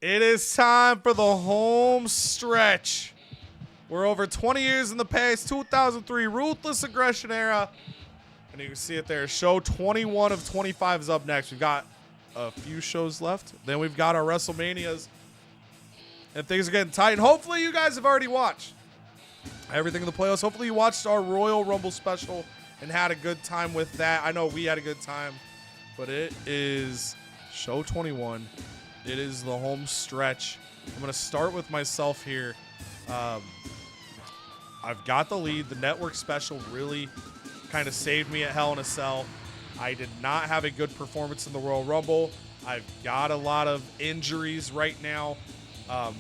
It is time for the home stretch. We're over 20 years in the past, 2003 Ruthless Aggression era. And you can see it there. Show 21 of 25 is up next. We've got a few shows left. Then we've got our WrestleManias. And things are getting tight. And hopefully you guys have already watched everything in the playoffs. Hopefully you watched our Royal Rumble special and had a good time with that. I know we had a good time. But it is show 21. It is the home stretch. I'm going to start with myself here. I've got the lead. The network special really kind of saved me at Hell in a Cell. I did not have a good performance in the Royal Rumble. I've got a lot of injuries right now.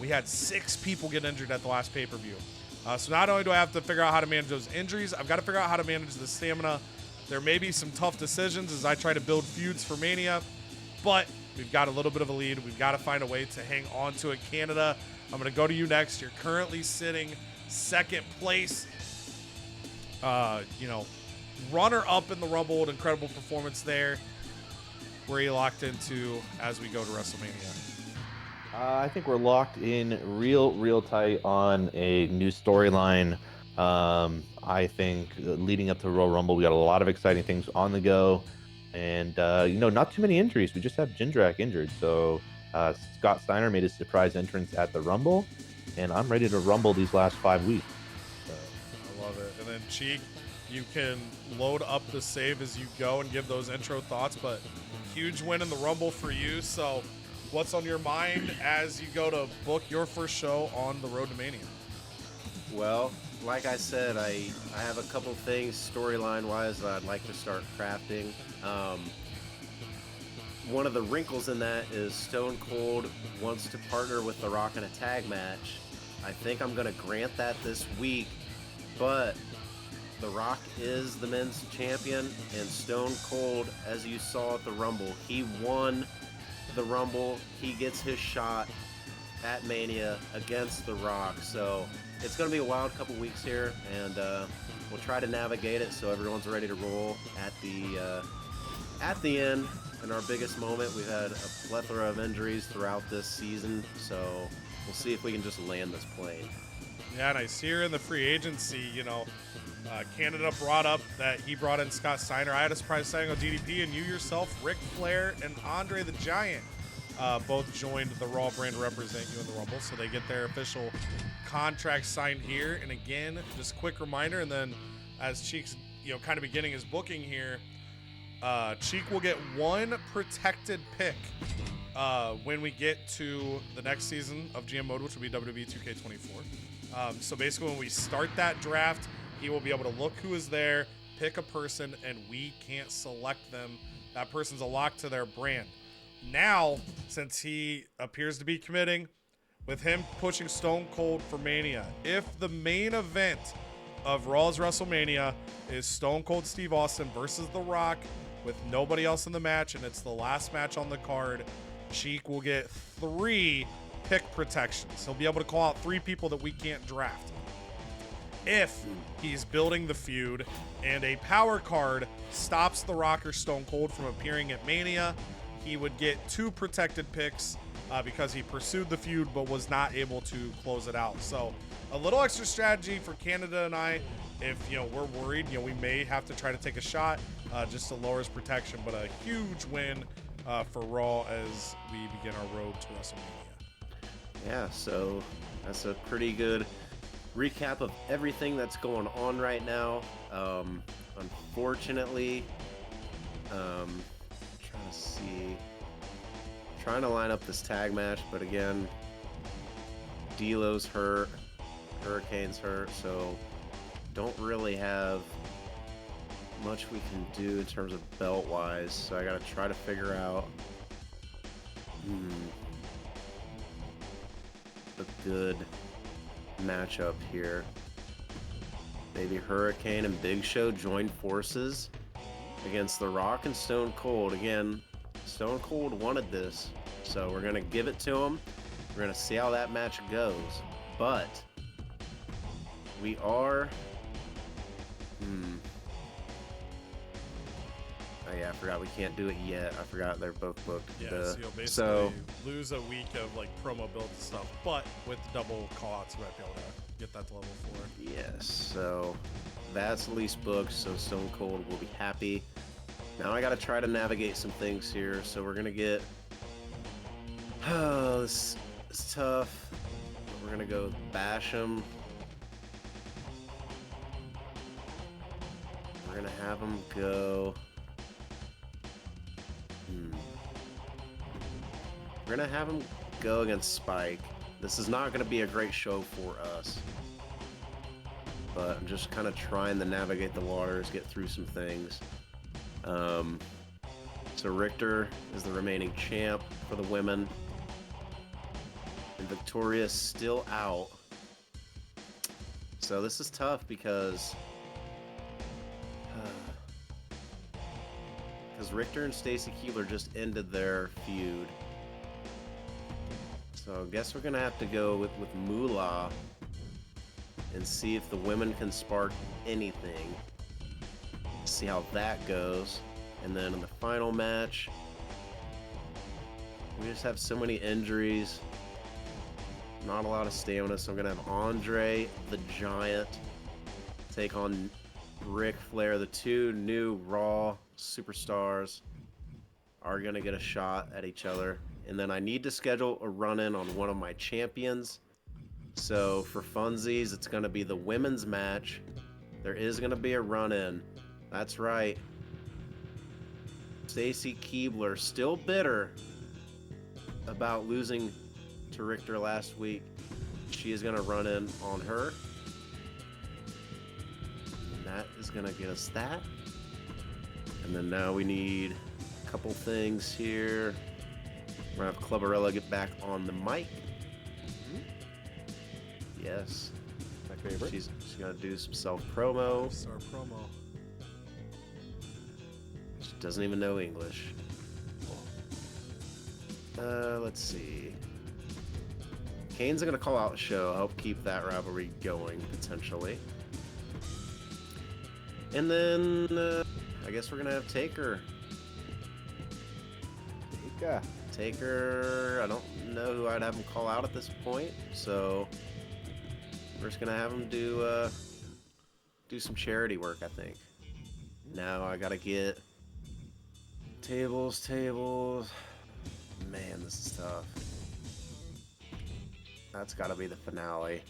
We had 6 people get injured at the last pay-per-view. So not only do I have to figure out how to manage those injuries, I've got to figure out how to manage the stamina. There may be some tough decisions as I try to build feuds for Mania, but we've got a little bit of a lead. We've got to find a way to hang on to it. Canada, I'm going to go to you next. You're currently sitting second place. Runner up in the Rumble, an incredible performance there. Where are you locked into as we go to WrestleMania? I think we're locked in real tight on a new storyline. I think leading up to Royal Rumble, we got a lot of exciting things on the go. And, not too many injuries. We just have Jindrak injured. So Scott Steiner made his surprise entrance at the Rumble. And I'm ready to rumble these last 5 weeks. So. I love it. And then, Cheek, you can load up the save as you go and give those intro thoughts. But huge win in the Rumble for you. So what's on your mind as you go to book your first show on the road to Mania? Well, like I said, I have a couple things storyline-wise that I'd like to start crafting. One of the wrinkles in that is Stone Cold wants to partner with The Rock in a tag match. I think I'm going to grant that this week, but The Rock is the men's champion, and Stone Cold, as you saw at the Rumble, he won the Rumble. He gets his shot at Mania against The Rock, so it's going to be a wild couple weeks here, and we'll try to navigate it so everyone's ready to roll at the end. In our biggest moment, we've had a plethora of injuries throughout this season, so we'll see if we can just land this plane. Yeah, and I see here in the free agency, Canada brought up that he brought in Scott Steiner. I had a surprise signing of DDP, and you yourself, Ric Flair, and Andre the Giant both joined the Raw brand to represent you in the Rumble, so they get their official contract signed here. And again, just quick reminder, and then as Cheek's kind of beginning his booking here, Cheek will get one protected pick when we get to the next season of GM Mode, which will be WWE 2K24. So basically, when we start that draft, he will be able to look who is there, pick a person, and we can't select them. That person's a lock to their brand. Now, since he appears to be committing, with him pushing Stone Cold for Mania, if the main event of Raw's WrestleMania is Stone Cold Steve Austin versus The Rock with nobody else in the match, and it's the last match on the card, Cheek will get 3 pick protections. He'll be able to call out 3 people that we can't draft. If he's building the feud and a power card stops The Rock or Stone Cold from appearing at Mania, he would get 2 protected picks because he pursued the feud but was not able to close it out. So a little extra strategy for Canada and I. If we're worried, we may have to try to take a shot just to lower his protection. But a huge win for Raw as we begin our road to WrestleMania. Yeah, so that's a pretty good recap of everything that's going on right now. Unfortunately, trying to line up this tag match, but again, D'Lo's hurt, Hurricane's hurt, so don't really have much we can do in terms of belt wise. So I gotta try to figure out a good matchup here. Maybe Hurricane and Big Show join forces against The Rock and Stone Cold. Again, Stone Cold wanted this, so we're going to give it to him. We're going to see how that match goes. But we are... Oh yeah, I forgot we can't do it yet. I forgot they're both booked. Yeah, so you'll basically So lose a week of like promo builds and stuff, but with double callouts, you might be able to get that to level 4. yes, so that's at least booked. So Stone Cold will be happy. Now I got to try to navigate some things here. So we're gonna get. Oh, this is tough. We're gonna go bash him. We're gonna have him go. We're gonna have him go against Spike. This is not gonna be a great show for us, but I'm just kind of trying to navigate the waters, get through some things. So Richter is the remaining champ for the women, and Victoria's still out. So this is tough because Richter and Stacy Keibler just ended their feud. So I guess we're gonna have to go with Moolah and see if the women can spark anything. See how that goes. And then in the final match, we just have so many injuries. Not a lot of stamina, so I'm gonna have Andre the Giant take on Ric Flair. The two new Raw superstars are gonna get a shot at each other. And then I need to schedule a run-in on one of my champions. So for funsies, it's gonna be the women's match. There is gonna be a run-in. That's right. Stacy Keibler, still bitter about losing to Richter last week. She is gonna run in on her. And that is gonna get us that. And then now we need a couple things here. We're gonna have Clubberella get back on the mic. Yes. My favorite. She's gonna do some self-promo. Star promo. She doesn't even know English. Let's see. Kane's gonna call out a show, help keep that rivalry going, potentially. And then, I guess we're gonna have Taker. Taker, I don't know who I'd have him call out at this point, so we're just gonna have him do some charity work, I think. Now I gotta get tables. Man, this is tough. That's gotta be the finale.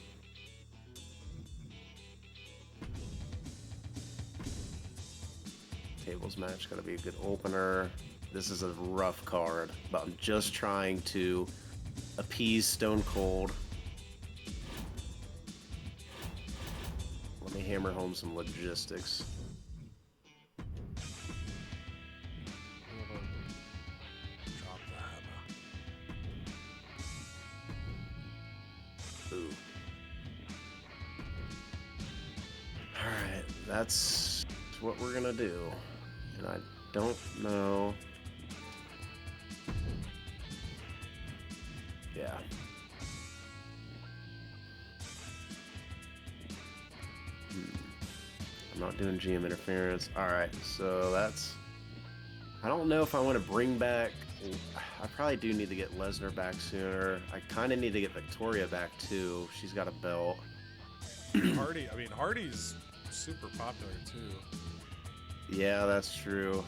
Tables match, gotta be a good opener. This is a rough card, but I'm just trying to appease Stone Cold. Let me hammer home some logistics. Drop the hammer. Ooh. Alright, that's what we're gonna do. And I don't know. Yeah. I'm not doing GM interference. Alright, so that's... I don't know if I want to bring back... I probably do need to get Lesnar back sooner. I kind of need to get Victoria back too. She's got a belt. Hardy's super popular too. Yeah, that's true.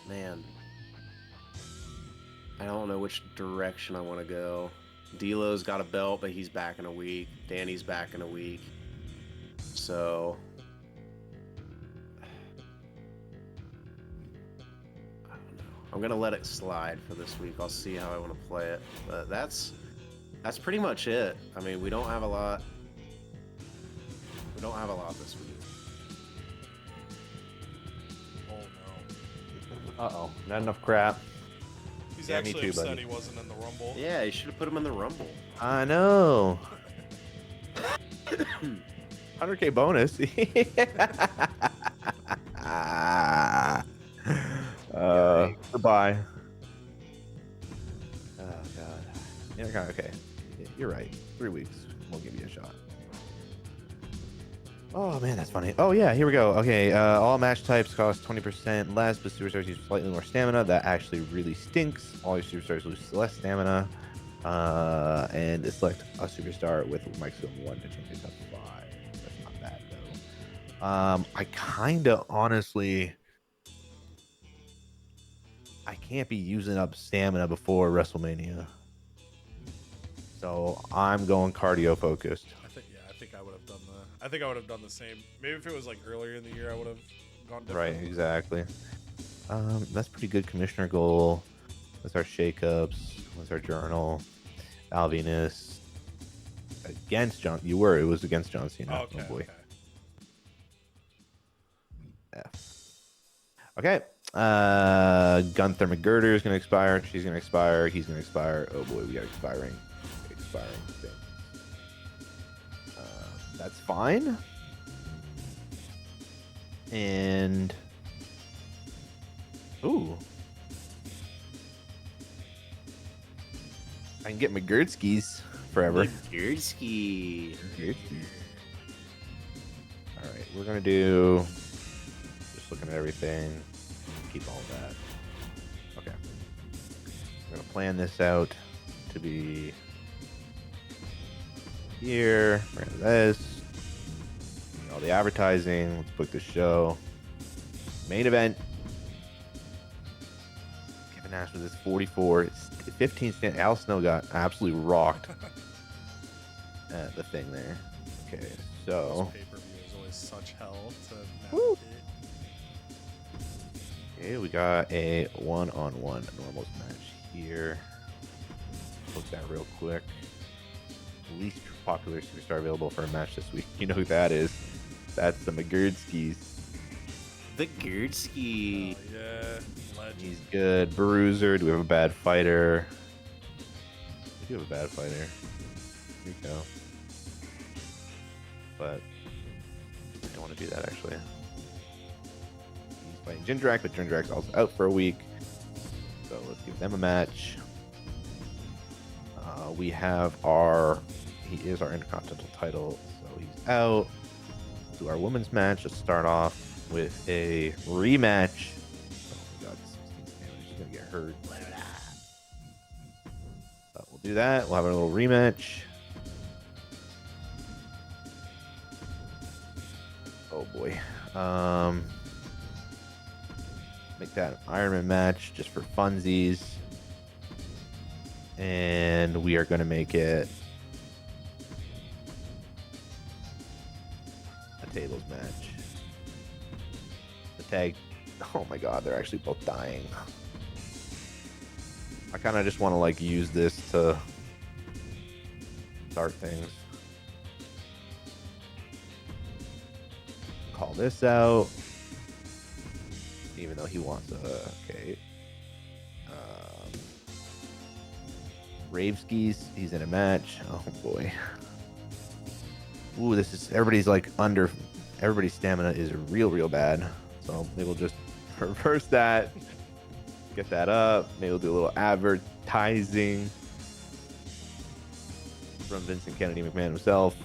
Man, I don't know which direction I want to go. D'Lo's got a belt, but he's back in a week. Danny's back in a week. So, I don't know. I'm gonna let it slide for this week. I'll see how I want to play it. But that's pretty much it. I mean, we don't have a lot. We don't have a lot this week. Oh no. Uh-oh. Not enough crap. He's Yeah, me actually too, upset buddy. he wasn't in the Rumble. Yeah, you should have put him in the Rumble. I know. 100K bonus. Goodbye. Oh, God. Yeah, okay. You're right. 3 weeks. We'll give you a shot. Oh man, that's funny. Oh yeah, here we go. Okay, all match types cost 20% less, but superstars use slightly more stamina. That actually really stinks. All your superstars lose less stamina. And select a superstar with maximum 1 to change it to 5. That's not bad though. I kinda honestly, I can't be using up stamina before WrestleMania, so I'm going cardio focused. I think I would have done the. I think I would have done the same. Maybe if it was like earlier in the year, I would have gone different. Right, exactly. That's pretty good commissioner goal. That's our shakeups. That's our journal. Alvinus against John. You were. It was against John Cena. Okay. Oh boy. Okay. F. Okay. Gunther McGirder is gonna expire. She's gonna expire. He's gonna expire. Oh boy, we got expiring things. That's fine. And ooh, I can get McGirdskis forever. Gearsky. All right, we're gonna do. Just looking at everything. Keep all of that. Okay. We're gonna plan this out to be here. We're gonna do this. All the advertising. Let's book the show. Main event. Kevin Nash with his 44. 15 stand. Al Snow got absolutely rocked at the thing there. Okay, so. This pay-per-view is always such hell to Woo. navigate. Okay, we got a one-on-one normals match here. Look that real quick. Least popular superstar available for a match this week. You know who that is? That's the McGirdskis. The Gearsky. Yeah, legend. He's good. Bruiser. Do we have a bad fighter? We do have a bad fighter. Here we go. But I don't want to do that actually. He's fighting Jindrak, but Jindrak's also out for a week. So let's give them a match. We have he is our Intercontinental title, so he's out. Do our women's match. Let's start off with a rematch. Oh my god, 16 damage. She's gonna get hurt. We'll do that. We'll have a little rematch. Oh boy. Make that an Ironman match just for funsies. And we are going to make it a tables match. The tag. Oh my god, they're actually both dying. I kind of just want to like use this to start things. Call this out. Even though he wants okay. Raveskis, he's in a match. Oh boy. Ooh, this is everybody's like under. Everybody's stamina is real bad. So maybe we'll just reverse that. Get that up. Maybe we'll do a little advertising from Vincent Kennedy McMahon himself.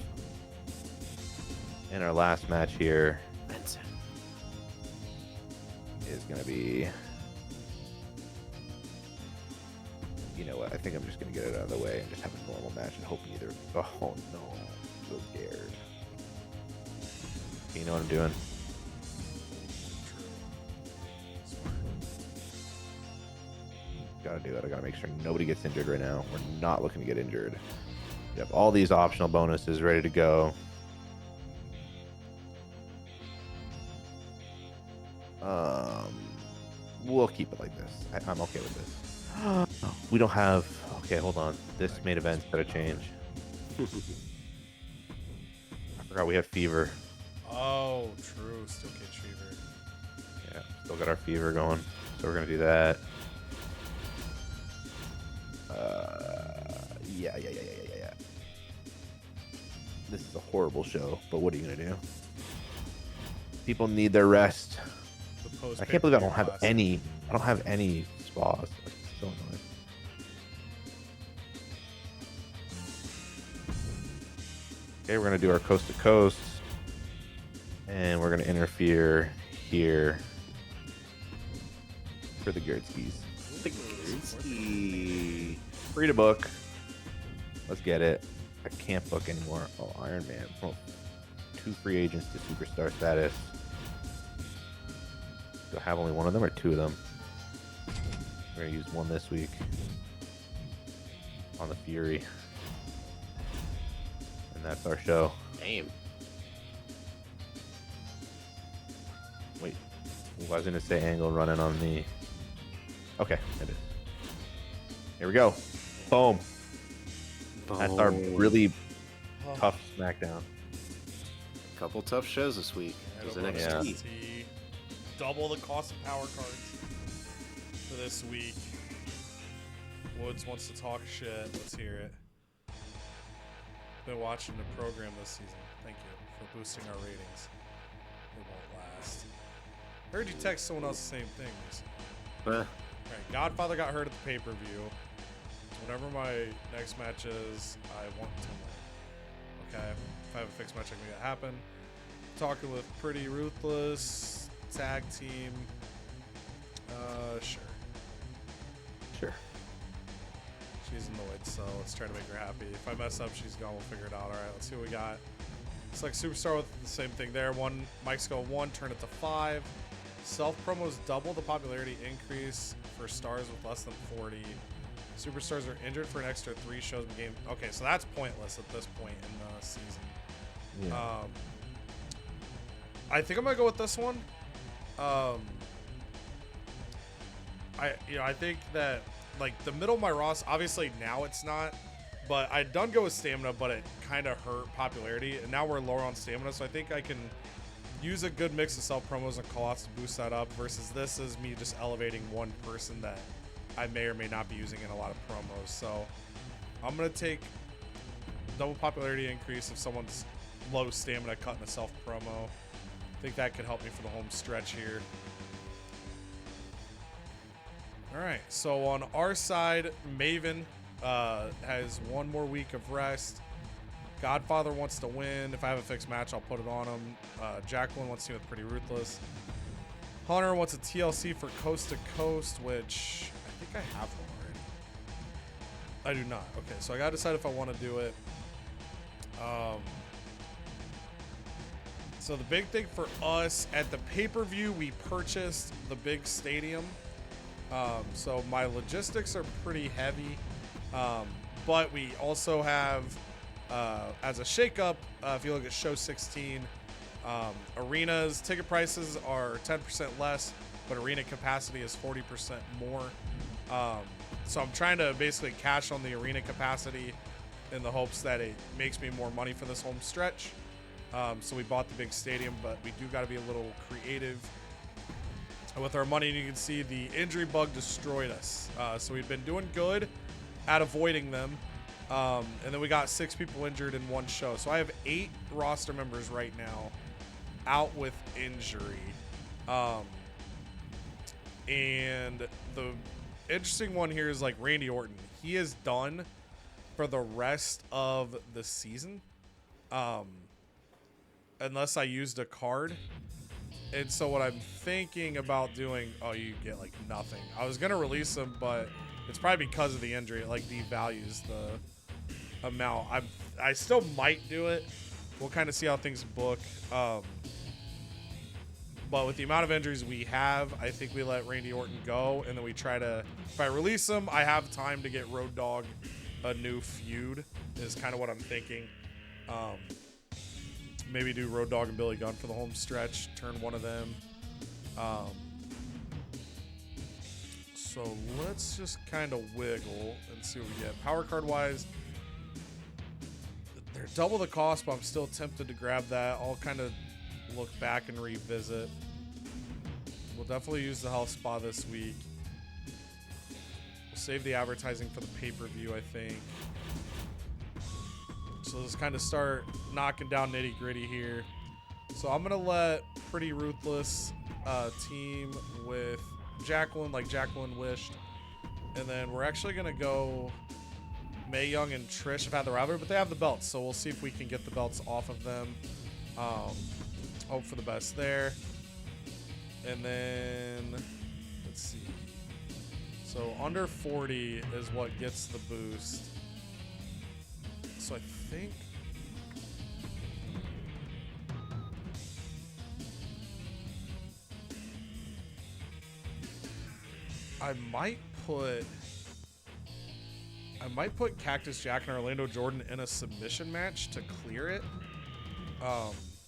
And our last match here Vincent. is gonna be. You know what? I think I'm just gonna get it out of the way and just have a normal match and hope neither. Oh no, I'm so scared. You know what I'm doing? Gotta do it. I gotta make sure nobody gets injured right now. We're not looking to get injured. We have all these optional bonuses ready to go. We'll keep it like this. I'm okay with this. We don't have. Okay, hold on. This main event's gotta change. I forgot we have fever. Oh, true. Still Cage Fever. Yeah, still got our fever going. So we're gonna do that. Yeah. This is a horrible show, but what are you gonna do? People need their rest. I can't believe I don't have any. I don't have any spas. That's so annoying. Okay, we're gonna do our coast to coast. And we're going to interfere here for the Gertskis. The Gertski. Free to book. Let's get it. I can't book anymore. Oh, Iron Man. Oh, 2 free agents to superstar status. Do I have only one of them or 2 of them? We're going to use one this week on the Fury. And that's our show. Damn. Wait, I was going to say Angle running on me. Okay, it is. Here we go. Boom. That's our really tough SmackDown. Couple tough shows this week. There's NXT. NXT. Double the cost of power cards for this week. Woods wants to talk shit. Let's hear it. Been watching the program this season. Thank you for boosting our ratings. It won't last. Heard you text someone else the same thing. Right, Godfather got hurt at the pay-per-view. Whenever my next match is, I want to win. Okay? If I have a fixed match, I can make that happen. Talking with Pretty Ruthless, tag team. Sure. Sure. She's annoyed, so let's try to make her happy. If I mess up, she's gone. We'll figure it out. All right, let's see what we got. It's like Superstar with the same thing there. Mike's go 1, turn it to 5. Self promos double the popularity increase for stars with less than 40. Superstars are injured for an extra 3 shows in the game. Okay, so that's pointless at this point in the season. Yeah. I think I'm gonna go with this one. I think that like the middle of my roster, obviously now it's not, but I done go with stamina, but it kind of hurt popularity, and now we're lower on stamina, so I think I can use a good mix of self promos and call outs to boost that up. Versus this is me just elevating one person that I may or may not be using in a lot of promos. So I'm gonna take double popularity increase if someone's low stamina cutting a self promo. I think that could help me for the home stretch here. All right, so on our side, Maven has 1 more week of rest. Godfather wants to win. If I have a fixed match, I'll put it on him. Jacqueline wants to with Pretty Ruthless. Hunter wants a TLC for Coast to Coast, which I think I have one already. I do not. Okay, so I gotta decide if I want to do it. So the big thing for us at the pay-per-view, we purchased the big stadium. So my logistics are pretty heavy, but we also have, as a shakeup, if you look at show 16, arenas ticket prices are 10% less, but arena capacity is 40% more. So I'm trying to basically cash on the arena capacity in the hopes that it makes me more money for this home stretch. So we bought the big stadium, but we do got to be a little creative with our money. And you can see the injury bug destroyed us. So we've been doing good at avoiding them. And then we got 6 people injured in one show. So I have 8 roster members right now out with injury. And the interesting one here is like Randy Orton. He is done for the rest of the season. Unless I used a card. And so what I'm thinking about doing, oh, you get like nothing. I was going to release him, but it's probably because of the injury. It like devalues the amount. I still might do it. We'll kind of see how things book. But with the amount of injuries we have, I think we let Randy Orton go. And then we try to, if I release him, I have time to get Road Dogg a new feud is kind of what I'm thinking. Maybe do Road Dogg and Billy Gunn for the home stretch. Turn one of them. So let's just kind of wiggle and see what we get. Power card wise, they're double the cost, but I'm still tempted to grab that. I'll kind of look back and revisit. We'll definitely use the health spa this week. We'll save the advertising for the pay-per-view, I think. So let's kind of start knocking down nitty gritty here. So I'm going to let Pretty Ruthless team with Jacqueline, like Jacqueline wished. And then we're actually going to go Mae Young and Trish have had the rivalry, but they have the belts. So we'll see if we can get the belts off of them. Hope for the best there. And then, let's see. So under 40 is what gets the boost. So I think I might put Cactus Jack and Orlando Jordan in a submission match to clear it.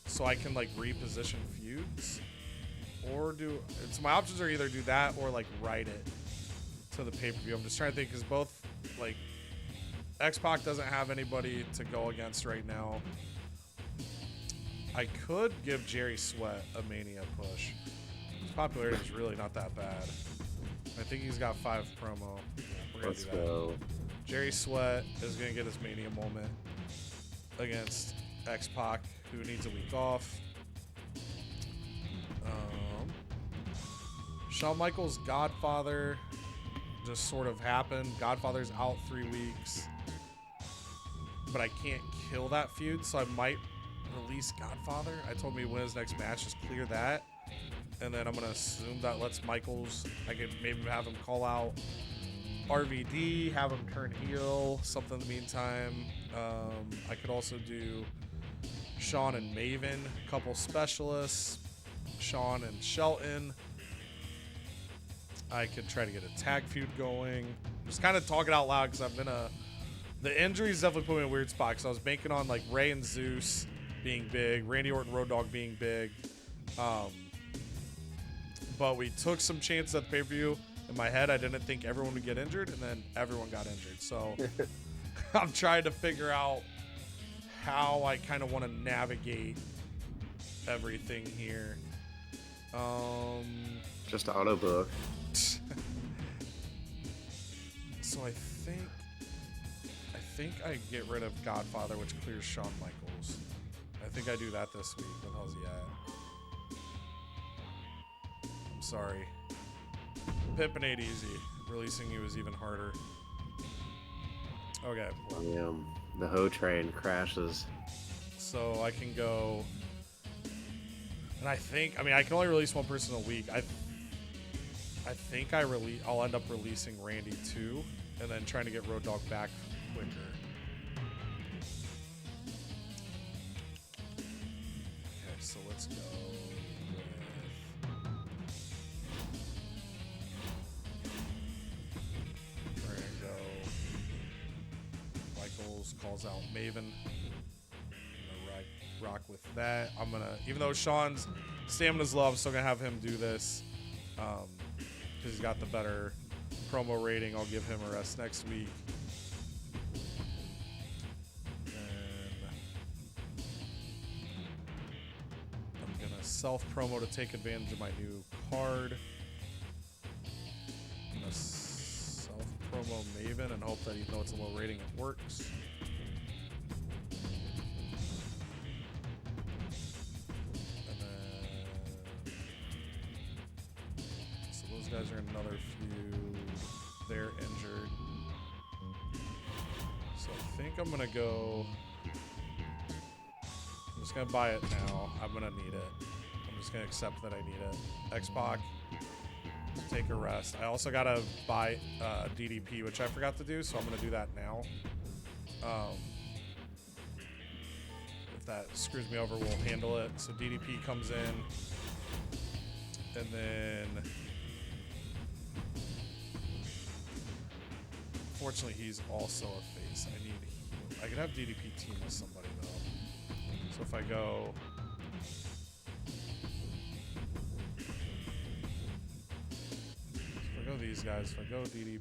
So I can like reposition feuds. Or so my options are either do that or like write it to the pay-per-view. I'm just trying to think because both like X-Pac doesn't have anybody to go against right now. I could give Jerry Sweat a Mania push. His popularity is really not that bad. I think he's got 5 promo. We're gonna Let's do that. go. Jerry Sweat is gonna get his Mania moment against X-Pac, who needs a week off. Shawn Michaels' Godfather just sort of happened. Godfather's out 3 weeks, but I can't kill that feud, so I might release Godfather. I told him he win his next match, just clear that, and then I'm gonna assume that lets Michaels. I could maybe have him call out RVD, have him turn heel, something in the meantime. I could also do Shawn and Maven, a couple specialists, Shawn and Shelton. I could try to get a tag feud going. Just kind of talking out loud because the injuries definitely put me in a weird spot because I was banking on like Ray and Zeus being big, Randy Orton, Road Dogg being big. But we took some chances at the pay-per-view. In my head, I didn't think everyone would get injured, and then everyone got injured. So I'm trying to figure out how I kind of want to navigate everything here. Just auto book. So I think I get rid of Godfather, which clears Shawn Michaels. I think I do that this week. What the hell's he at? I'm sorry. Pippin ain't easy. Releasing you is even harder. Okay. Damn. The Ho train crashes. So I can go, and I can only release one person a week. I think I'll end up releasing Randy too, and then trying to get Road Dogg back quicker. Okay, so let's go with we're gonna go Michaels calls out Maven. I'm gonna rock with that. I'm gonna, even though Sean's stamina's low, I'm still gonna have him do this. Because he's got the better promo rating. I'll give him a rest next week. And I'm going to self-promo to take advantage of my new card. I'm going to self-promo Maven and hope that even though it's a low rating, it works. Guys are in another feud. They're injured. So I think I'm gonna go. I'm just gonna buy it now. I'm gonna need it. I'm just gonna accept that I need it. X-Pac, take a rest. I also gotta buy DDP, which I forgot to do, so I'm gonna do that now. If that screws me over, we'll handle it. So DDP comes in, and then. Fortunately, he's also a face. I could have DDP team with somebody though. So if I go, these guys, if I go DDP,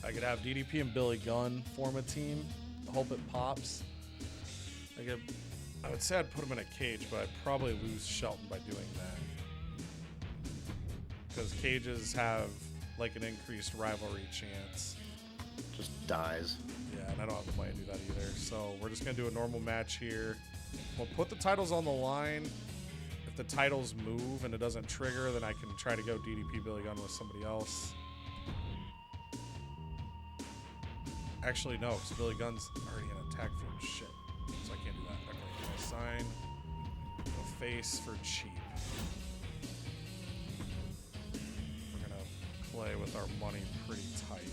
I could have DDP and Billy Gunn form a team. I hope it pops. I would say I'd put him in a cage, but I'd probably lose Shelton by doing that because cages have like an increased rivalry chance. Just dies. Yeah, and I don't have the money to do that either. So we're just gonna do a normal match here. We'll put the titles on the line. If the titles move and it doesn't trigger, then I can try to go DDP Billy Gunn with somebody else. Actually, no, because Billy Gunn's already in a tag feud. Shit. So I can't do that. Okay, can I sign a face for cheap? We're gonna play with our money pretty tight.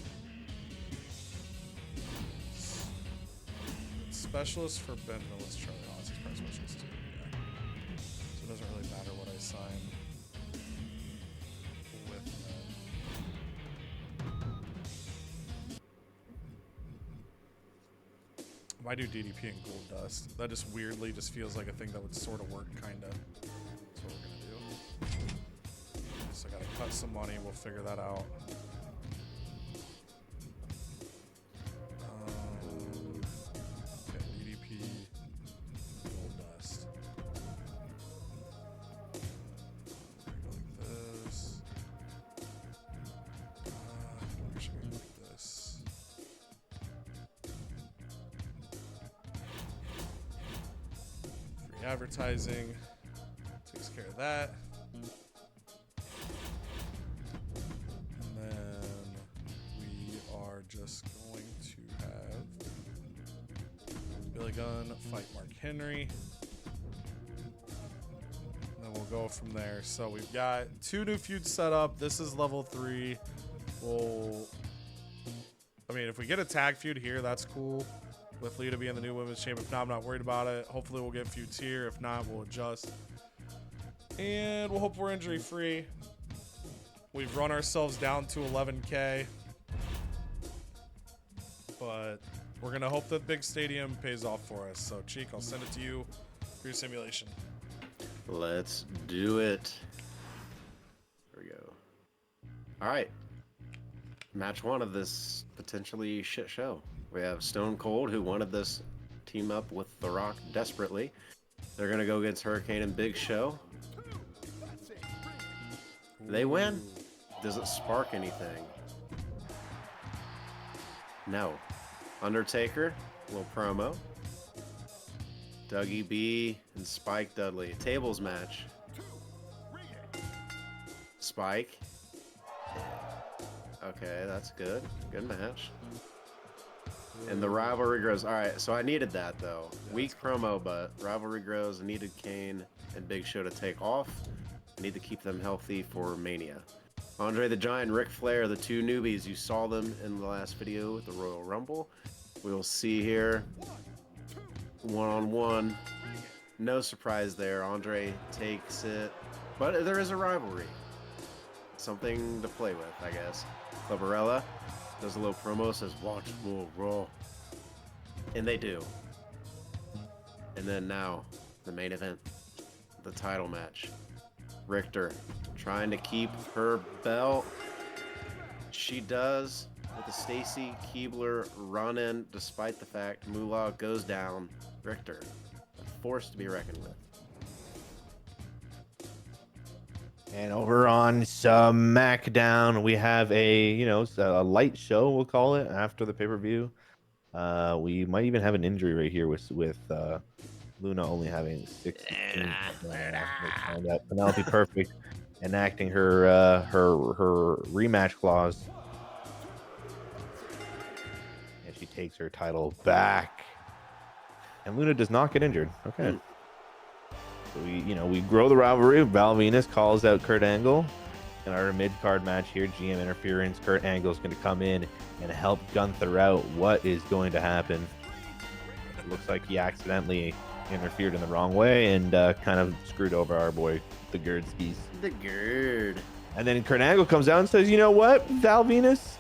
Specialist for Ben Millis, Charlie Haas. He's probably specialist too. Yeah. So it doesn't really matter what I sign with them. Why do DDP and Gold Dust? That just weirdly just feels like a thing that would sort of work, kinda. That's what we're gonna do. So I gotta cut some money. We'll figure that out. Okay, DDP, Gold Dust. Go like this. Where should we like this? Free advertising takes care of that. And then we are just going to have Billy Gunn fight Mark Henry. And then we'll go from there. So we've got 2 new feuds set up. This is level 3. I mean, if we get a tag feud here, that's cool. With Lita being the new women's champ. If not, I'm not worried about it. Hopefully we'll get feuds here. If not, we'll adjust. And we'll hope we're injury free. We've run ourselves down to 11K. But we're going to hope that big stadium pays off for us. So, Cheek, I'll send it to you for your simulation. Let's do it. There we go. All right. Match 1 of this potentially shit show. We have Stone Cold, who wanted this team up with The Rock desperately. They're going to go against Hurricane and Big Show. They win. Does it spark anything? No. Undertaker, little promo. Dougie B and Spike Dudley. Tables match. Spike. Okay, that's good. Good match. And the rivalry grows. All right, so I needed that though. Weak promo, but rivalry grows. I needed Kane and Big Show to take off. I need to keep them healthy for Mania. Andre the Giant, Ric Flair, the 2 newbies. You saw them in the last video with the Royal Rumble. We will see here. One-on-one. No surprise there. Andre takes it. But there is a rivalry. Something to play with, I guess. Barbarella does a little promo, says, "Watch more Raw." And they do. And then now, the main event. The title match. Richter trying to keep her belt. She does with the Stacy Keibler run-in, despite the fact Moolah goes down. Richter, a force to be reckoned with. And over on SmackDown, we have a a light show, we'll call it, after the pay-per-view. We might even have an injury right here with Luna only having 16. Penelope Perfect enacting her her rematch clause, and she takes her title back. And Luna does not get injured. Okay. So we grow the rivalry. Val Venus calls out Kurt Angle in our mid-card match here. GM interference. Kurt Angle is going to come in and help Gunther out. What is going to happen? It looks like he accidentally interfered in the wrong way and kind of screwed over our boy, the Gerdskis. The Gerd. And then Kurt Angle comes out and says, "You know what, Val Venus?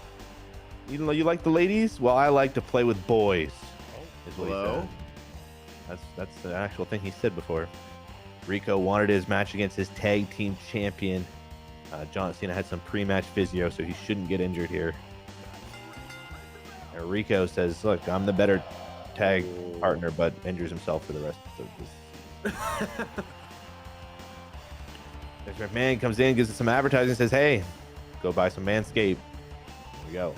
You like the ladies? Well, I like to play with boys." Is what he said. That's the actual thing he said before. Rico wanted his match against his tag team champion. John Cena had some pre-match physio, so he shouldn't get injured here. And Rico says, "Look, I'm the better tag partner," but injures himself for the rest of this. Vince McMahon comes in, gives us some advertising, says, "Hey, go buy some Manscaped." Here we go.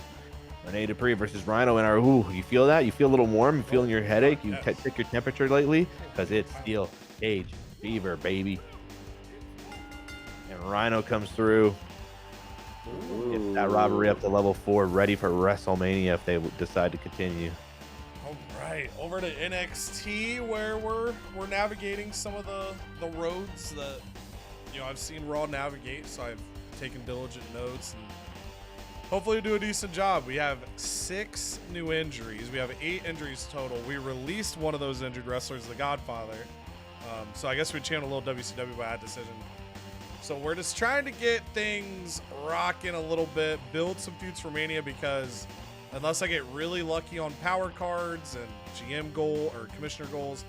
Rene Dupree versus Rhino in our. Ooh, you feel that? You feel a little warm? You feeling your headache? You check your temperature lately? Because it's Steel Cage Fever, baby. And Rhino comes through. Gets that rivalry up to level 4, ready for WrestleMania if they decide to continue. All right, over to NXT where we're navigating some of the roads that I've seen Raw navigate, so I've taken diligent notes and hopefully do a decent job. We have 6 new injuries. We have 8 injuries total. We released one of those injured wrestlers, the Godfather. So I guess we channeled a little WCW by that decision. So we're just trying to get things rocking a little bit, build some feuds for Mania, because unless I get really lucky on power cards and GM goal or commissioner goals,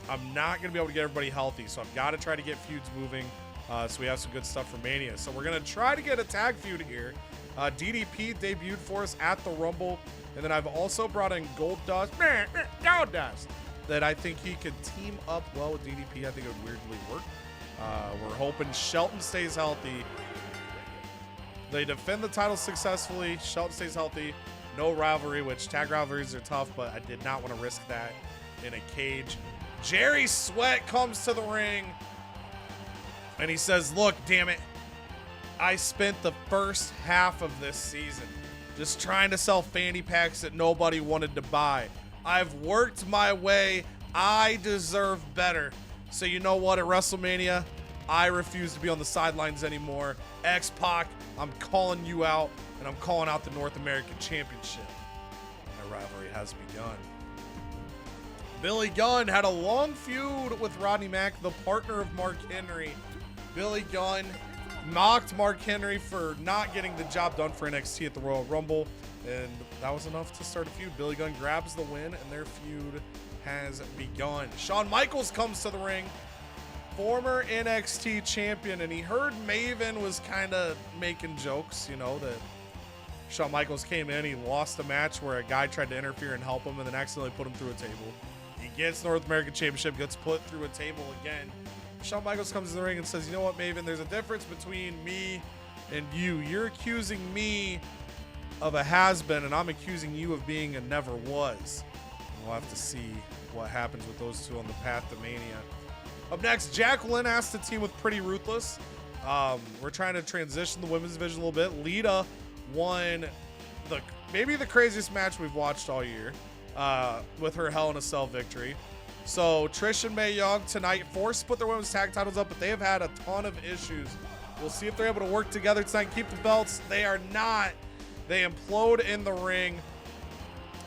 I'm not going to be able to get everybody healthy. So I've got to try to get feuds moving so we have some good stuff for Mania. So we're going to try to get a tag feud here. DDP debuted for us at the Rumble. And then I've also brought in Goldust, that I think he could team up well with DDP. I think it would weirdly work. We're hoping Shelton stays healthy. They defend the title successfully. Shelton stays healthy. No rivalry, which tag rivalries are tough, but I did not want to risk that in a cage. Jerry Sweat comes to the ring, and he says, look, damn it. I spent the first half of this season just trying to sell fanny packs that nobody wanted to buy. I've worked my way. I deserve better. So you know what? At WrestleMania, I refuse to be on the sidelines anymore. X-Pac, I'm calling you out, and I'm calling out the North American Championship. My rivalry has begun. Billy Gunn had a long feud with Rodney Mack, the partner of Mark Henry. Billy Gunn mocked Mark Henry for not getting the job done for NXT at the Royal Rumble, and that was enough to start a feud. Billy Gunn grabs the win, and their feud has begun. Shawn Michaels comes to the ring, former NXT champion, and he heard Maven was kind of making jokes, that Shawn Michaels came in, he lost a match where a guy tried to interfere and help him and then accidentally put him through a table. He gets North American Championship, gets put through a table again. Shawn Michaels comes to the ring and says, you know what, Maven, there's a difference between me and you. You're accusing me of a has-been, and I'm accusing you of being a never was. We'll have to see what happens with those two on the path to Mania. Up next, Jacqueline asked to team with Pretty Ruthless. We're trying to transition the women's division a little bit. Lita won maybe the craziest match we've watched all year with her Hell in a Cell victory. So Trish and Mae Young tonight forced to put their women's tag titles up, but they have had a ton of issues. We'll see if they're able to work together tonight and keep the belts. They are not. They implode in the ring,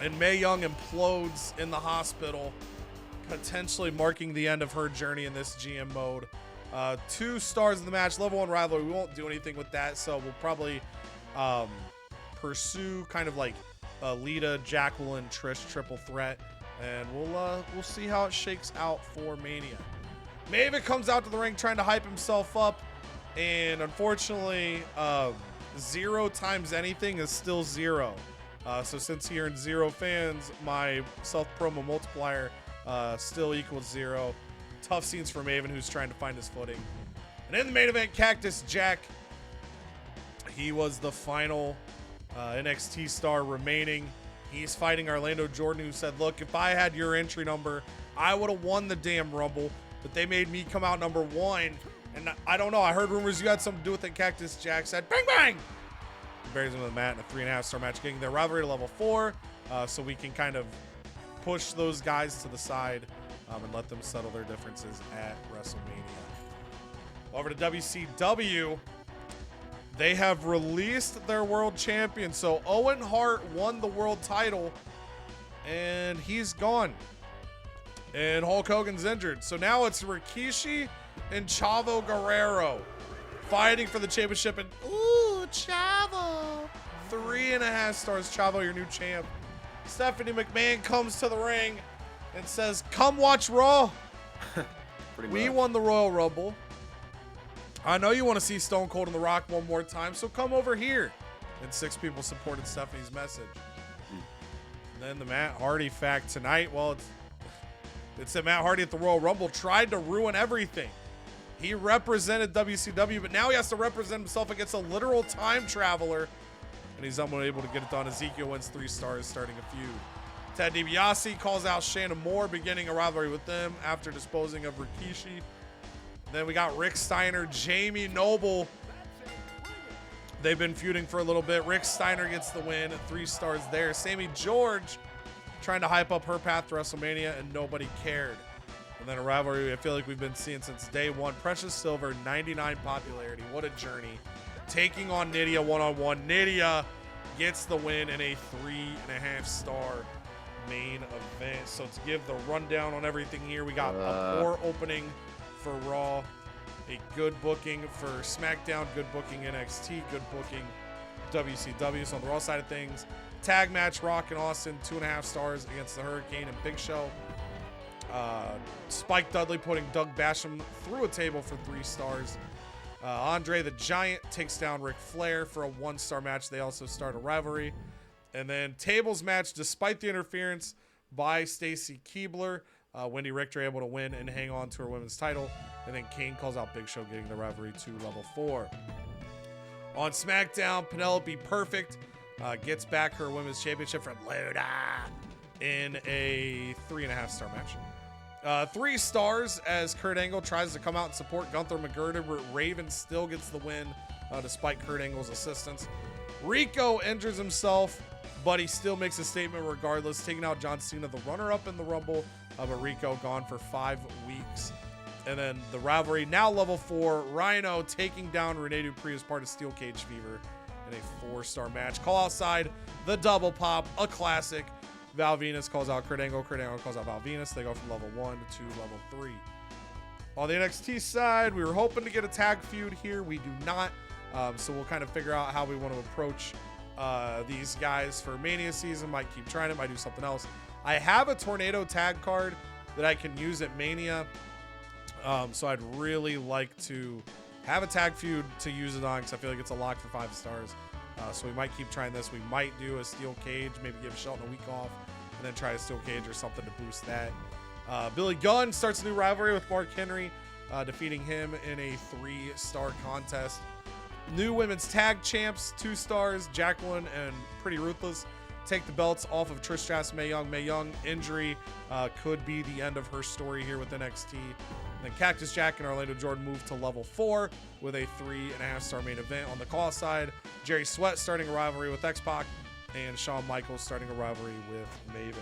and Mae Young implodes in the hospital, potentially marking the end of her journey in this GM mode. 2 stars in the match, level 1 rivalry. We won't do anything with that, so we'll probably pursue kind of like Lita, Jacqueline, Trish triple threat, and we'll see how it shakes out for Mania. Maven comes out to the ring trying to hype himself up, and unfortunately, 0 times anything is still 0. So since he earned 0 fans, my self-promo multiplier still equals 0. Tough scenes for Maven, who's trying to find his footing. And in the main event, Cactus Jack. He was the final NXT star remaining. He's fighting Orlando Jordan, who said, look, if I had your entry number, I would have won the damn Rumble, but they made me come out number 1. And I don't know. I heard rumors you had something to do with it. Cactus Jack said, bang, bang. He buries him with a mat in a 3.5-star match, getting their rivalry to level 4, so we can kind of push those guys to the side and let them settle their differences at WrestleMania. Over to WCW. They have released their world champion. So Owen Hart won the world title, and he's gone. And Hulk Hogan's injured. So now it's Rikishi and Chavo Guerrero fighting for the championship. And ooh, Chavo. 3.5 stars. Chavo, your new champ. Stephanie McMahon comes to the ring and says, come watch Raw. We won the Royal Rumble. I know you want to see Stone Cold and The Rock one more time, so come over here. And 6 people supported Stephanie's message. And then the Matt Hardy fact tonight. Well, it's that Matt Hardy at the Royal Rumble tried to ruin everything. He represented WCW, but now he has to represent himself against a literal time traveler, and he's unable to get it done. Ezekiel wins 3 stars, starting a feud. Ted DiBiase calls out Shannon Moore, beginning a rivalry with them after disposing of Rikishi. Then we got Rick Steiner, Jamie Noble. They've been feuding for a little bit. Rick Steiner gets the win, 3 stars there. Sammy George trying to hype up her path to WrestleMania, and nobody cared. And then a rivalry I feel like we've been seeing since day one. Precious Silver, 99 popularity. What a journey. Taking on Nydia one-on-one. Nydia gets the win in a 3.5-star main event. So to give the rundown on everything here, we got a poor opening for Raw, a good booking for SmackDown, good booking NXT, good booking WCW. So on the Raw side of things, tag match, Rock and Austin, 2.5 stars against the Hurricane and Big Show. Spike Dudley putting Doug Basham through a table for 3 stars. Andre the Giant takes down Ric Flair for a 1-star match. They also start a rivalry. And then tables match, despite the interference by Stacy Keibler, Wendy Richter able to win and hang on to her women's title. And then Kane calls out Big Show, getting the rivalry to level 4. On SmackDown, Penelope Perfect gets back her women's championship from Luda in a 3.5-star match. 3 stars as Kurt Angle tries to come out and support Gunther McGurder, but Raven still gets the win despite Kurt Angle's assistance. Rico injures himself, but he still makes a statement regardless, taking out John Cena, the runner-up in the Rumble, but Rico gone for 5 weeks. And then the rivalry, now level 4, Rhino taking down Rene Dupree as part of Steel Cage Fever in a 4-star match. Call outside the double pop, a classic. Val Venus calls out Kurt Angle. Kurt Angle calls out Val Venus. They go from level 1 to level 3. On the NXT side, we were hoping to get a tag feud here. We do not. So we'll kind of figure out how we want to approach these guys for Mania season. Might keep trying it. Might do something else. I have a Tornado tag card that I can use at Mania. So I'd really like to have a tag feud to use it on because I feel like it's a lock for 5 stars. So we might keep trying this. We might do a steel cage, maybe give Shelton a week off, and then try a steel cage or something to boost that. Billy Gunn starts a new rivalry with Mark Henry, defeating him in a 3-star contest. New women's tag champs, 2 stars, Jacqueline and Pretty Ruthless, take the belts off of Trish Stratus, Mae Young. Mae Young injury could be the end of her story here with NXT. And then Cactus Jack and Orlando Jordan move to level 4 with a 3.5-star main event. On the call side, Jerry Sweat starting a rivalry with X-Pac, and Shawn Michaels starting a rivalry with Maven.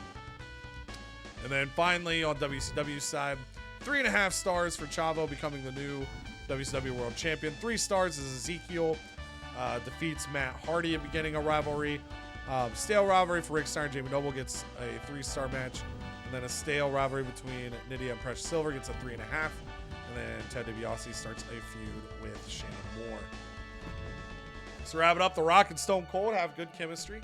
And then finally on WCW side, 3.5 stars for Chavo becoming the new WCW World Champion. 3 stars as Ezekiel defeats Matt Hardy at beginning a rivalry. Stale rivalry for Rick Steiner and Jamie Noble gets a 3-star match. And then a stale rivalry between Nydia and Precious Silver gets a 3.5. And then Ted DiBiase starts a feud with Shannon Moore. So wrap it up. The Rock and Stone Cold have good chemistry.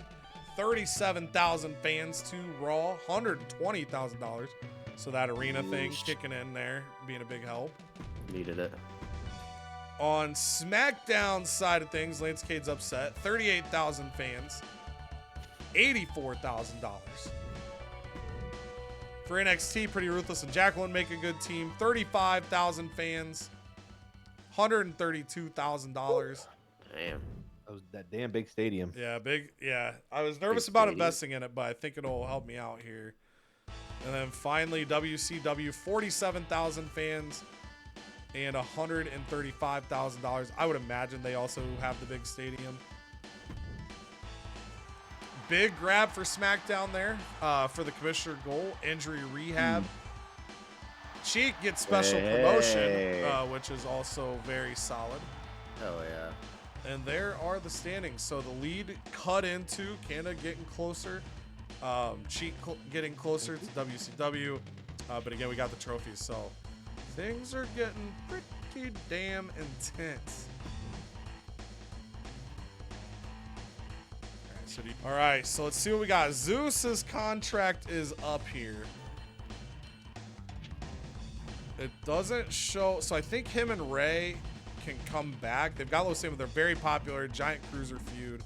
37,000 fans to Raw, $120,000. So that arena thing kicking in there, being a big help. Needed it. On SmackDown side of things, Lance Cade's upset. 38,000 fans, $84,000. For NXT, Pretty Ruthless and Jacqueline make a good team. 35,000 fans, $132,000. Damn. That damn big stadium. Yeah, big. Yeah, I was nervous about investing in it, but I think it'll help me out here. And then finally, WCW, 47,000 fans and $135,000. I would imagine they also have the big stadium. Big grab for SmackDown there for the Commissioner goal, injury rehab. Cheek gets special promotion, which is also very solid. Hell yeah. And there are the standings. So the lead cut into Canada getting closer. Cheek getting closer to WCW. But again, we got the trophies. So things are getting pretty damn intense. All right, so let's see what we got. Zeus's contract is up here. It doesn't show. So I think him and Ray can come back. They've got a little same, but they're very popular. Giant Cruiser feud.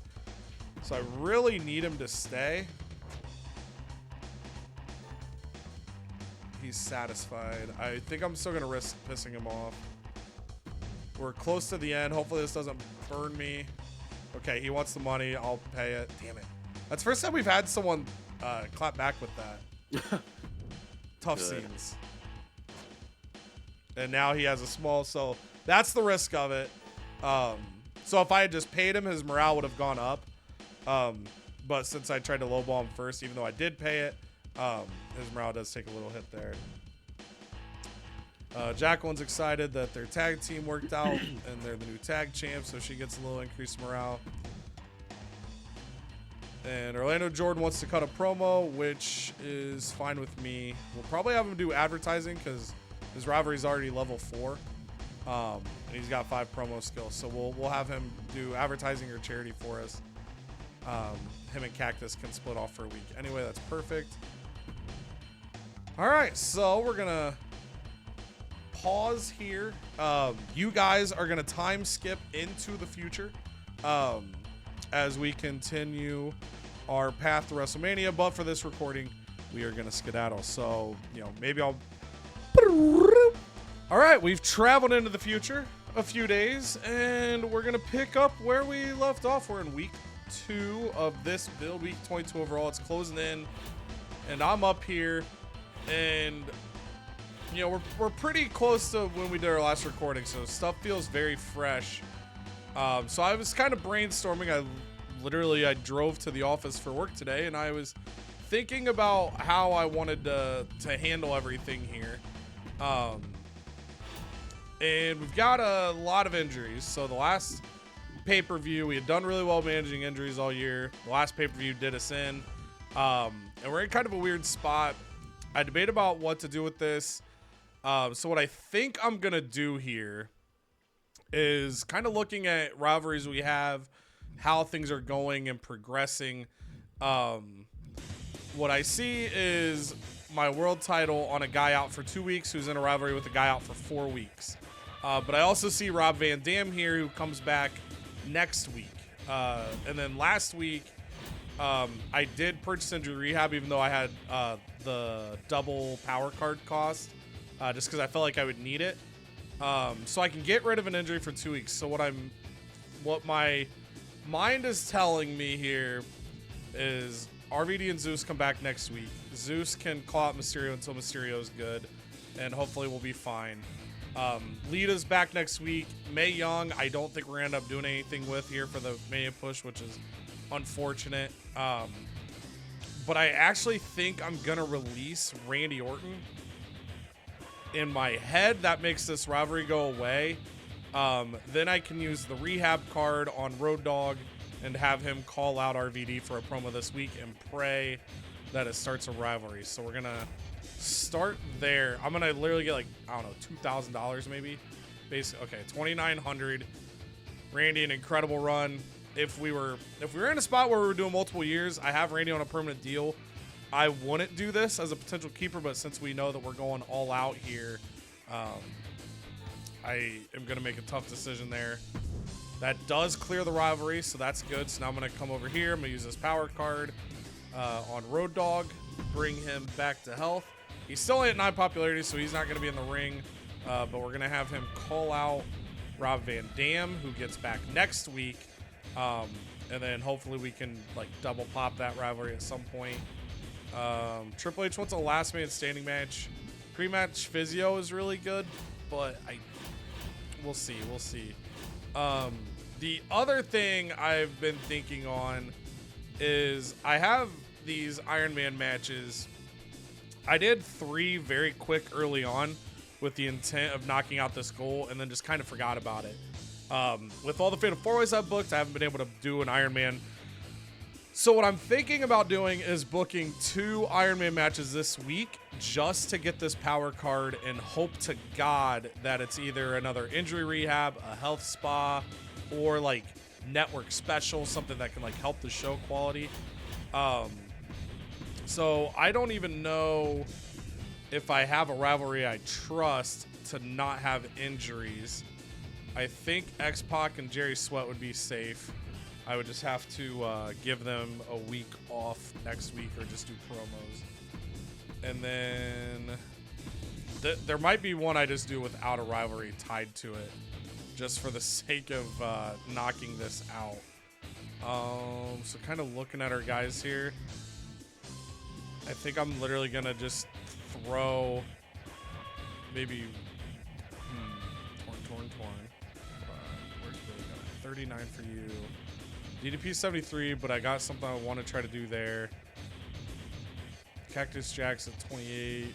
So I really need him to stay. He's satisfied. I think I'm still going to risk pissing him off. We're close to the end. Hopefully this doesn't burn me. Okay, he wants the money. I'll pay it. Damn it. That's the first time we've had someone clap back with that. Tough scenes. And now he has a small, so that's the risk of it. So if I had just paid him, his morale would have gone up. But since I tried to lowball him first, even though I did pay it, His morale does take a little hit there. Jacqueline's excited that their tag team worked out and they're the new tag champs, so she gets a little increased morale. And Orlando Jordan wants to cut a promo, which is fine with me. We'll probably have him do advertising because his rivalry's already level 4. And he's got 5 promo skills, so we'll have him do advertising or charity for us. Him and Cactus can split off for a week. Anyway, that's perfect. All right, so we're gonna pause here. You guys are gonna time skip into the future as we continue our path to WrestleMania. But for this recording, we are gonna skedaddle. So maybe I'll. All right, we've traveled into the future a few days, and we're gonna pick up where we left off. We're in week 2 of this build, week 22 overall. It's closing in, and I'm up here, and we're pretty close to when we did our last recording, so stuff feels very fresh. So I was kind of brainstorming. I drove to the office for work today, and I was thinking about how I wanted to handle everything here. And we've got a lot of injuries. So the last pay-per-view, we had done really well managing injuries all year. The last pay-per-view did us in. And we're in kind of a weird spot. I debate about what to do with this. So what I think I'm going to do here is kind of looking at rivalries we have, how things are going and progressing. What I see is my world title on a guy out for 2 weeks who's in a rivalry with a guy out for 4 weeks. But I also see Rob Van Dam here, who comes back next week. And then last week, I did purchase injury rehab, even though I had the double power card cost, just because I felt like I would need it. So I can get rid of an injury for 2 weeks. So what my mind is telling me here is RVD and Zeus come back next week. Zeus can call out Mysterio until Mysterio's good, and hopefully we'll be fine. Lita's back next week. Mae Young, I don't think we're going to end up doing anything with here for the Mania push, which is unfortunate. But I actually think I'm going to release Randy Orton. In my head, that makes this rivalry go away. Then I can use the rehab card on Road Dogg and have him call out RVD for a promo this week and pray that it starts a rivalry. So we're going to start there. I'm going to literally get like, I don't know, $2,000 maybe. Basically, okay, $2,900. Randy, an incredible run. If we were in a spot where we were doing multiple years, I have Randy on a permanent deal. I wouldn't do this as a potential keeper, but since we know that we're going all out here, I am going to make a tough decision there. That does clear the rivalry, so that's good. So now I'm going to come over here. I'm going to use this power card on Road Dogg, bring him back to health. He's still only at 9 popularity, so he's not going to be in the ring, but we're going to have him call out Rob Van Dam, who gets back next week, and then hopefully we can like double pop that rivalry at some point. Triple H wants a last man standing match. Pre-match physio is really good, but we'll see. The other thing I've been thinking on is I have these Iron Man matches. I did 3 very quick early on with the intent of knocking out this goal, and then just kind of forgot about it. With all the Fatal 4-Ways I've booked, I haven't been able to do an Iron Man. So what I'm thinking about doing is booking 2 Iron Man matches this week just to get this power card and hope to God that it's either another injury rehab, a health spa, or like network special, something that can like help the show quality. So I don't even know if I have a rivalry I trust to not have injuries. I think X-Pac and Jerry Sweat would be safe. I would just have to give them a week off next week or just do promos. And then there might be one I just do without a rivalry tied to it, just for the sake of knocking this out. So kind of looking at our guys here, I think I'm literally going to just throw maybe torn. Where's Billy going? 39 for you. DDP 73, but I got something I want to try to do there. Cactus Jack's at 28.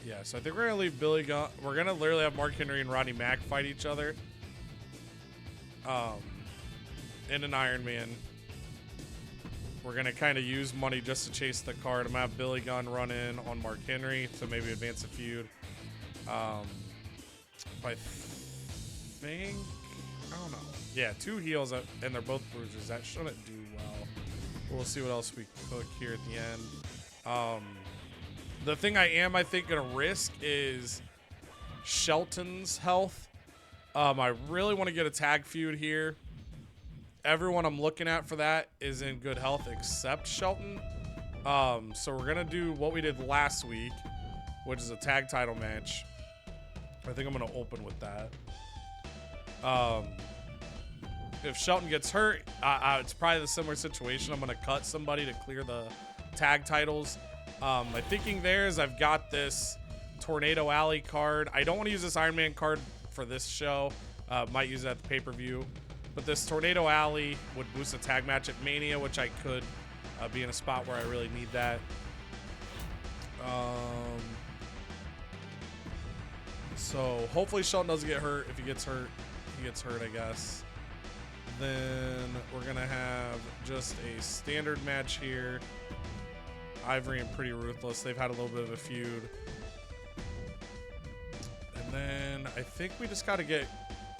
Yeah, so I think we're gonna leave Billy Gunn. We're gonna literally have Mark Henry and Rodney Mack fight each other. In an Iron Man. We're gonna kind of use money just to chase the card. I'm gonna have Billy Gunn run in on Mark Henry to maybe advance the feud. I think, I don't know. Yeah, 2 heels and they're both bruisers. That shouldn't do well. We'll see what else we cook here at the end. The thing I think, gonna risk is Shelton's health. I really want to get a tag feud here. Everyone I'm looking at for that is in good health except Shelton. So we're gonna do what we did last week, which is a tag title match. I think I'm gonna open with that. If Shelton gets hurt, it's probably the similar situation. I'm gonna cut somebody to clear the tag titles. My thinking there is I've got this Tornado Alley card. I don't want to use this Iron Man card for this show. Might use it at the pay-per-view. But this Tornado Alley would boost a tag match at Mania, which I could be in a spot where I really need that. So hopefully Shelton doesn't get hurt. If he gets hurt, he gets hurt, I guess. Then we're going to have just a standard match here. Ivory and Pretty Ruthless. They've had a little bit of a feud. And then I think we just got to get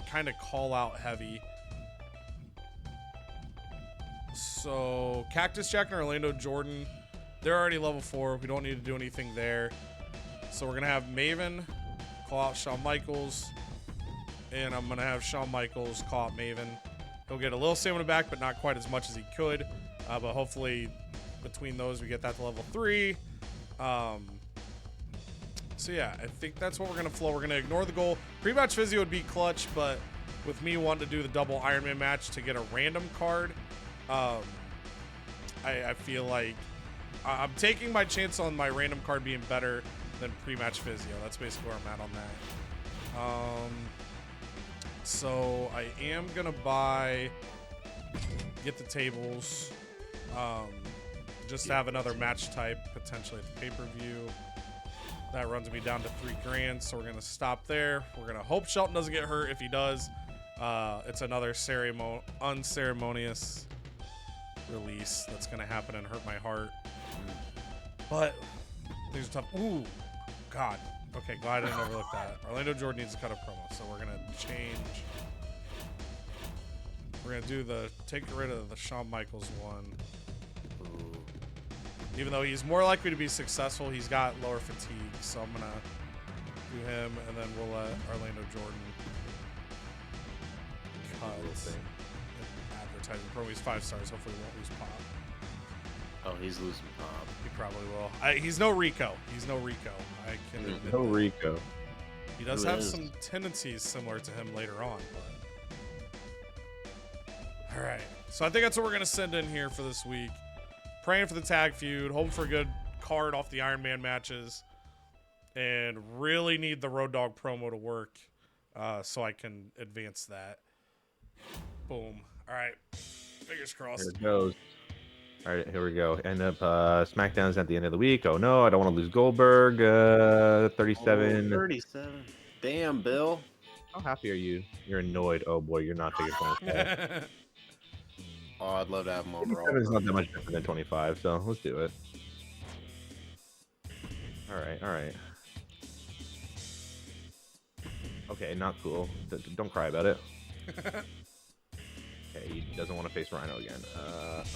kind of call out heavy. So Cactus Jack and Orlando Jordan, they're already level 4. We don't need to do anything there. So we're going to have Maven call out Shawn Michaels. And I'm going to have Shawn Michaels call out Maven. He'll get a little stamina back, but not quite as much as he could. But hopefully between those, we get that to level 3. So yeah, I think that's what we're going to flow. We're going to ignore the goal. Pre-match physio would be clutch, but with me wanting to do the double Iron Man match to get a random card, I feel like I'm taking my chance on my random card being better than pre-match physio. That's basically where I'm at on that. So I am gonna get the tables, just to have another match type potentially at the pay-per-view. That runs me down to $3,000, so we're gonna stop there. We're gonna hope Shelton doesn't get hurt. If he does, it's another unceremonious release that's gonna happen and hurt my heart. But things are tough. Ooh, God. Okay, glad I didn't overlook that. Orlando Jordan needs to cut a promo, so we're gonna change. We're gonna take rid of the Shawn Michaels one. Ooh. Even though he's more likely to be successful, he's got lower fatigue, so I'm gonna do him, and then we'll let Orlando Jordan cut. Advertising promo. He's 5 stars. Hopefully, he won't lose pop. Oh, he's losing pop. He probably will. He's no Rico. He's no Rico. I can admit No that. Rico. He does have some tendencies similar to him later on. But... All right. So I think that's what we're going to send in here for this week. Praying for the tag feud. Hoping for a good card off the Iron Man matches. And really need the Road Dogg promo to work so I can advance that. Boom. All right. Fingers crossed. Here it goes. All right, here we go. End up SmackDown's at the end of the week. Oh no, I don't want to lose Goldberg. 37. 37. Damn, Bill. How happy are you? You're annoyed. Oh boy, you're not taking 25. Oh, I'd love to have him overall. 37 is not that much different than 25, so let's do it. All right, all right. Okay, not cool. Don't cry about it. Okay, he doesn't want to face Rhino again.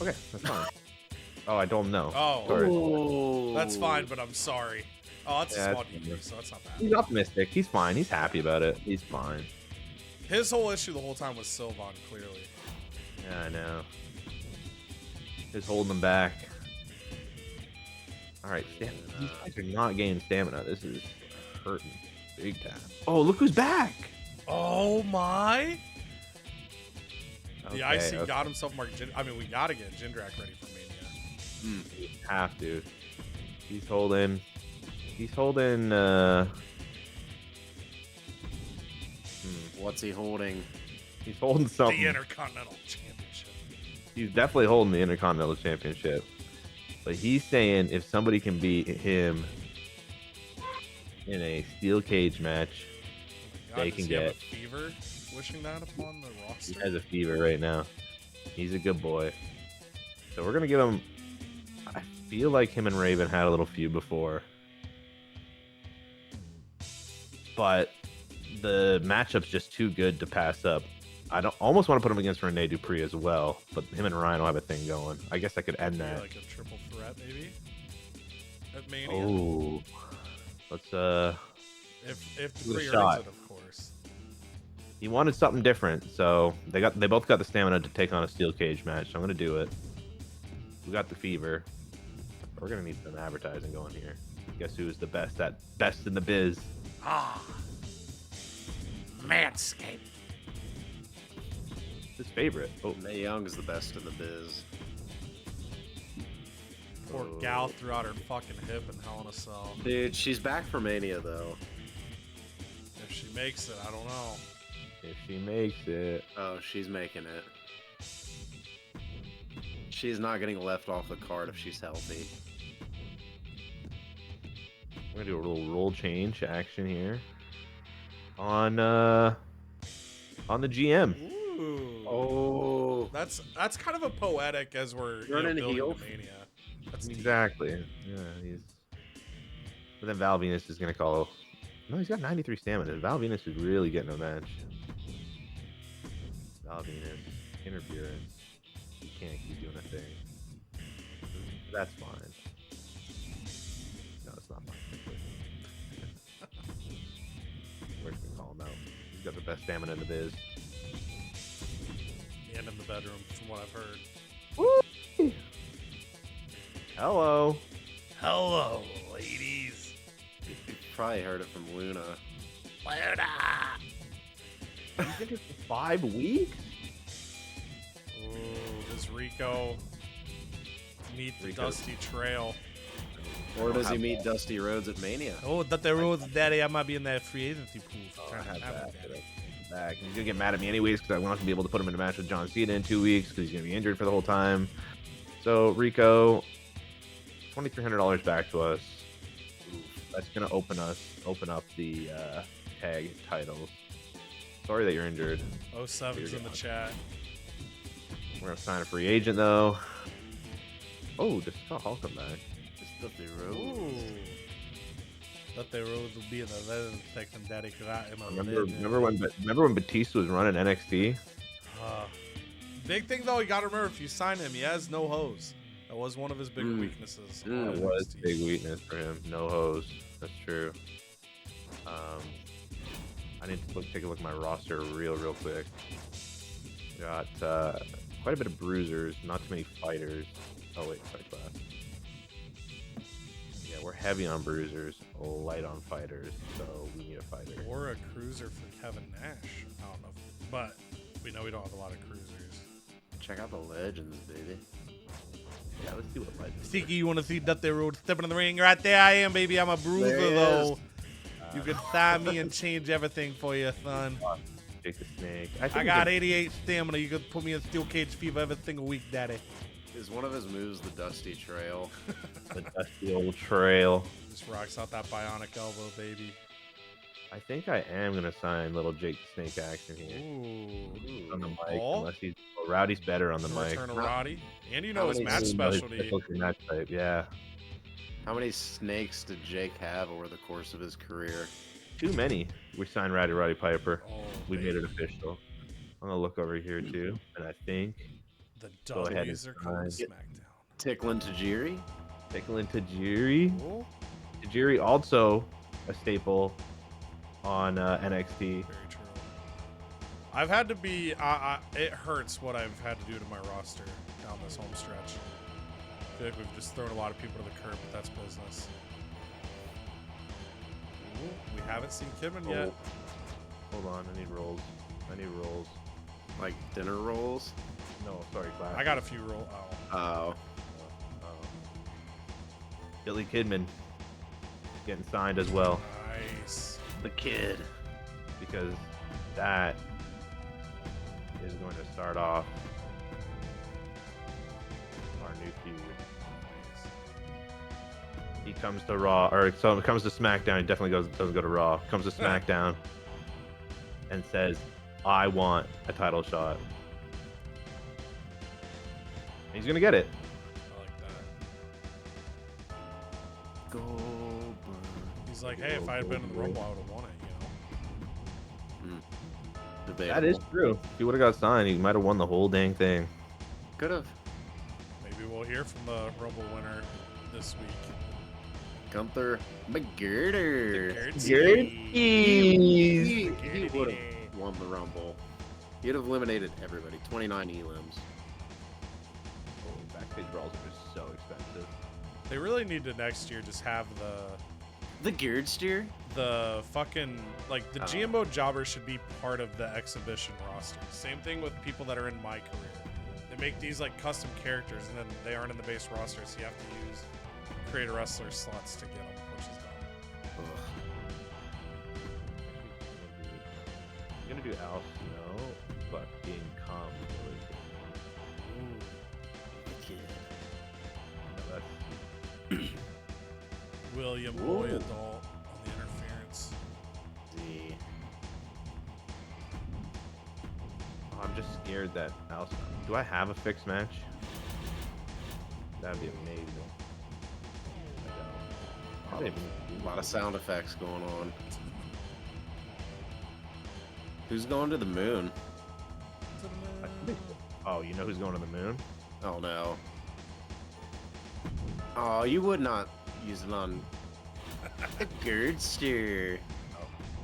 Okay, that's fine. Oh, I don't know. Oh, Sorry. That's fine, but I'm sorry. Oh, that's a small DP, so that's not bad. He's optimistic. He's fine. He's happy about it. He's fine. His whole issue the whole time was Sylvan, clearly. Yeah, I know. Just holding him back. All right, these guys are not gaining stamina. This is hurting big time. Oh, look who's back! Oh my! The Okay, IC got himself Mark. I mean, we gotta get Jindrak ready for Mania. We have to. He's holding. He's holding. What's he holding? He's holding something. The Intercontinental Championship. He's definitely holding the Intercontinental Championship. But he's saying if somebody can beat him in a steel cage match, God, they does can he have get. a fever wishing that upon the He roster? has a fever right now. He's a good boy. So we're gonna give him. I feel like him and Raven had a little feud before, but the matchup's just too good to pass up. I don't almost want to put him against Rene Dupree as well, but him and Ryan will have a thing going. I guess I could end Maybe that. like a triple threat, maybe at Mania. Oh, let's If give it a Dupree earns shot. it, of course. He wanted something different, so they both got the stamina to take on a steel cage match. So I'm gonna do it. We got the fever. We're gonna need some advertising going here. Guess who's the best in the biz? Ah, Manscaped. His favorite. Oh, Mae Young is the best in the biz. Poor gal threw out her fucking hip in Hell in a Cell. Dude, she's back for Mania though. If she makes it, I don't know. if she makes it. Oh, she's making it. She's not getting left off the card if she's healthy. We're gonna do a little roll change action here on the GM. Ooh. Oh, That's kind of a poetic as we're Running building heel. to Mania. That's deep. Exactly. Yeah, he's. But then Val Venus is gonna call. No, he's got 93 stamina. Val Venus is really getting a match. Val Venus, interference. He can't keep doing a thing. That's fine. No, it's not fine. We're just gonna call him out. He's got the best stamina in the biz. And in the bedroom, from what I've heard. Woo! Hello. Hello, ladies. you probably heard it from Luna. He's been here for 5 weeks? Ooh, does Rico meet the Rico. Dusty Trail? Or does he meet Dusty Rhodes at Mania? Oh, that the rules, daddy. I might be in that free agency pool. Oh, Trying I to had have that. him, daddy. Back. He's gonna get mad at me anyways because I want to be able to put him in a match with John Cena in 2 weeks because he's gonna be injured for the whole time. So Rico, $2,300 back to us. That's gonna open up the tag titles. Sorry that you're injured. 07's in the chat. We're gonna sign a free agent though. Oh, just Scott Hall come back. Just Dusty Rhodes. Ooh. That the rules will be in the legend section, daddy. Cause I am a Remember when Batista was running NXT? Big thing though, you gotta remember if you sign him, he has no hose. That was one of his bigger weaknesses. on That was NXT. a big weakness for him. No hose. That's true. I need to take a look at my roster real quick. Got quite a bit of bruisers, not too many fighters. Oh wait, fight class. Yeah, we're heavy on bruisers, light on fighters, so we need a fighter. Or a cruiser for Kevin Nash. I don't know, but we know we don't have a lot of cruisers. Check out the legends, baby. Yeah, let's see what legends. Tiki, you want to see Dusty Rhodes stepping in the ring? Right there I am, baby. I'm a bruiser, There he though. is. You can sign me and change everything for you, son. Jake the Snake. I got 88 stamina. You can put me in Steel Cage Fever every single week, daddy. Is one of his moves the Dusty Trail? the dusty old trail. Just rocks out that bionic elbow, baby. I think I am gonna sign little Jake the Snake action here. Ooh. On the mic, Oh. unless he's Rowdy's better on the mic. Return of Roddy. And you How know his many match teams specialty. Match type, yeah. How many snakes did Jake have over the course of his career? Too many. We signed Roddy Piper. Oh, We baby. made it official. I'm gonna look over here too, and I think The Go ahead W's and are coming to sign. SmackDown. Ticklin' Tajiri? Ticklin' Tajiri. Cool. Tajiri also a staple on NXT. Very true. I've had to be. It hurts what I've had to do to my roster down this home stretch. I feel like we've just thrown a lot of people to the curb, but that's business. Ooh, we haven't seen Kidman yet. Hold on, I need rolls. Like dinner rolls? No, sorry, class. I got a few roll. Oh. Oh. Billy Kidman getting signed as well Nice. The kid. because that is going to start off our new feud. He comes to Raw, or so it comes to SmackDown. He definitely doesn't go to Raw. Comes to SmackDown and says, "I want a title shot." He's gonna get it. I like that. Goldberg. He's like, hey, if I had been in the Rumble, I would have won it, you know? Debatable. That is true. If he would have got signed, he might have won the whole dang thing. Could have. Maybe we'll hear from the Rumble winner this week. Gunther McGirder. Gerties. He would have won the Rumble. He'd have eliminated everybody. 29 elims. Backstage brawls are just so expensive. They really need to next year just have The Geared Steer? the fucking, like, the Oh. GMO jobbers should be part of the exhibition roster. Same thing with people that are in my career. They make these, like, custom characters, and then they aren't in the base roster, so you have to use creator wrestler slots to get them, which is dumb. I'm gonna do Al Snow, but being calm. That's William Ooh. Boyadalt on the interference. See. I'm just scared that Al Snow. Do I have a fixed match? That'd be amazing. I don't. A lot of sound effects going on. Who's going to the moon? Oh, you know who's going to the moon? Oh no. Oh, you would not use it on the Geared Steer.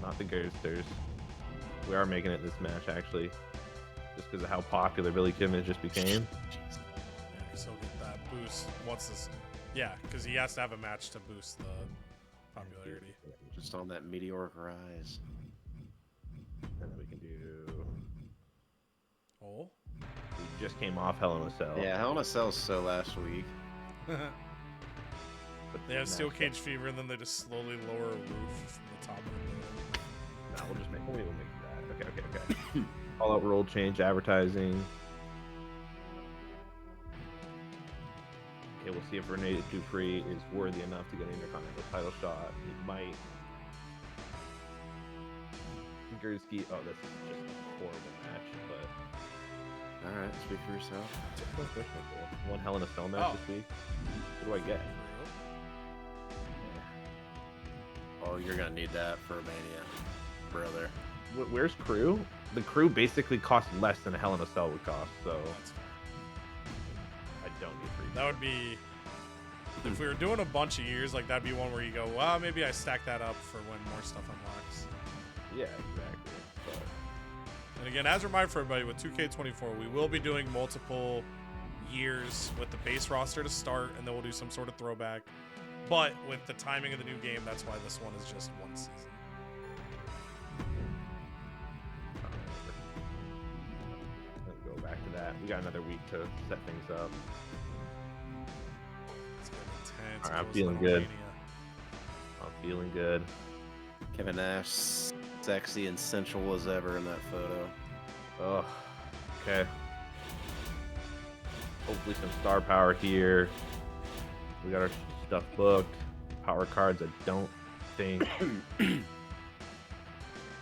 Not the Ghosters. We are making it this match, actually. Just because of how popular Billy Kidman just became. Yeah, because he'll get that boost once this. Yeah, because he has to have a match to boost the popularity. Just on that meteoric rise. And then we can do... Oh? We just came off Hell in a Cell. Yeah, Hell in a Cell was so last week. But They have the Steel match- Cage Fever, and then they just slowly lower a roof from the top of the Nah, we'll just make that. Okay. All out role change advertising. Okay, we'll see if Rene Dupree is worthy enough to get an Intercontinental title shot. He might. Gursky. Oh, this is just a horrible match, but Alright, speak for yourself. one Hell in a Cell match Oh. this week. What do I get? Oh, you're gonna need that for Mania, brother. Where's Crew? The Crew basically costs less than a Hell in a Cell would cost, so That's fair. I don't need free. That would be. If we were doing a bunch of years, like, that'd be one where you go, well, maybe I stack that up for when more stuff unlocks. Yeah, exactly. But And again, as a reminder for everybody, with 2K24, we will be doing multiple years with the base roster to start, and then we'll do some sort of throwback. But with the timing of the new game, that's why this one is just one season. Go back to that. We got another week to set things up. It's gonna be intense. All right, I'm It goes feeling Little good. Mania. I'm feeling good. Kevin Nash, sexy and sensual as ever in that photo. Oh, okay. Hopefully some star power here. We got our stuff booked. Power cards, I don't think.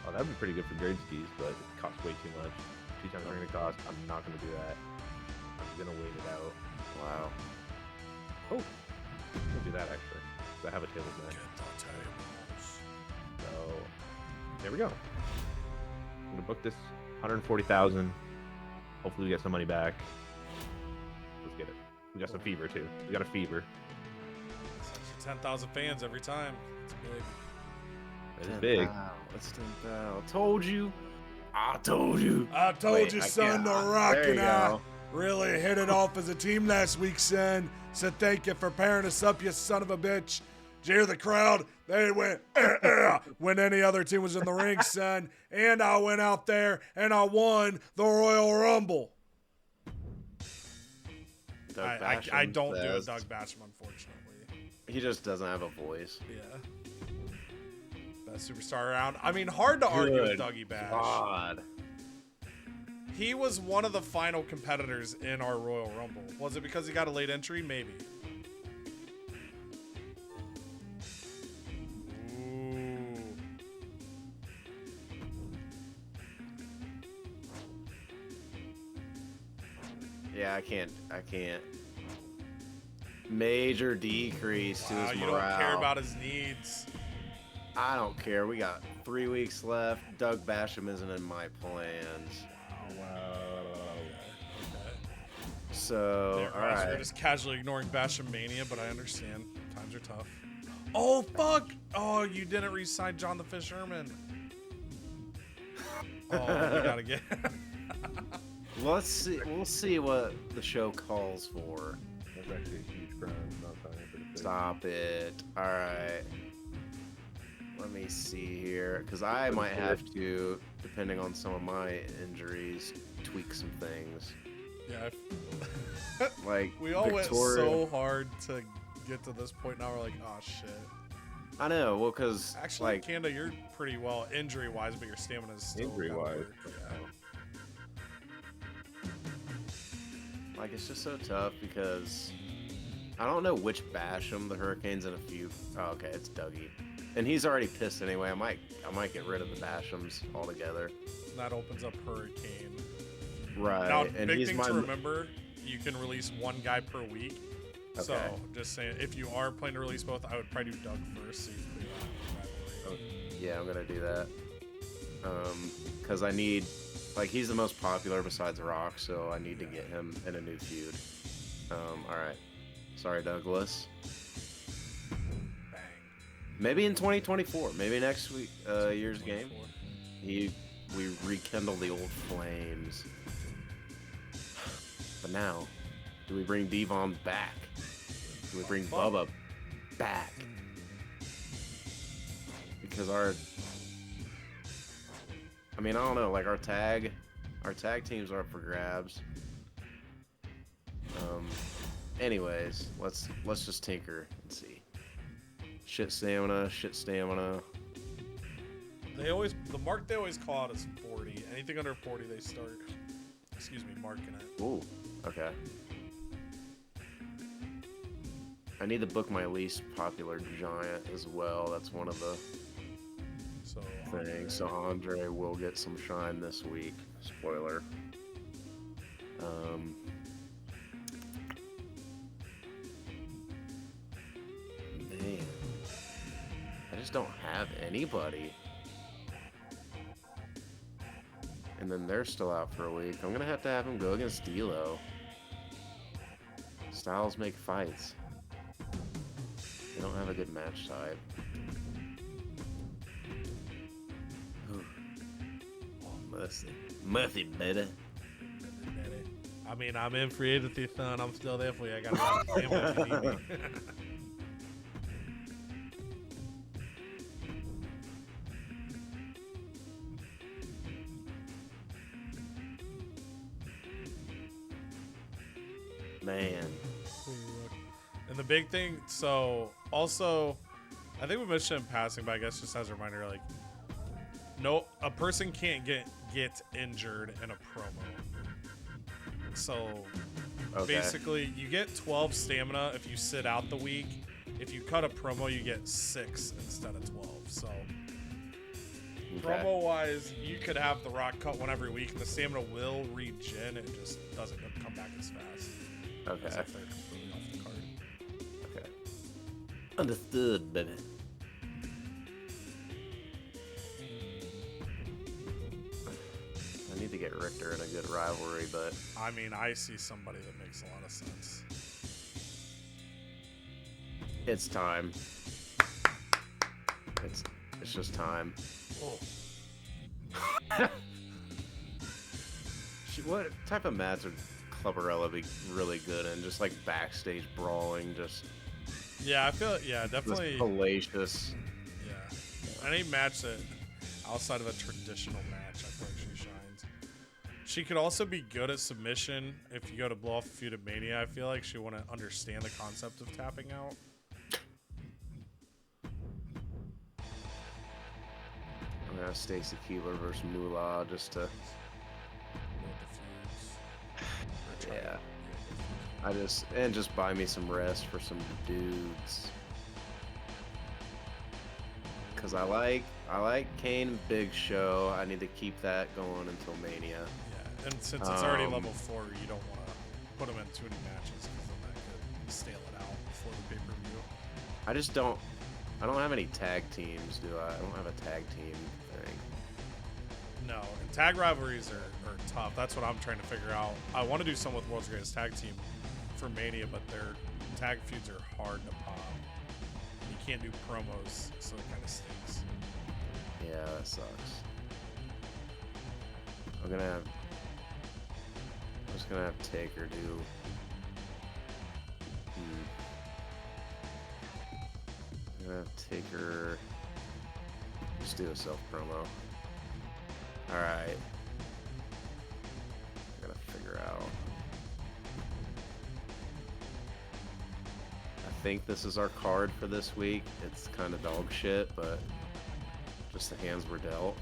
Oh, that'd be pretty good for grade skis, but it costs way too much. 2 times what they're gonna cost. I'm not gonna do that. I'm gonna wait it out. Wow. Oh, I'm gonna do that actually. 'Cause I have a tables match. Get the tables. So there we go. I'm gonna book this 140,000. Hopefully we get some money back. Let's get it. We got some fever too. We got a fever. It's actually 10,000 fans every time. It's big. It's big. It's 10,000. Told you. I told you. I told Wait, you, I son, can't- the Rock there you and I go. really hit it off as a team last week, son. So thank you for pairing us up, you son of a bitch. Did you hear the crowd? They went, when any other team was in the ring, son. And I went out there and I won the Royal Rumble. Doug I Basham don't do a says- Doug Basham, unfortunately. He just doesn't have a voice. Yeah. Best superstar around. I mean, hard to argue with Good Dougie Bash. God. He was one of the final competitors in our Royal Rumble. Was it because he got a late entry? Maybe. Yeah, I can't. Major decrease to Wow, his you morale. don't care about his needs. I don't care. We got 3 weeks left. Doug Basham isn't in my plans. So, all Ross, we're right. just casually ignoring Basham Mania, but I understand. Times are tough. Oh, fuck! Oh, you didn't re-sign John the Fish Herman. Oh, we gotta get... Let's see. We'll see what the show calls for. That's actually a huge crime. Not signing for the Fish. Stop it. All right. Let me see here, because I might have to, depending on some of my injuries, tweak some things. Yeah, Like we all Victoria. went so hard to get to this point. Now we're like, oh shit. I know. Well, because Actually, like Kanda, you're pretty well injury-wise, but your stamina is still Injury-wise. Yeah. Like, it's just so tough because I don't know which Basham the Hurricanes in a few. Oh, okay, it's Dougie, and he's already pissed anyway. I might get rid of the Bashams altogether. That opens up Hurricane. Right, Now, and big he's thing my. to remember: you can release one guy per week. So, Okay. just saying, if you are planning to release both, I would probably do Doug first. So you clear that rivalry. Yeah, I'm gonna do that. Because I need, like, he's the most popular besides Rock, so I need to get him in a new feud. All right. Sorry, Douglas. Bang. Maybe in 2024. Maybe next week, year's game. 24. We rekindle the old flames. But now, do we bring Devon back? Do we bring Bubba back? Because I don't know, like our tag teams are up for grabs. Anyways, let's just tinker and see. Shit stamina. The mark they always call out is 40. Anything under 40, they start, marking it. Ooh, okay. I need to book my least popular giant as well. That's one of the So things. So Andre will get some shine this week. Spoiler. Man, I just don't have anybody. And then they're still out for a week. I'm gonna have him go against D'Lo. Styles make fights. They don't have a good match type. Ooh. Oh, Murphy, baby. I mean, I'm in free agency, son. I'm still there for you. I got a lot of stamina if you need me. Man. And the big thing, so also, I think we mentioned in passing, but I guess just as a reminder, like, no, a person can't get injured in a promo. So Okay. basically, you get 12 stamina if you sit out the week. If you cut a promo, you get 6 instead of 12. So Okay. promo-wise, you could have The Rock cut one every week, and the stamina will regen. It just doesn't come back as fast. Okay. As if they're completely off the card. Okay. Understood, baby. I need to get Richter in a good rivalry, but I mean, I see somebody that makes a lot of sense. it's time. It's just time. Oh. What type of match would Clubberella be really good in? Just like backstage brawling, just Yeah, I feel, yeah, definitely. just hellacious. Yeah. Any match that outside of a traditional match, I feel like she shines. She could also be good at submission if you go to blow off a feud at Mania. I feel like she want to understand the concept of tapping out. I'm gonna Stacy Keebler versus Moolah just to, yeah. Just buy me some rest for some dudes. Cause I like Kane and Big Show. I need to keep that going until Mania. Yeah, and since it's already level 4, you don't want to put them in too many matches because then that could stale it out before the pay-per-view. I don't have any tag teams, do I? I don't have a tag team thing. No, and tag rivalries are tough. That's what I'm trying to figure out. I want to do some with World's Greatest Tag Team for Mania, but their tag feuds are hard to pop. You can't do promos, so it kind of stinks. Yeah, that sucks. I'm just gonna have Taker do. I'm gonna have Taker just do a self promo. All right. I gotta figure out. I think this is our card for this week. It's kind of dog shit, but just the hands were dealt.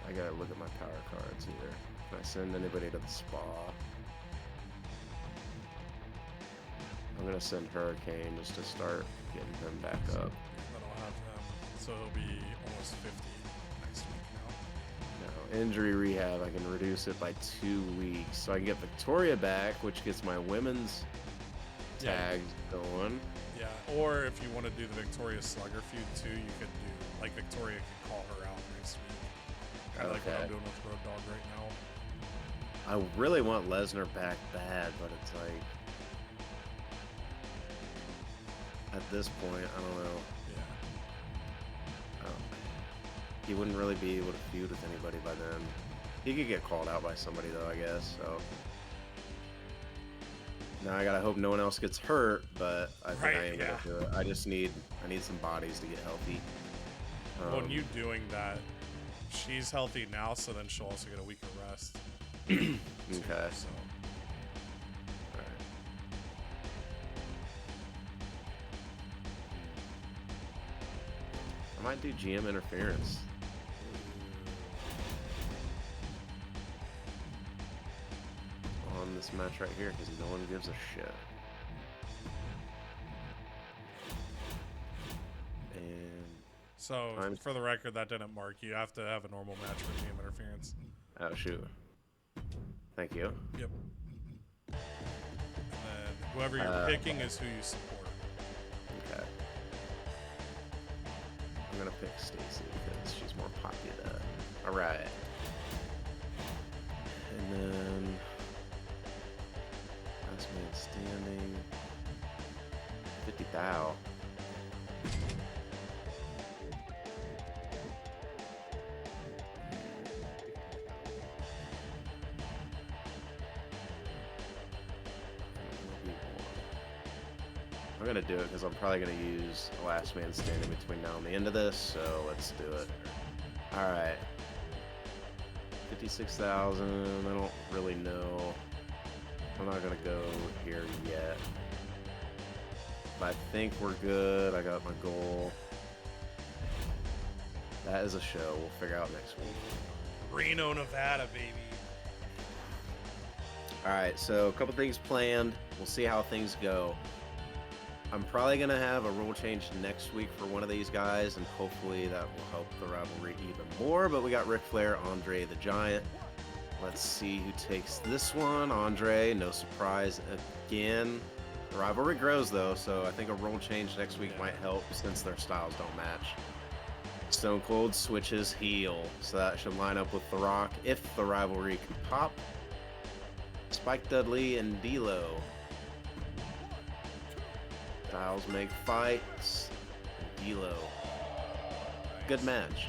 I gotta look at my power cards here. Can I send anybody to the spa? I'm gonna send Hurricane just to start getting him back up. That'll have him, so he'll be almost 50 next week now. No, injury rehab, I can reduce it by 2 weeks. So I can get Victoria back, which gets my women's tags going. Yeah, or if you want to do the Victoria Slugger feud too, you could do, like, Victoria can call her out next week. Kind of like what I'm doing with Road Dogg right now. I really want Lesnar back bad, but it's like, at this point, I don't know. Yeah. He wouldn't really be able to feud with anybody by then. He could get called out by somebody though, I guess. So now I gotta hope no one else gets hurt, but I think I am gonna do it. I need some bodies to get healthy. Well, and you doing that, she's healthy now, so then she'll also get a week of rest. Okay. So. Alright. I might do GM interference. On this match right here, because no one gives a shit. And So, for the record, that didn't mark. You have to have a normal match for GM interference. oh shoot. Thank you. Yep. And then whoever you're picking is who you support. Okay. I'm gonna pick Stacy because she's more popular. Alright. And then last man standing. 50 thou. I'm gonna do it because I'm probably gonna use a last man standing between now and the end of this, so let's do it. Alright. 56,000, I don't really know. I'm not gonna go here yet. But I think we're good, I got my goal. That is a show, we'll figure out next week. Reno, Nevada, baby. Alright, so a couple things planned. We'll see how things go. I'm probably going to have a rule change next week for one of these guys, and hopefully that will help the rivalry even more. But we got Ric Flair, Andre the Giant. Let's see who takes this one. Andre, no surprise again. The rivalry grows, though, so I think a rule change next week might help since their styles don't match. Stone Cold switches heel, so that should line up with The Rock if the rivalry can pop. Spike Dudley and D'Lo. Styles make fights. D'Lo. Good match.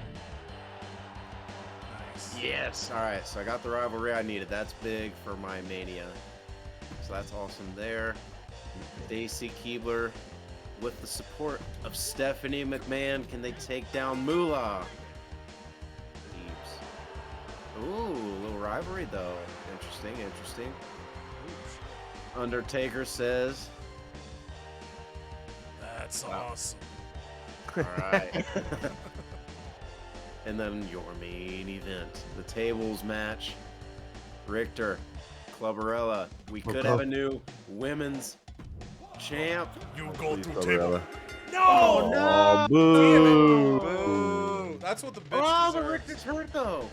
Nice. Yes. All right, so I got the rivalry I needed. That's big for my Mania. So that's awesome there. Stacy Keibler with the support of Stephanie McMahon. Can they take down Moolah? Ooh, a little rivalry though. Interesting, interesting. Undertaker says, That's awesome. alright. And then your main event, the tables match. Richter, Clubberella. We could have a new women's champ. You go Please, through Clubberella. table. No! no! Boo! Boo! That's what the bitch Oh, but deserves. Richter's hurt though.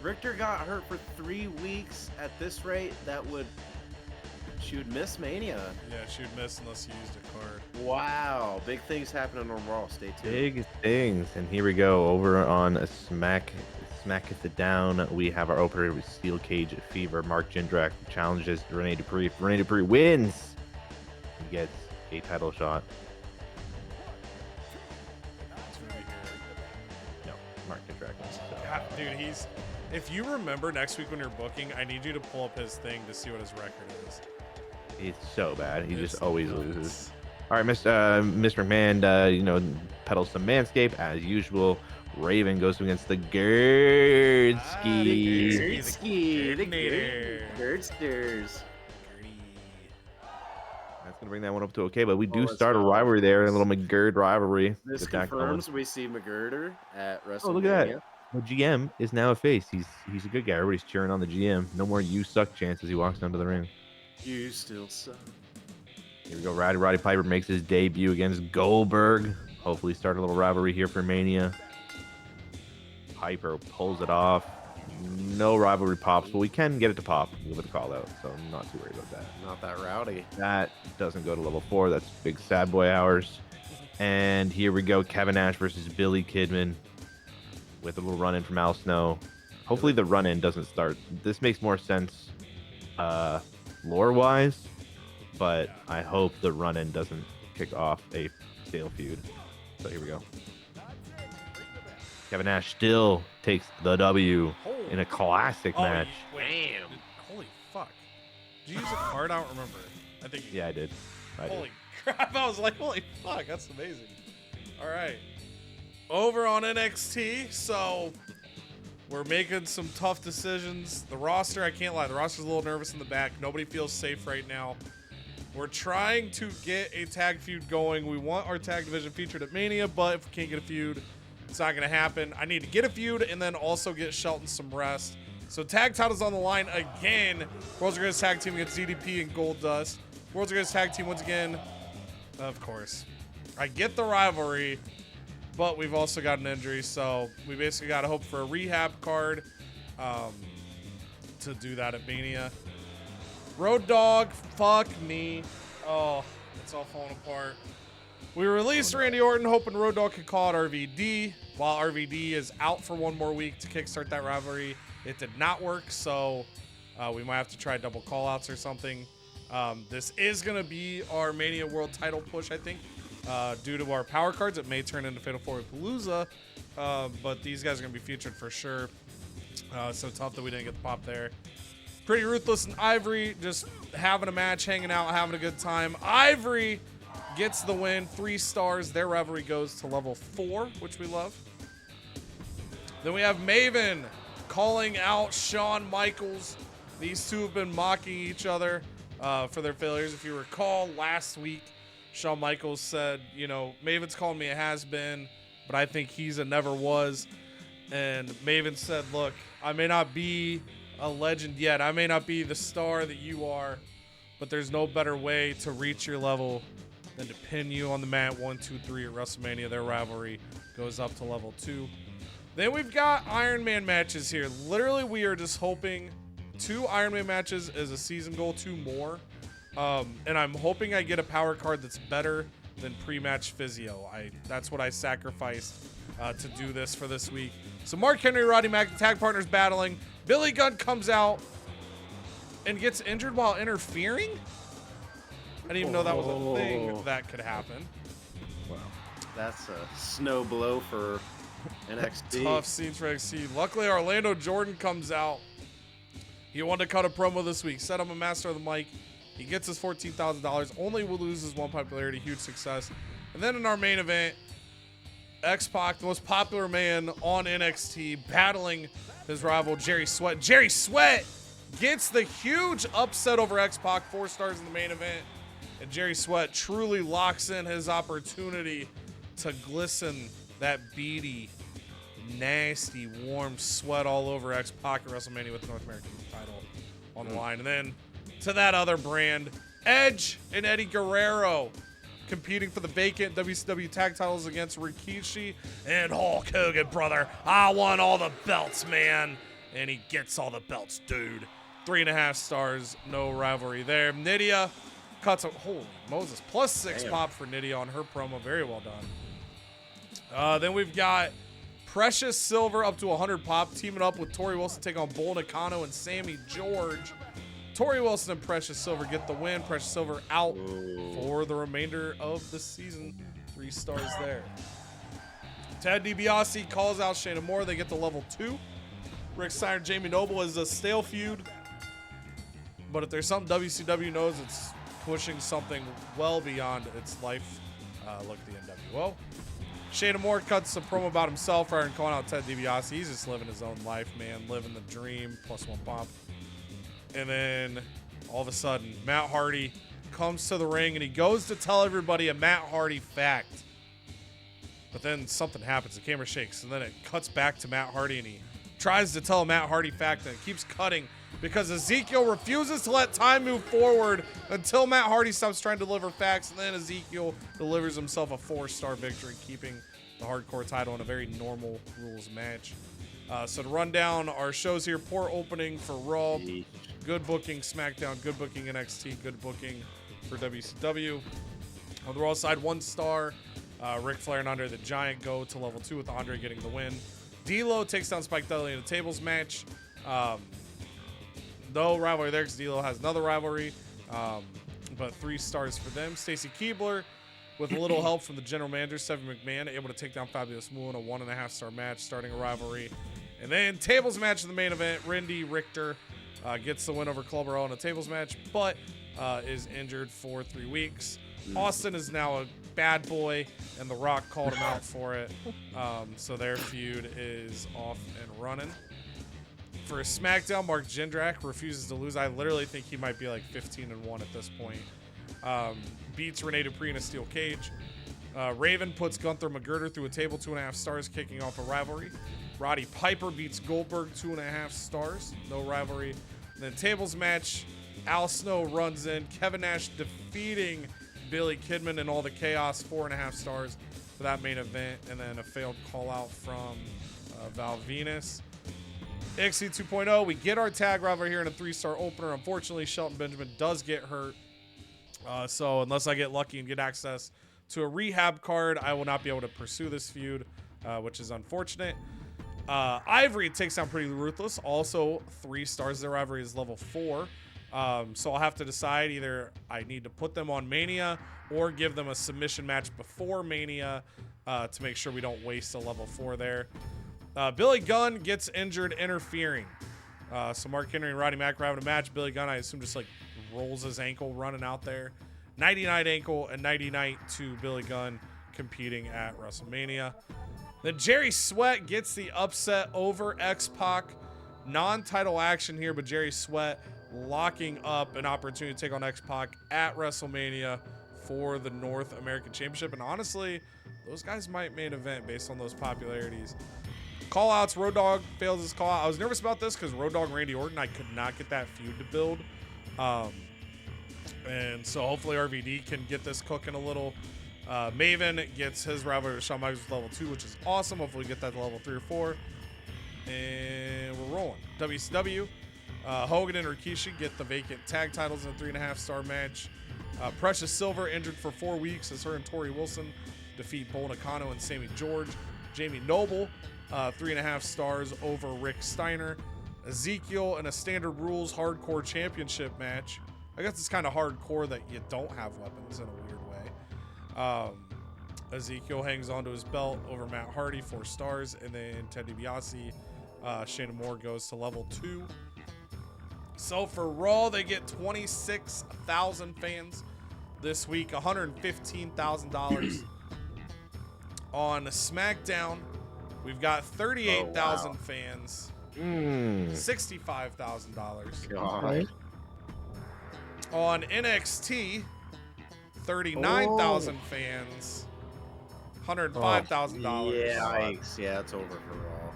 Richter got hurt for 3 weeks. At this rate, she would miss Mania. Yeah, she would miss unless you used a card. Wow, big things happening on Raw. Stay tuned. Big things. And here we go over on Smacketh It Down. We have our opener with Steel Cage Fever. Mark Jindrak challenges Rene Dupree. If Rene Dupree wins, he gets a title shot. It's gonna be here. No, Mark Jindrak. So. God, dude, if you remember next week when you're booking, I need you to pull up his thing to see what his record is. It's so bad. He It's just always nuts. loses. All right, Mr. McMahon, pedals some Manscaped as usual. Raven goes against the Gerdski. The Gerdsters. That's gonna bring that one up to okay, but we do let's start a go. rivalry there, a little McGird rivalry. This with that going. confirms we see McGirder at Wrestlemania. Oh, look at that. The GM is now a face. He's a good guy. Everybody's cheering on the GM. No more you suck chants as he walks down to the ring. You still suck. Here we go. Roddy Piper makes his debut against Goldberg. Hopefully start a little rivalry here for Mania. Piper pulls it off. No rivalry pops, but we can get it to pop with a call out, so I'm not too worried about that. Not that rowdy. That doesn't go to level 4. That's big sad boy hours. And here we go. Kevin Nash versus Billy Kidman with a little run in from Al Snow. Hopefully the run in doesn't start. This makes more sense lore wise, but I hope the run in doesn't kick off a stale feud. So here we go. Kevin Nash still takes the W in a classic match. Wait, holy fuck. Did you use a card? I don't remember. I think you Yeah, I did. Holy crap. I was like, holy fuck, that's amazing. All right. Over on NXT, so we're making some tough decisions. The roster, I can't lie, the roster's a little nervous in the back. Nobody feels safe right now. We're trying to get a tag feud going. We want our tag division featured at Mania, but if we can't get a feud, it's not going to happen. I need to get a feud and then also get Shelton some rest. So tag titles on the line again. World's Greatest Tag Team against DDP and Goldust. World's Greatest Tag Team once again. Of course. I get the rivalry, but we've also got an injury, so we basically got to hope for a rehab card to do that at Mania. Road Dogg, fuck me. Oh, it's all falling apart. We released Randy Orton, hoping Road Dogg could call it RVD, while RVD is out for one more week to kickstart that rivalry. It did not work, so we might have to try double call-outs or something. This is going to be our Mania World title push, I think. Due to our power cards, it may turn into Fatal 4 Palooza, but these guys are going to be featured for sure. So tough that we didn't get the pop there. Pretty Ruthless and Ivory just having a match, hanging out, having a good time. Ivory gets the win, 3 stars. Their rivalry goes to level 4, which we love. Then we have Maven calling out Shawn Michaels. These two have been mocking each other for their failures. If you recall, last week, Shawn Michaels said, Maven's calling me a has-been, but I think he's a never was. And Maven said, look, I may not be a legend yet. I may not be the star that you are, but there's no better way to reach your level than to pin you on the mat 1, 2, 3 at WrestleMania. Their rivalry goes up to level 2. Then we've got Iron Man matches here. Literally, we are just hoping 2 Iron Man matches is a season goal, 2 more. And I'm hoping I get a power card that's better than pre-match physio. That's what I sacrificed to do this for this week. So Mark Henry, Roddy Mack, the tag partners battling. Billy Gunn comes out and gets injured while interfering. I didn't even know that was a thing that could happen. Wow. That's a snow blow for NXT. Tough scenes for NXT. Luckily, Orlando Jordan comes out. He wanted to cut a promo this week. Set him a master of the mic. He gets his $14,000. Only will lose his 1 popularity. Huge success. And then in our main event, X-Pac, the most popular man on NXT, battling his rival Jerry Sweat. Jerry Sweat gets the huge upset over X-Pac, 4 stars in the main event. And Jerry Sweat truly locks in his opportunity to glisten that beady, nasty, warm sweat all over X-Pac at WrestleMania with the North American title on the line. And then to that other brand, Edge and Eddie Guerrero competing for the vacant WCW tag titles against Rikishi and Hulk Hogan, brother. I want all the belts, man. And he gets all the belts, dude. 3.5 stars, no rivalry there. Nydia cuts a, holy Moses, +6 Damn. pop for Nydia on her promo. Very well done. Then we've got Precious Silver up to 100 pop, teaming up with Tori Wilson, take on Bull Nakano and Sammy George. Tori Wilson and Precious Silver get the win. Precious Silver out for the remainder of the season. 3 stars there. Ted DiBiase calls out Shayna Moore. They get to level 2. Rick Steiner, Jamie Noble is a stale feud. But if there's something WCW knows, it's pushing something well beyond its life. Look at the NWO. Shayna Moore cuts a promo about himself rather than calling out Ted DiBiase. He's just living his own life, man. Living the dream. +1 pop. And then all of a sudden, Matt Hardy comes to the ring and he goes to tell everybody a Matt Hardy fact. But then something happens. The camera shakes and then it cuts back to Matt Hardy and he tries to tell a Matt Hardy fact and it keeps cutting because Ezekiel refuses to let time move forward until Matt Hardy stops trying to deliver facts, and then Ezekiel delivers himself a 4-star victory, keeping the hardcore title in a very normal rules match. So to run down our shows here, poor opening for Raw, good booking SmackDown, good booking NXT, good booking for WCW. On the Raw side, 1 star. Ric Flair and Andre the Giant go to level 2 with Andre getting the win. D'Lo takes down Spike Dudley in a tables match. No rivalry there because D'Lo has another rivalry, but 3 stars for them. Stacy Keibler, with a little help from the general manager, Stephanie McMahon, able to take down Fabulous Moolah in a 1.5 star match, starting a rivalry. And then tables match in the main event, Randy Richter gets the win over Clubber in a tables match, but is injured for 3 weeks. Austin is now a bad boy, and The Rock called him out for it. So their feud is off and running. For SmackDown, Mark Jindrak refuses to lose. I literally think he might be like 15-1 at this point. Beats Rene Dupree in a steel cage. Raven puts Gunther McGirder through a table, 2.5 stars, kicking off a rivalry. Roddy Piper beats Goldberg, 2.5 stars, no rivalry. And then tables match, Al Snow runs in. Kevin Nash defeating Billy Kidman in all the chaos, 4.5 stars for that main event. And then a failed call out from Val Venus. NXT 2.0, we get our tag rivalry here in a 3-star opener. Unfortunately, Shelton Benjamin does get hurt. So unless I get lucky and get access to a rehab card, I will not be able to pursue this feud, which is unfortunate. Ivory takes down Pretty Ruthless. Also 3 stars. Their rivalry is level 4. So I'll have to decide either I need to put them on Mania or give them a submission match before Mania to make sure we don't waste a level 4 there. Billy Gunn gets injured interfering. So Mark Henry and Roddy Mack are having a match. Billy Gunn, I assume, just like rolls his ankle running out there. 99 ankle and 90 night to Billy Gunn competing at WrestleMania. Then Jerry Sweat gets the upset over X-Pac. Non-title action here, but Jerry Sweat locking up an opportunity to take on X-Pac at WrestleMania for the North American Championship. And honestly, those guys might main event based on those popularities. Call outs, Road Dogg fails his call out. I was nervous about this because Road Dogg and Randy Orton, I could not get that feud to build. And so hopefully RVD can get this cooking a little. Maven gets his rivalry with Shawn Michaels with level 2, which is awesome. Hopefully we get that to level 3 or 4. And we're rolling. WCW, Hogan and Rikishi get the vacant tag titles in a 3.5 star match. Precious Silver injured for 4 weeks as her and Tori Wilson defeat Bull Nakano and Sammy George. Jamie Noble, 3.5 stars over Rick Steiner. Ezekiel in a standard rules hardcore championship match. I guess it's kind of hardcore that you don't have weapons in a weird way. Ezekiel hangs onto his belt over Matt Hardy, 4 stars. And then Ted DiBiase, Shayna Moore goes to level 2. So for Raw, they get 26,000 fans this week, $115,000. On SmackDown, we've got 38,000 fans, $65,000. God. On NXT, 39,000 fans, $105,000. Yikes. Yeah, it's over for Raw.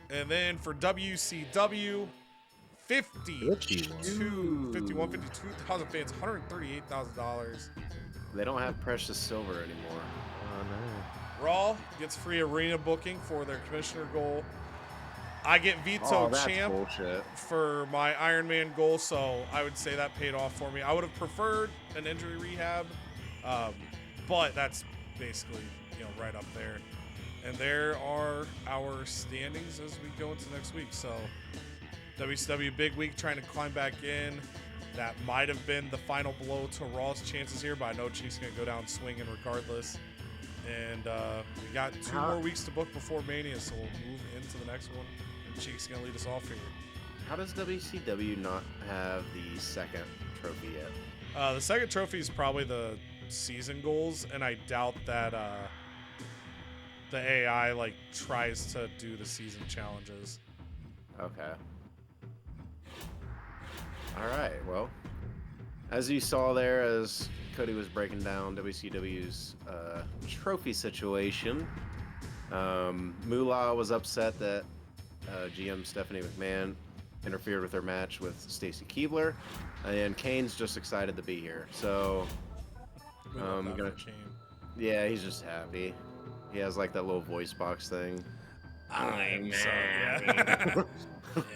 And then for WCW, 52,000 fans, $138,000. They don't have precious silver anymore. Oh no. Raw gets free arena booking for their commissioner goal. I get veto Oh, that's champ bullshit. for my Iron Man goal, so I would say that paid off for me. I would have preferred an injury rehab, but that's basically right up there. And there are our standings as we go into next week. So WCW big week trying to climb back in. That might have been the final blow to Raw's chances here, but I know Cheek's going to go down swinging regardless. And we got 2 more weeks to book before Mania, so we'll move into the next one. And Cheek's going to lead us off here. How does WCW not have the second trophy yet? The second trophy is probably the season goals, and I doubt that the AI tries to do the season challenges. Okay. All right. Well, as you saw there, as Cody was breaking down WCW's trophy situation, Moolah was upset that GM Stephanie McMahon interfered with her match with Stacy Keibler, and Kane's just excited to be here. So, yeah, he's just happy. He has that little voice box thing.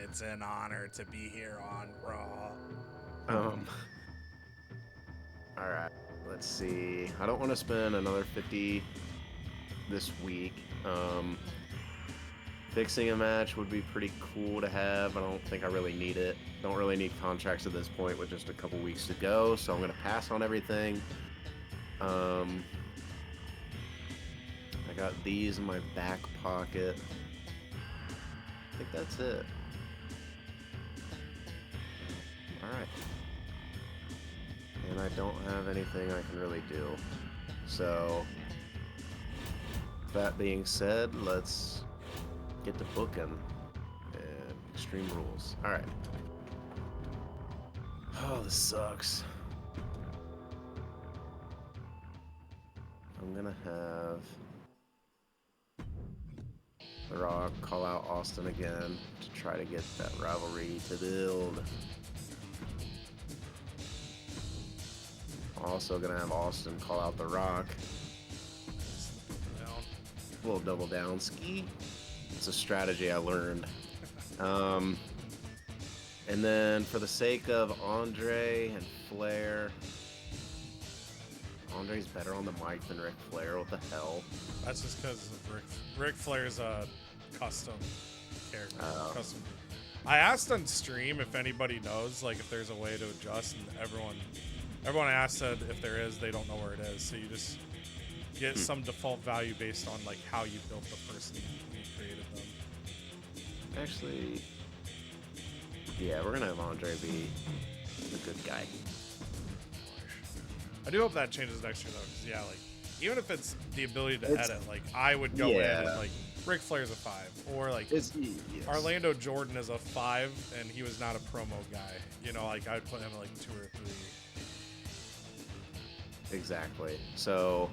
It's an honor to be here on Raw. All right, let's see. I don't want to spend another 50 this week. Fixing a match would be pretty cool to have. I don't think I really need it. Don't really need contracts at this point with just a couple weeks to go, so I'm gonna pass on everything. I got these in my back pocket. I think that's it. Alright. And I don't have anything I can really do. So, that being said, let's get to booking and Extreme Rules. Alright. Oh, this sucks. I'm gonna have The Rock call out Austin again to try to get that rivalry to build. Also gonna have Austin call out The Rock. A little double down ski. It's a strategy I learned. And then for the sake of Andre and Flair, Andre's better on the mic than Ric Flair. What the hell? That's just because Ric Flair's a custom character. Oh. Custom. I asked on stream if anybody knows, if there's a way to adjust, and everyone asked that if there is, they don't know where it is. So you just get some default value based on how you built the person you created them. Actually, yeah, we're gonna have Andre be the good guy. I do hope that changes next year, though, because, even if it's the ability to edit, I would go in and, Ric Flair's a 5, or, Orlando Jordan is a 5, and he was not a promo guy. I'd put him at, 2 or 3. Exactly. So,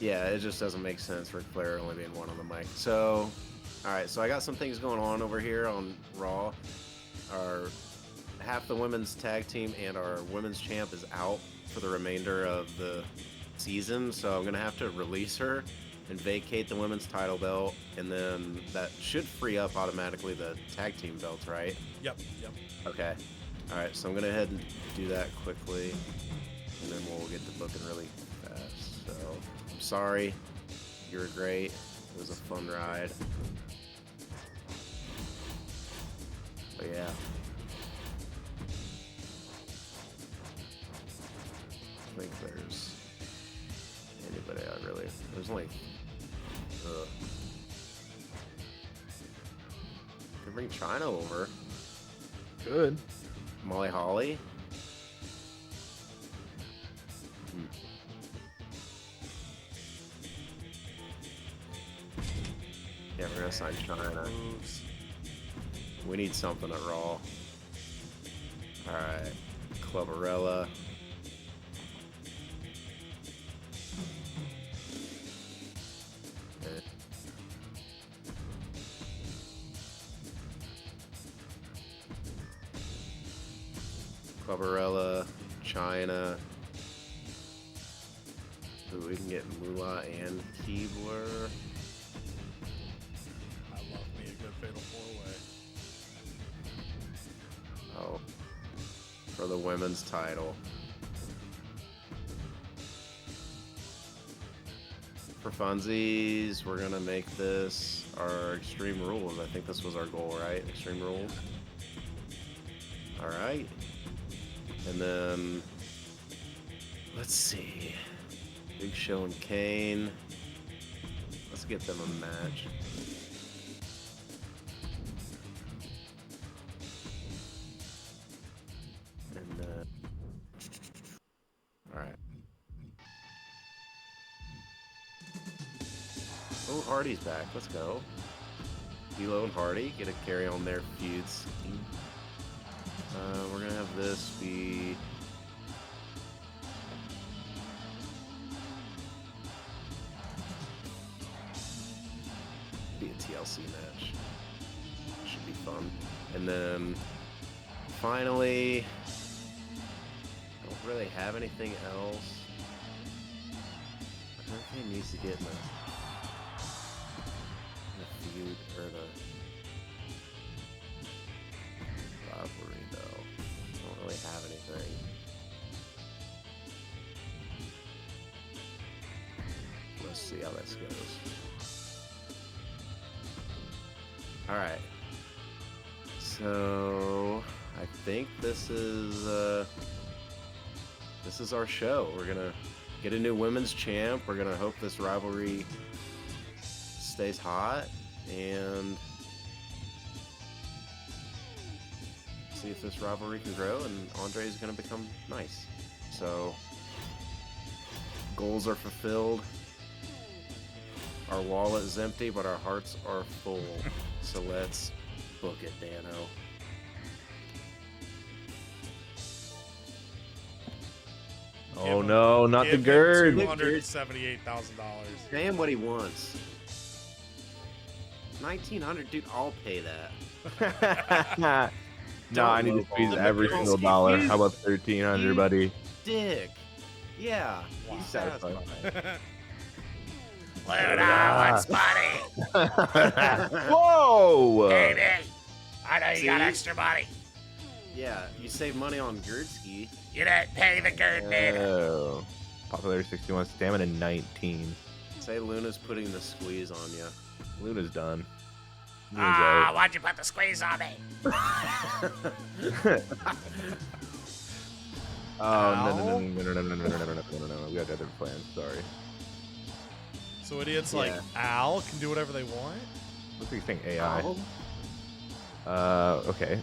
yeah, it just doesn't make sense Ric Flair only being one on the mic. So, alright, so I got some things going on over here on Raw. Half the women's tag team and our women's champ is out for the remainder of the season, so I'm going to have to release her and vacate the women's title belt, and then that should free up automatically the tag team belts, right? Yep. Okay. Alright, so I'm going to head and do that quickly, and then we'll get to booking really fast. So, I'm sorry. You were great. It was a fun ride. But yeah. I think there's anybody there's only could bring China over. Good. Molly Holly. Yeah, we're gonna sign China. We need something at Raw. Alright. Clubberella. Barbarella, China. Ooh, we can get Moolah and Keebler. I love me a good fatal 4-way. Oh, for the women's title. For funsies, we're gonna make this our Extreme Rules. I think this was our goal, right? Extreme Rules. All right. And then, let's see. Big Show and Kane. Let's get them a match. And, all right. Oh, Hardy's back. Let's go. D'Lo and Hardy get to carry on their feuds. We're gonna have this be a TLC match. Should be fun. And then finally, I don't really have anything else. Everything needs to get in the feud or the rivalry though. Don't really have anything. Let's see how this goes. Alright. So I think this is our show. We're gonna get a new women's champ. We're gonna hope this rivalry stays hot and see if this rivalry can grow and Andre is gonna become nice. So goals are fulfilled. Our wallet is empty, but our hearts are full. So let's book it, Dano. Oh no, not the gird. $278,000. Pay him what he wants. 1,900, dude. I'll pay that. No, I need to squeeze every single dollar. How about 1,300, buddy? Dick. Yeah. Wow. He's satisfied. Luna, what's money? Whoa! Baby, I know you got See? extra money. Yeah, you save money on Gerdski. You didn't pay the gird neither. Oh. Popularity 61, stamina 19. Say Luna's putting the squeeze on you. Luna's done. Luna's Ah, out. why'd you put the squeeze on me? Oh, no. We got other plans, sorry. So idiots like Al can do whatever they want? Looks like you're saying AI. Oh, Okay.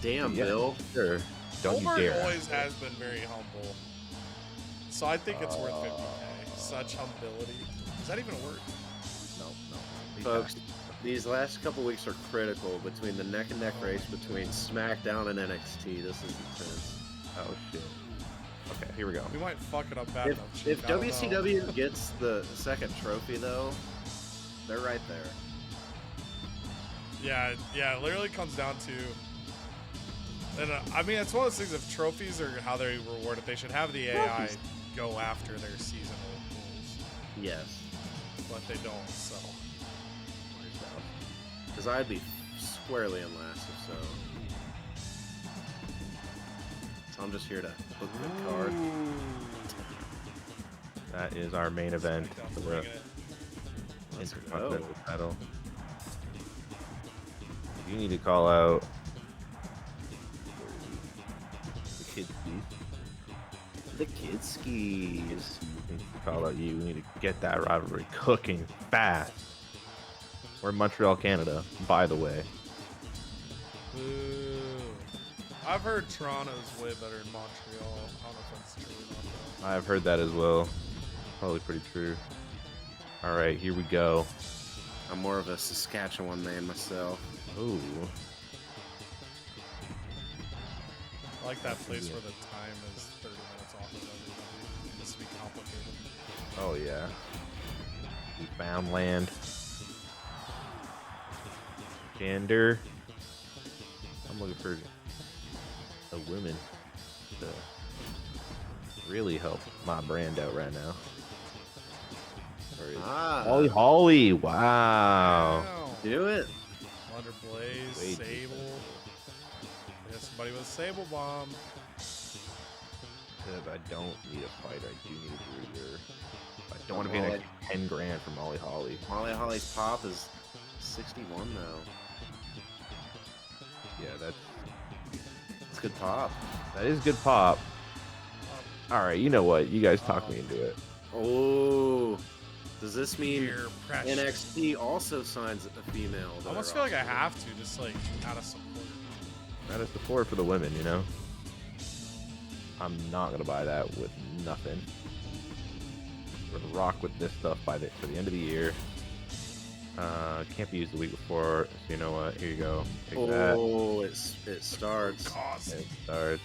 damn, Yeah, Bill. Sure. Don't Goldberg you dare. always has been very humble. So I think it's worth 50K. Such humility. Is that even a word? No. Folks, these last couple weeks are critical between the neck-and-neck race between SmackDown and NXT. This is intense. Oh, shit. Okay, here we go. We might fuck it up bad If, enough. if Chief, I don't know. WCW gets the second trophy, though, they're right there. Yeah, it literally comes down to. And I mean, it's one of those things. If trophies are how they reward it, they should have the AI go after their seasonal goals, Yes. but they don't. So Because I'd be squarely in last if so. So I'm just here to book the card. That is our main event. SmackDown's The bringing it. Let's go. Intercontinental title. You need to call out the kids. The kid skis. Need to call out you. We need to get that rivalry cooking fast. We're in Montreal, Canada, by the way. Boo. I've heard Toronto's way better than Montreal. I don't know if that's true or not. though. I've heard that as well. Probably pretty true. All right, here we go. I'm more of a Saskatchewan man myself. Ooh. I like that place where the time is 30 minutes off of everybody. This would be complicated. Oh yeah. Newfoundland. Gander. I'm looking for the women to really help my brand out right now. Where is Holly Holly? Wow. Wow. Do it. Wonder Blaze, Way too Sable. Yeah, somebody with a Sable Bomb. If I don't need a fighter, I do need a breeder. I don't want to pay an extra 10 grand for Molly Holly. Molly Holly's pop is 61 now. Yeah, It's good pop. that is good pop. All right, you know what? You guys talk me into it. Oh, does this mean Peer pressure. NXT also signs a female? I almost feel like I have to, just like out of support. That is support for the women, you know. I'm not gonna buy that with nothing. We're gonna rock with this stuff for the end of the year. Can't be used the week before, so you know what? Here you go. Take that. Oh, it starts. Cost. It starts.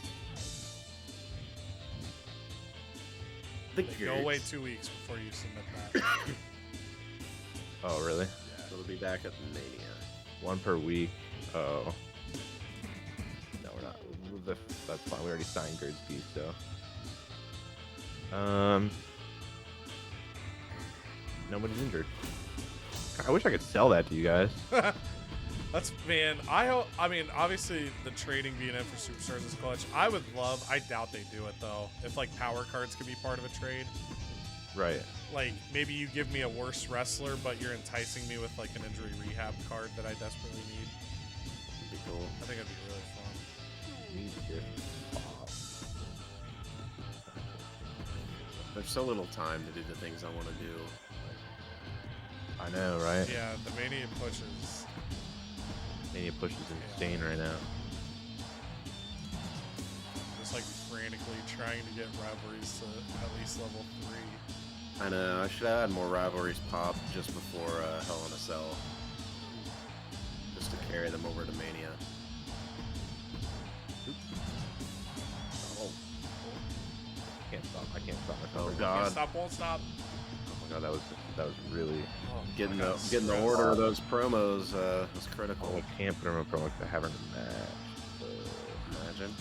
The Go wait 2 weeks before you submit that. Oh, really? It'll be back at Mania. One per week. Oh. No, we're not. That's fine. We already signed Gerdsky, so. Nobody's injured. I wish I could sell that to you guys. That's, man, I mean, obviously the trading being in for superstars is clutch. I doubt they do it though. If like power cards could be part of a trade, Right. like maybe you give me a worse wrestler, but you're enticing me with like an injury rehab card that I desperately need. It'd be cool. I think it'd be really fun. There's so little time to do the things I want to do. I know, right? Yeah, the Mania pushes. Mania push is insane right now. Just like frantically trying to get rivalries to at least level 3. I know. I should have had more rivalries pop just before Hell in a Cell, just to carry them over to Mania. Oh. Can't stop. I can't stop myself. Oh Can't God! stop, won't stop. Oh my god, that was really. Oh, Getting I the got getting the stressed. order of those promos was Oh, critical. I can't put him in a promo because I haven't matched. Imagine.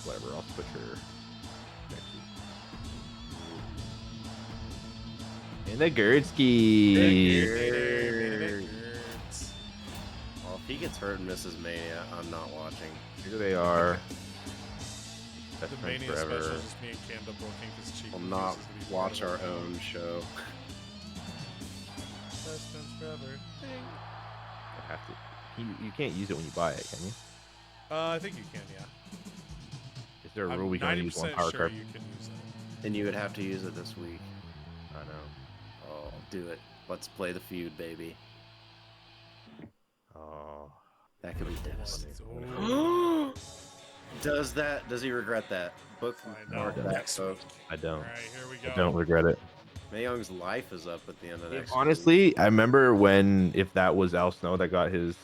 Whatever, I'll switch her next week. And the Gerdsky. Well, if he gets hurt and misses Mania, I'm not watching. Here they are. Best The friends Mania forever. special is just me and Cam booking because Cheek I'll not refuses to be watch part our of it. own show. Best friends forever. I have to. You can't use it when you buy it, can you? I think you can, yeah. Is there a I'm rule we can only use one 90% power sure card? you can use it. And you would have to use it this week. I know. Oh, do it. Let's play the feud, baby. Oh. That could be devastating. Ooh. Does he regret that? Book Find mark out that, next folks. I don't. All right, here we go. I don't regret it. Mae Young's life is up at the end of next week. Honestly, I remember when, if that was Al Snow that got his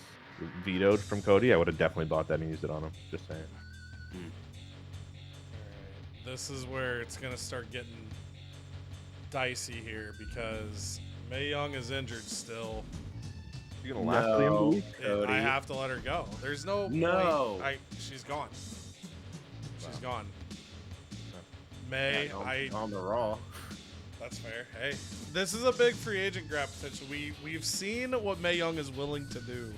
vetoed from Cody, I would have definitely bought that and used it on him. Just saying. All right. This is where it's going to start getting dicey here because Mae Young is injured still. You gonna last till the end of the week? Cody. I have to let her go. There's no No. point. She's gone. She's gone. May, Yeah, on the Raw. That's fair. Hey, this is a big free agent grab potential. We've seen what Mae Young is willing to do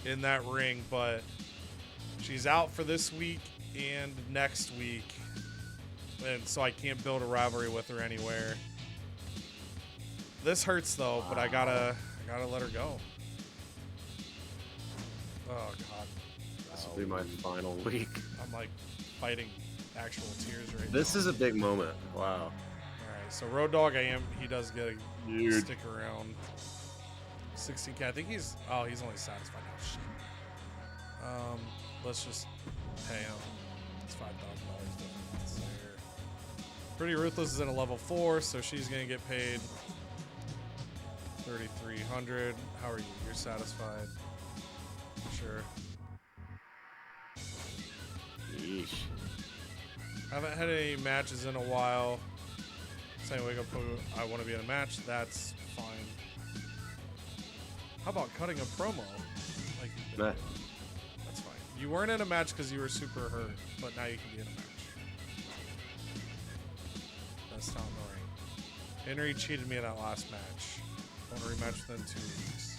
in that ring, but she's out for this week and next week, and so I can't build a rivalry with her anywhere. This hurts though, but I gotta let her go. Oh God, This will be my final week. I'm like fighting actual tears right now. This is a big moment. Wow. All right, so Road Dogg, he does get a stick around. 16K. I think he's only satisfied now. Shit. Let's just pay him. It's $5,000 difference there. Pretty Ruthless is in a level 4, so she's gonna get paid 3,300. How are you? You're satisfied? Sure. Yeesh. Haven't had any matches in a while. Saying wake up, I want to be in a match. That's fine. How about cutting a promo? Like you've been Nah. doing? That's fine. You You weren't in a match because you were super hurt, but now you can be in a match. That's not annoying. Henry cheated me in that last match. I want to rematch within 2 weeks.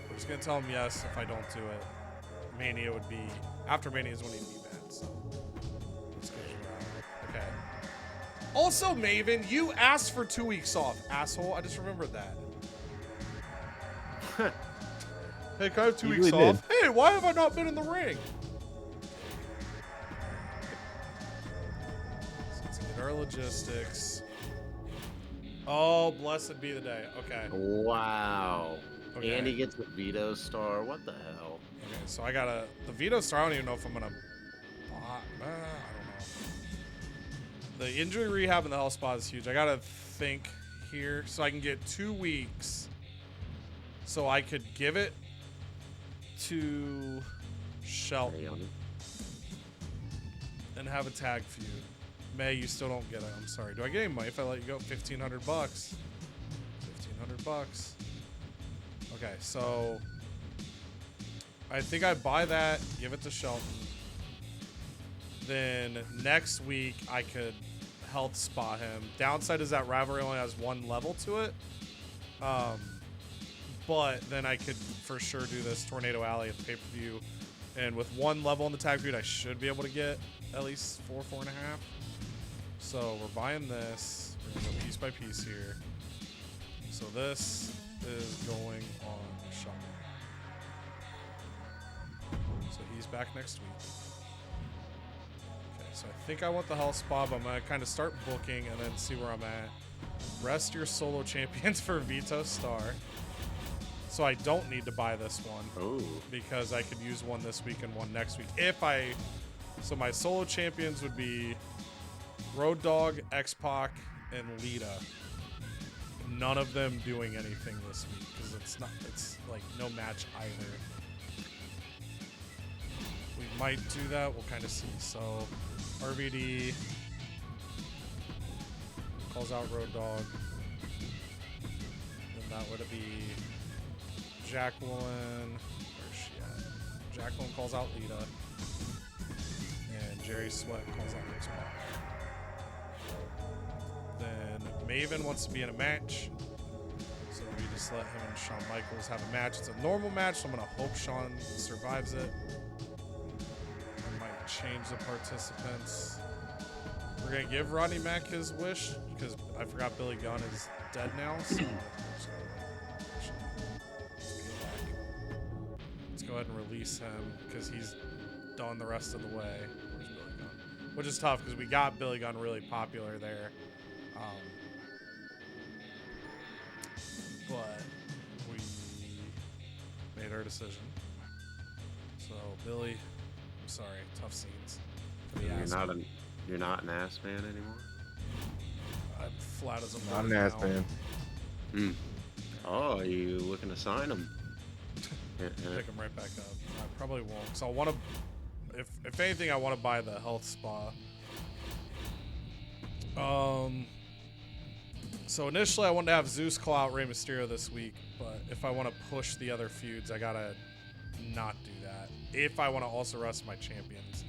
I'm just going to tell him yes if I don't do it. Mania would be... After Mania is when he'd be mad, so... Let's get you out. Okay. Also, Maven, you asked for 2 weeks off, asshole. I just remembered that. Hey, can I have 2 You weeks really off? Hey, why have I not been in the ring? So let's get our logistics. Oh, blessed be the day. Okay. Wow. Okay. And he gets a veto star. What the hell? Okay, so I got the veto star. I don't even know if I'm gonna. I don't know. The injury rehab and the health spot is huge. I gotta think here, so I can get 2 weeks. So I could give it to Shelton and have a tag feud. May, you still don't get it. I'm sorry. Do I get any money if I let you go? $1,500. $1,500. Okay, so I think I buy that, give it to Shelton. Then next week I could health spot him. Downside is that rivalry only has 1 level to it. But then I could for sure do this Tornado Alley at the pay-per-view. And with 1 level in the tag feud, I should be able to get at least 4.5. So we're buying this. We're gonna go piece by piece here. So this is going on Shelton. So he's back next week. Okay, so I think I want the health spot, but I'm gonna kind of start booking and then see where I'm at. Rest your solo champions for Veto Star. So I don't need to buy this one. Oh. Because I could use one this week and one next week. So my solo champions would be Road Dogg, X-Pac, and Lita. None of them doing anything this week because it's like no match either. We might do that. We'll kind of see. So RVD calls out Road Dogg. Then that would be Jacqueline. Where's she at? Jacqueline calls out Lita. And Jerry Sweat calls out X-Pac. Then Maven wants to be in a match. So we just let him and Shawn Michaels have a match. It's a normal match, so I'm going to hope Shawn survives it. I might change the participants. We're going to give Rodney Mack his wish because I forgot Billy Gunn is dead now. So let's go ahead and release him because he's done the rest of the way. Where's Billy Gunn? Which is tough because we got Billy Gunn really popular there. But we made our decision. So Billy, I'm sorry, tough scenes. You're not an ass man anymore? I'm flat as a I'm an board ass now. man. Hmm. Oh, are you looking to sign him? Pick him right back up. I probably won't. So I want to, if anything, I want to buy the health spa. So initially I wanted to have Zeus call out Rey Mysterio this week, but if I want to push the other feuds, I gotta not do that. If I want to also rest my champions.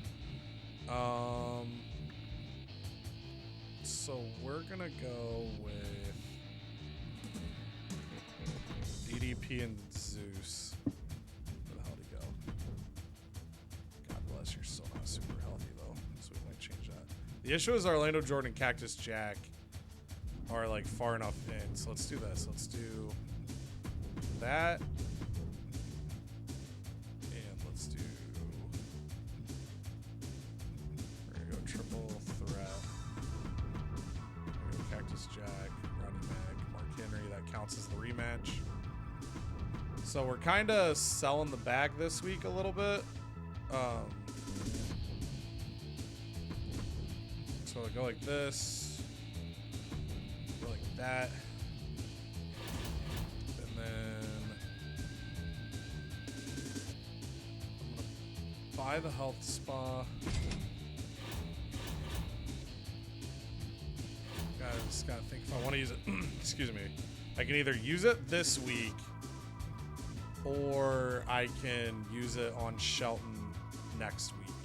So we're gonna go with DDP and Zeus. Where the hell did he go? God bless, you're still not super healthy though, so we might change that. The issue is Orlando Jordan and Cactus Jack are like far enough in. So let's do this. Let's do that. And let's do, we're gonna go triple threat. We're gonna go Cactus Jack, Rodney Mack, Mark Henry. That counts as the rematch. So we're kind of selling the bag this week a little bit. So I go like this. Like that, and then I'm gonna buy the health spa. Guys, gotta think if I want to use it. Excuse me. I can either use it this week, or I can use it on Shelton next week.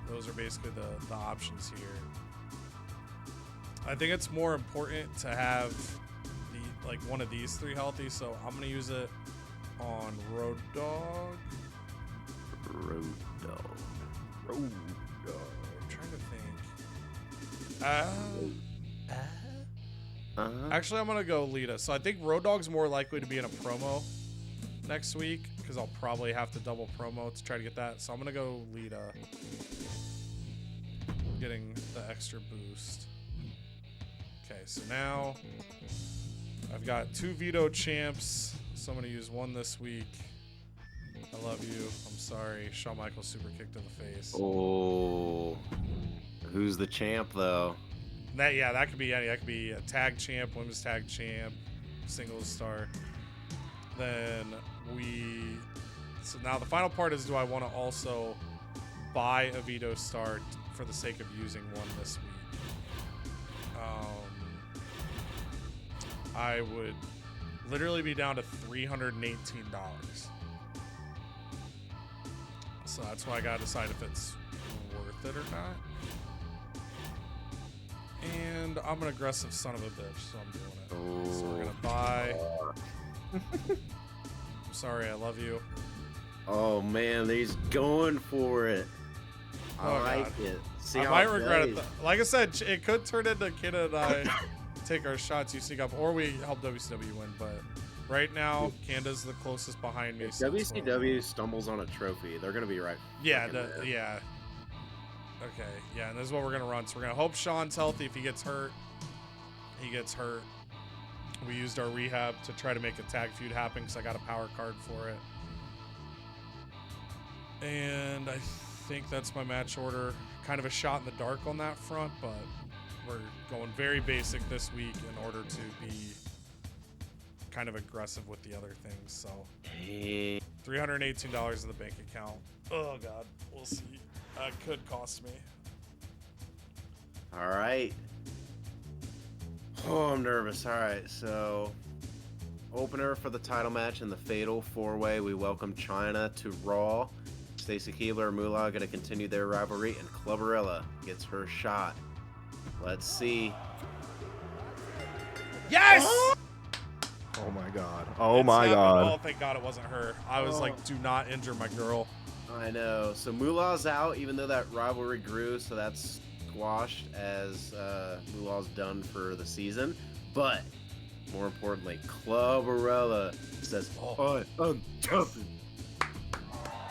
Those are basically the options here. I think it's more important to have like one of these three healthy, so I'm gonna use it on Road Dog. Road Dog. Road Dog. I'm trying to think. Actually, I'm gonna go Lita. So I think Road Dog's more likely to be in a promo next week because I'll probably have to double promo to try to get that. So I'm gonna go Lita, getting the extra boost. Okay, so now I've got 2 veto champs, so I'm gonna use one this week. I love you. I'm sorry. Shawn Michaels super kick to the face. Oh, who's the champ though? That could be any. That could be a tag champ, women's tag champ, singles star. Then so now the final part is, do I want to also buy a veto star for the sake of using one this week? I would literally be down to $318. So that's why I gotta decide if it's worth it or not. And I'm an aggressive son of a bitch, so I'm doing it. So we're gonna buy. I'm sorry, I love you. Oh man, he's going for it. I like it. See I how might it regret plays. it. Like I said, it could turn into Kenna and I take our shots, you SHAKEUP, or we help WCW win. But right now, Canada's the closest behind me. If so it's WCW stumbles on a trophy, they're gonna be right. Yeah, fucking there. yeah. Okay, yeah, and this is what we're gonna run. So we're gonna hope Sean's healthy. If he gets hurt, he gets hurt. We used our rehab to try to make a tag feud happen because I got a power card for it. And I think that's my match order. Kind of a shot in the dark on that front, but we're going very basic this week in order to be kind of aggressive with the other things. So Hey. $318 in the bank account. Oh God, we'll see. Could cost me. All right. Oh, I'm nervous. All right, so opener for the title match in the Fatal 4-Way. We welcome China to Raw. Stacy Keibler and Moolah going to continue their rivalry, and Clubberella gets her shot. Let's see. Yes! Oh my God. Oh It's my happened. God. Oh, thank God it wasn't her. I was like, do not injure my girl. I know. So Moolah's out, even though that rivalry grew, so that's squashed as Moolah's done for the season. But more importantly, Clubberella says, "I am tough."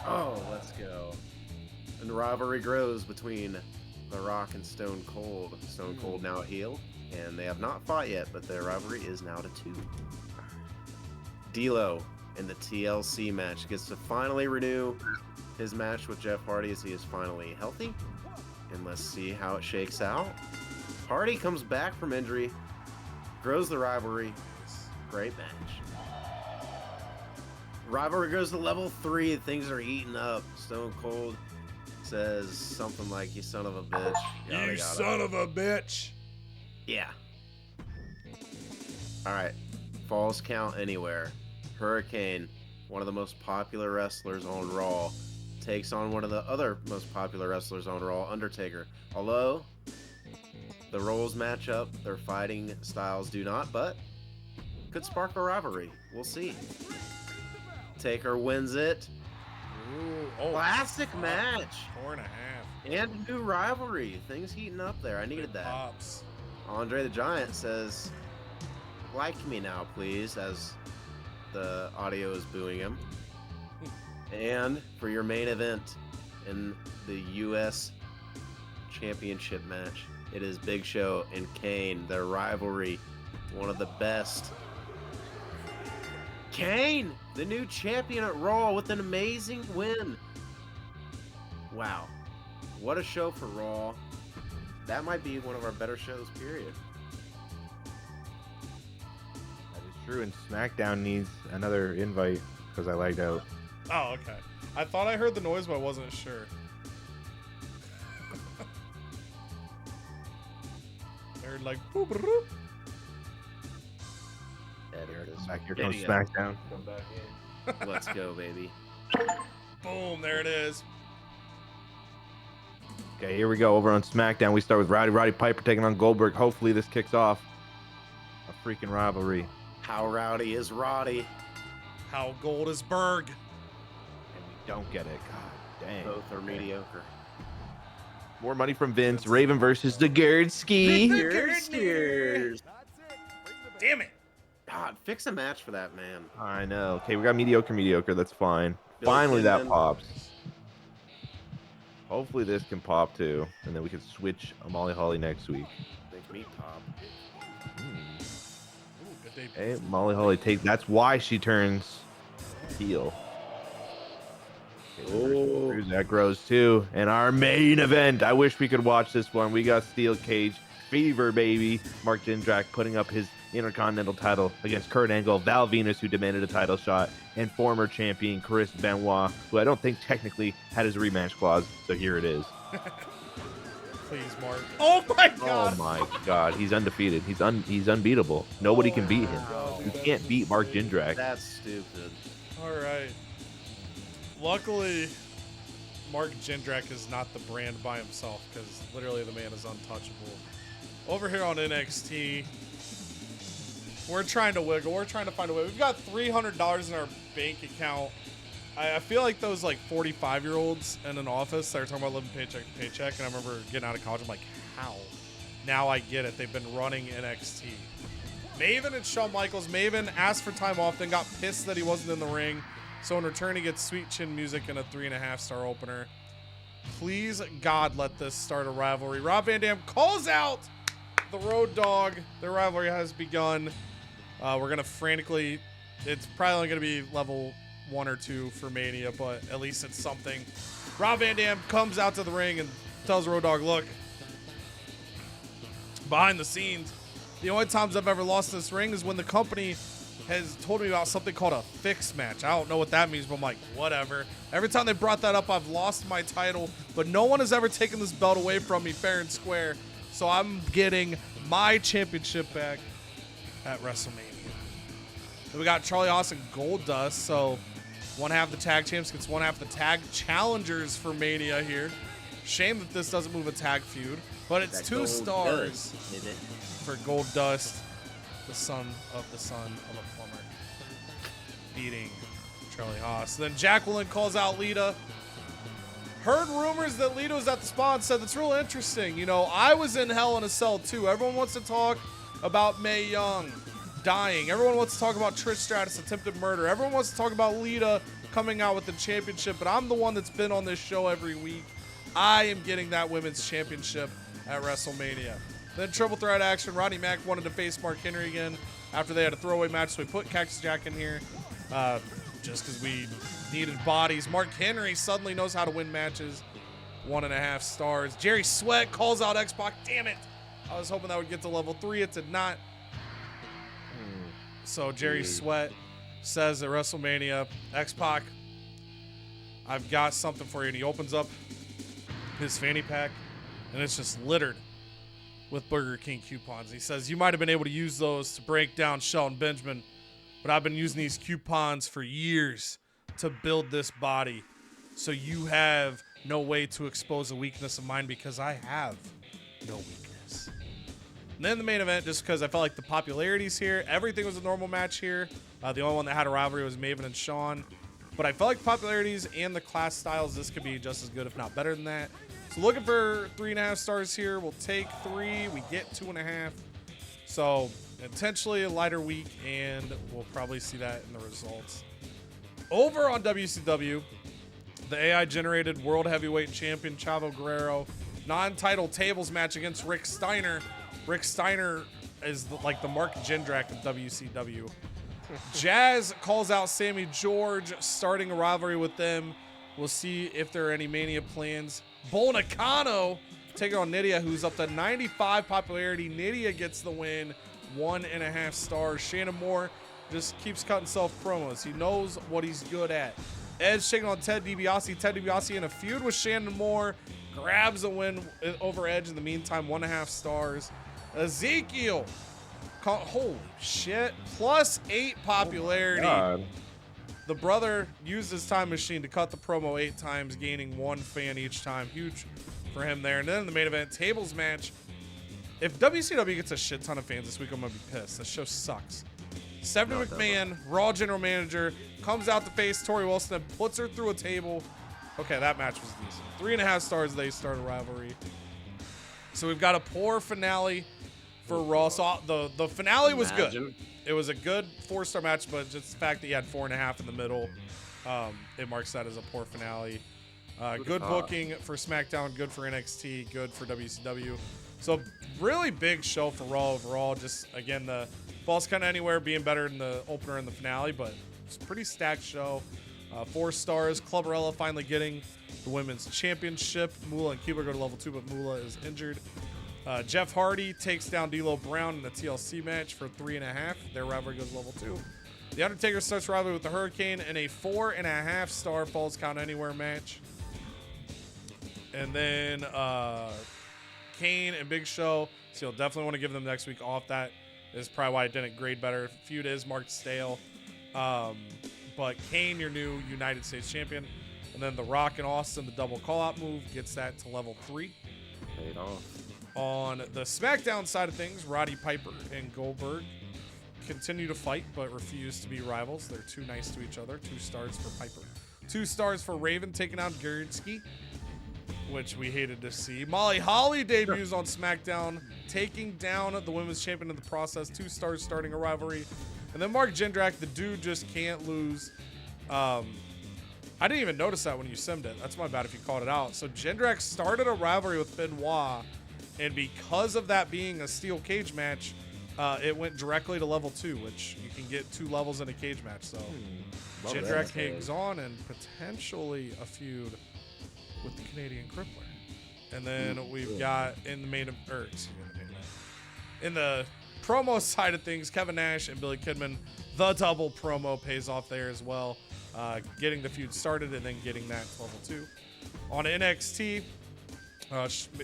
Oh, let's go. And the rivalry grows between The Rock and Stone Cold. Stone Cold now a heel, and they have not fought yet, but their rivalry is now to 2. D'Lo in the TLC match gets to finally renew his match with Jeff Hardy as he is finally healthy. And let's see how it shakes out. Hardy comes back from injury, grows the rivalry. Great match. Rivalry goes to level 3. Things are heating up. Stone Cold says something like, "You son of a bitch." Yada, You yada. son of a bitch. Yeah. All right. Falls count anywhere. Hurricane, one of the most popular wrestlers on Raw, takes on one of the other most popular wrestlers on Raw, Undertaker. Although the roles match up, their fighting styles do not, but could spark a rivalry. We'll see. Taker wins it. Ooh, oh, Classic fuck. match. 4.5. And new rivalry. Things heating up there. I needed that. Pops. Andre the Giant says, "Like me now, please," as the audio is booing him. And for your main event in the U.S. Championship match, it is Big Show and Kane, their rivalry, one of the best. Kane, the new champion at Raw with an amazing win. Wow. What a show for Raw. That might be one of our better shows, period. That is true, and SmackDown needs another invite because I lagged out. Oh, okay. I thought I heard the noise, but I wasn't sure. I heard like boop, boop, boop. Edit this Back here comes video. SmackDown. Come back in. Let's go, baby. Boom, there it is. Okay, here we go. Over on SmackDown, we start with Roddy Piper taking on Goldberg. Hopefully this kicks off a freaking rivalry. How rowdy is Roddy? How gold is Berg? And we don't get it. God dang. Both are mediocre. More money from Vince. Raven versus the Gerdski. Cheers. Damn it. God, fix a match for that man. I know. Okay, we got mediocre. That's fine. Bill Finally, that Kidman. pops. Hopefully, this can pop too, and then we can switch Molly Holly next week. Make me pop. Ooh, good debut. Hey, Molly Holly take. That's why she turns heel. Oh, That grows too. And our main event. I wish we could watch this one. We got Steel Cage Fever, baby. Mark Jindrak putting up his Intercontinental title against Kurt Angle, Val Venus, who demanded a title shot, and former champion Chris Benoit, who I don't think technically had his rematch clause. So here it is. Please, Mark. Oh my God. Oh my God, he's undefeated. He's unbeatable. Nobody can beat him. You can't beat Mark Jindrak. that's stupid. All right. Luckily, Mark Jindrak is not the brand by himself because literally the man is untouchable. Over here on NXT, we're trying to wiggle. We're trying to find a way. We've got $300 in our bank account. I feel like those like 45-year-olds in an office that are talking about living paycheck to paycheck. And I remember getting out of college. I'm like, how? Now I get it. They've been running NXT. Maven and Shawn Michaels. Maven asked for time off, then got pissed that he wasn't in the ring. So in return, he gets Sweet Chin Music and a 3.5-star opener. Please, God, let this start a rivalry. Rob Van Dam calls out the Road Dogg. Their rivalry has begun. We're going to frantically... It's probably only going to be level 1 or 2 for Mania, but at least it's something. Rob Van Dam comes out to the ring and tells Road Dogg, look, behind the scenes, the only times I've ever lost this ring is when the company has told me about something called a fix match. I don't know what that means, but I'm like, whatever. Every time they brought that up, I've lost my title, but no one has ever taken this belt away from me fair and square. So I'm getting my championship back at WrestleMania. Then we got Charlie Haas and Goldust. So one half the tag champs gets one half the tag challengers for Mania here. Shame that this doesn't move a tag feud, but it's That 2 gold stars does, did it? for Goldust, the son of a former, beating Charlie Haas. Then Jacqueline calls out Lita. Heard rumors that Lita was at the spa and said that's real interesting. You know, I was in Hell in a Cell too. Everyone wants to talk about Mae Young dying. Everyone wants to talk about Trish Stratus attempted murder. Everyone wants to talk about Lita coming out with the championship, but I'm the one that's been on this show every week. I am getting that women's championship at WrestleMania. Then triple threat action. Rodney Mack wanted to face Mark Henry again after they had a throwaway match, so we put Cactus Jack in here just because we needed bodies. Mark Henry suddenly knows how to win matches. 1.5 stars. Jerry Sweat calls out X-Pac. Damn it. I was hoping that would get to level 3. It did not. So Jerry Sweat says at WrestleMania, X-Pac, I've got something for you. And he opens up his fanny pack, and it's just littered with Burger King coupons. He says, you might have been able to use those to break down Shelton Benjamin, but I've been using these coupons for years to build this body. So you have no way to expose a weakness of mine because I have no weakness. And then the main event, just because I felt like the popularity's here. Everything was a normal match here. The only one that had a rivalry was Maven and Shawn. But I felt like popularities and the class styles, this could be just as good, if not better than that. So looking for 3.5 stars here. We'll take 3. We get 2.5. So intentionally a lighter week, and we'll probably see that in the results. Over on WCW, the AI-generated World Heavyweight Champion Chavo Guerrero non-title tables match against Rick Steiner. Rick Steiner is like the Mark Jindrak of WCW. Jazz calls out Sammy George, starting a rivalry with them. We'll see if there are any Mania plans. Bull Nakano taking on Nydia, who's up to 95 popularity. Nydia gets the win, 1.5 stars. Shannon Moore just keeps cutting self-promos. He knows what he's good at. Edge taking on Ted DiBiase. Ted DiBiase in a feud with Shannon Moore grabs a win over Edge in the meantime, 1.5 stars. Ezekiel, holy shit, +8 popularity. the brother used his time machine to cut the promo 8 times, gaining 1 fan each time. Huge for him there. And then in the main event, tables match. If WCW gets a shit ton of fans this week, I'm going to be pissed. This show sucks. Stephanie McMahon, Raw General Manager, comes out to face Tori Wilson and puts her through a table. Okay, that match was decent. 3.5 stars, they start a rivalry. So we've got a poor finale for Raw. So the finale was good. It was a good 4-star match, but just the fact that you had 4.5 in the middle, it marks that as a poor finale. Good booking for SmackDown, good for NXT, good for WCW. So really big show for Raw overall. Just, again, the Falls Count Anywhere being better than the opener and the finale, but it's a pretty stacked show. 4 stars. Clubberella finally getting the women's championship. Moolah and Cuba go to level 2, but Moolah is injured. Jeff Hardy takes down D'Lo Brown in a TLC match for 3.5. Their rivalry goes level 2. The Undertaker starts rivalry with the Hurricane in a 4.5 star Falls Count Anywhere match. And then Kane and Big Show. So you'll definitely want to give them next week off. That is probably why it didn't grade better. Feud is marked stale. But Kane, your new United States champion. And then The Rock and Austin, the double call-out move, gets that to level 3. Paid off. On the SmackDown side of things, Roddy Piper and Goldberg continue to fight but refuse to be rivals. They're too nice to each other. 2 stars for Piper. 2 stars for Raven taking out Gurdsky, which we hated to see. Molly Holly debuts on SmackDown, taking down the women's champion in the process. 2 stars starting a rivalry. And then Mark Jindrak, the dude just can't lose. I didn't even notice that when you simmed it. That's my bad if you called it out. So Jindrak started a rivalry with Benoit, and because of that being a steel cage match, it went directly to level 2, which you can get 2 levels in a cage match. So Jindrak hangs on and potentially a feud with the Canadian Crippler. And then we've got in the promo side of things, Kevin Nash and Billy Kidman, the double promo pays off there as well. Getting the feud started and then getting that to level 2. On NXT,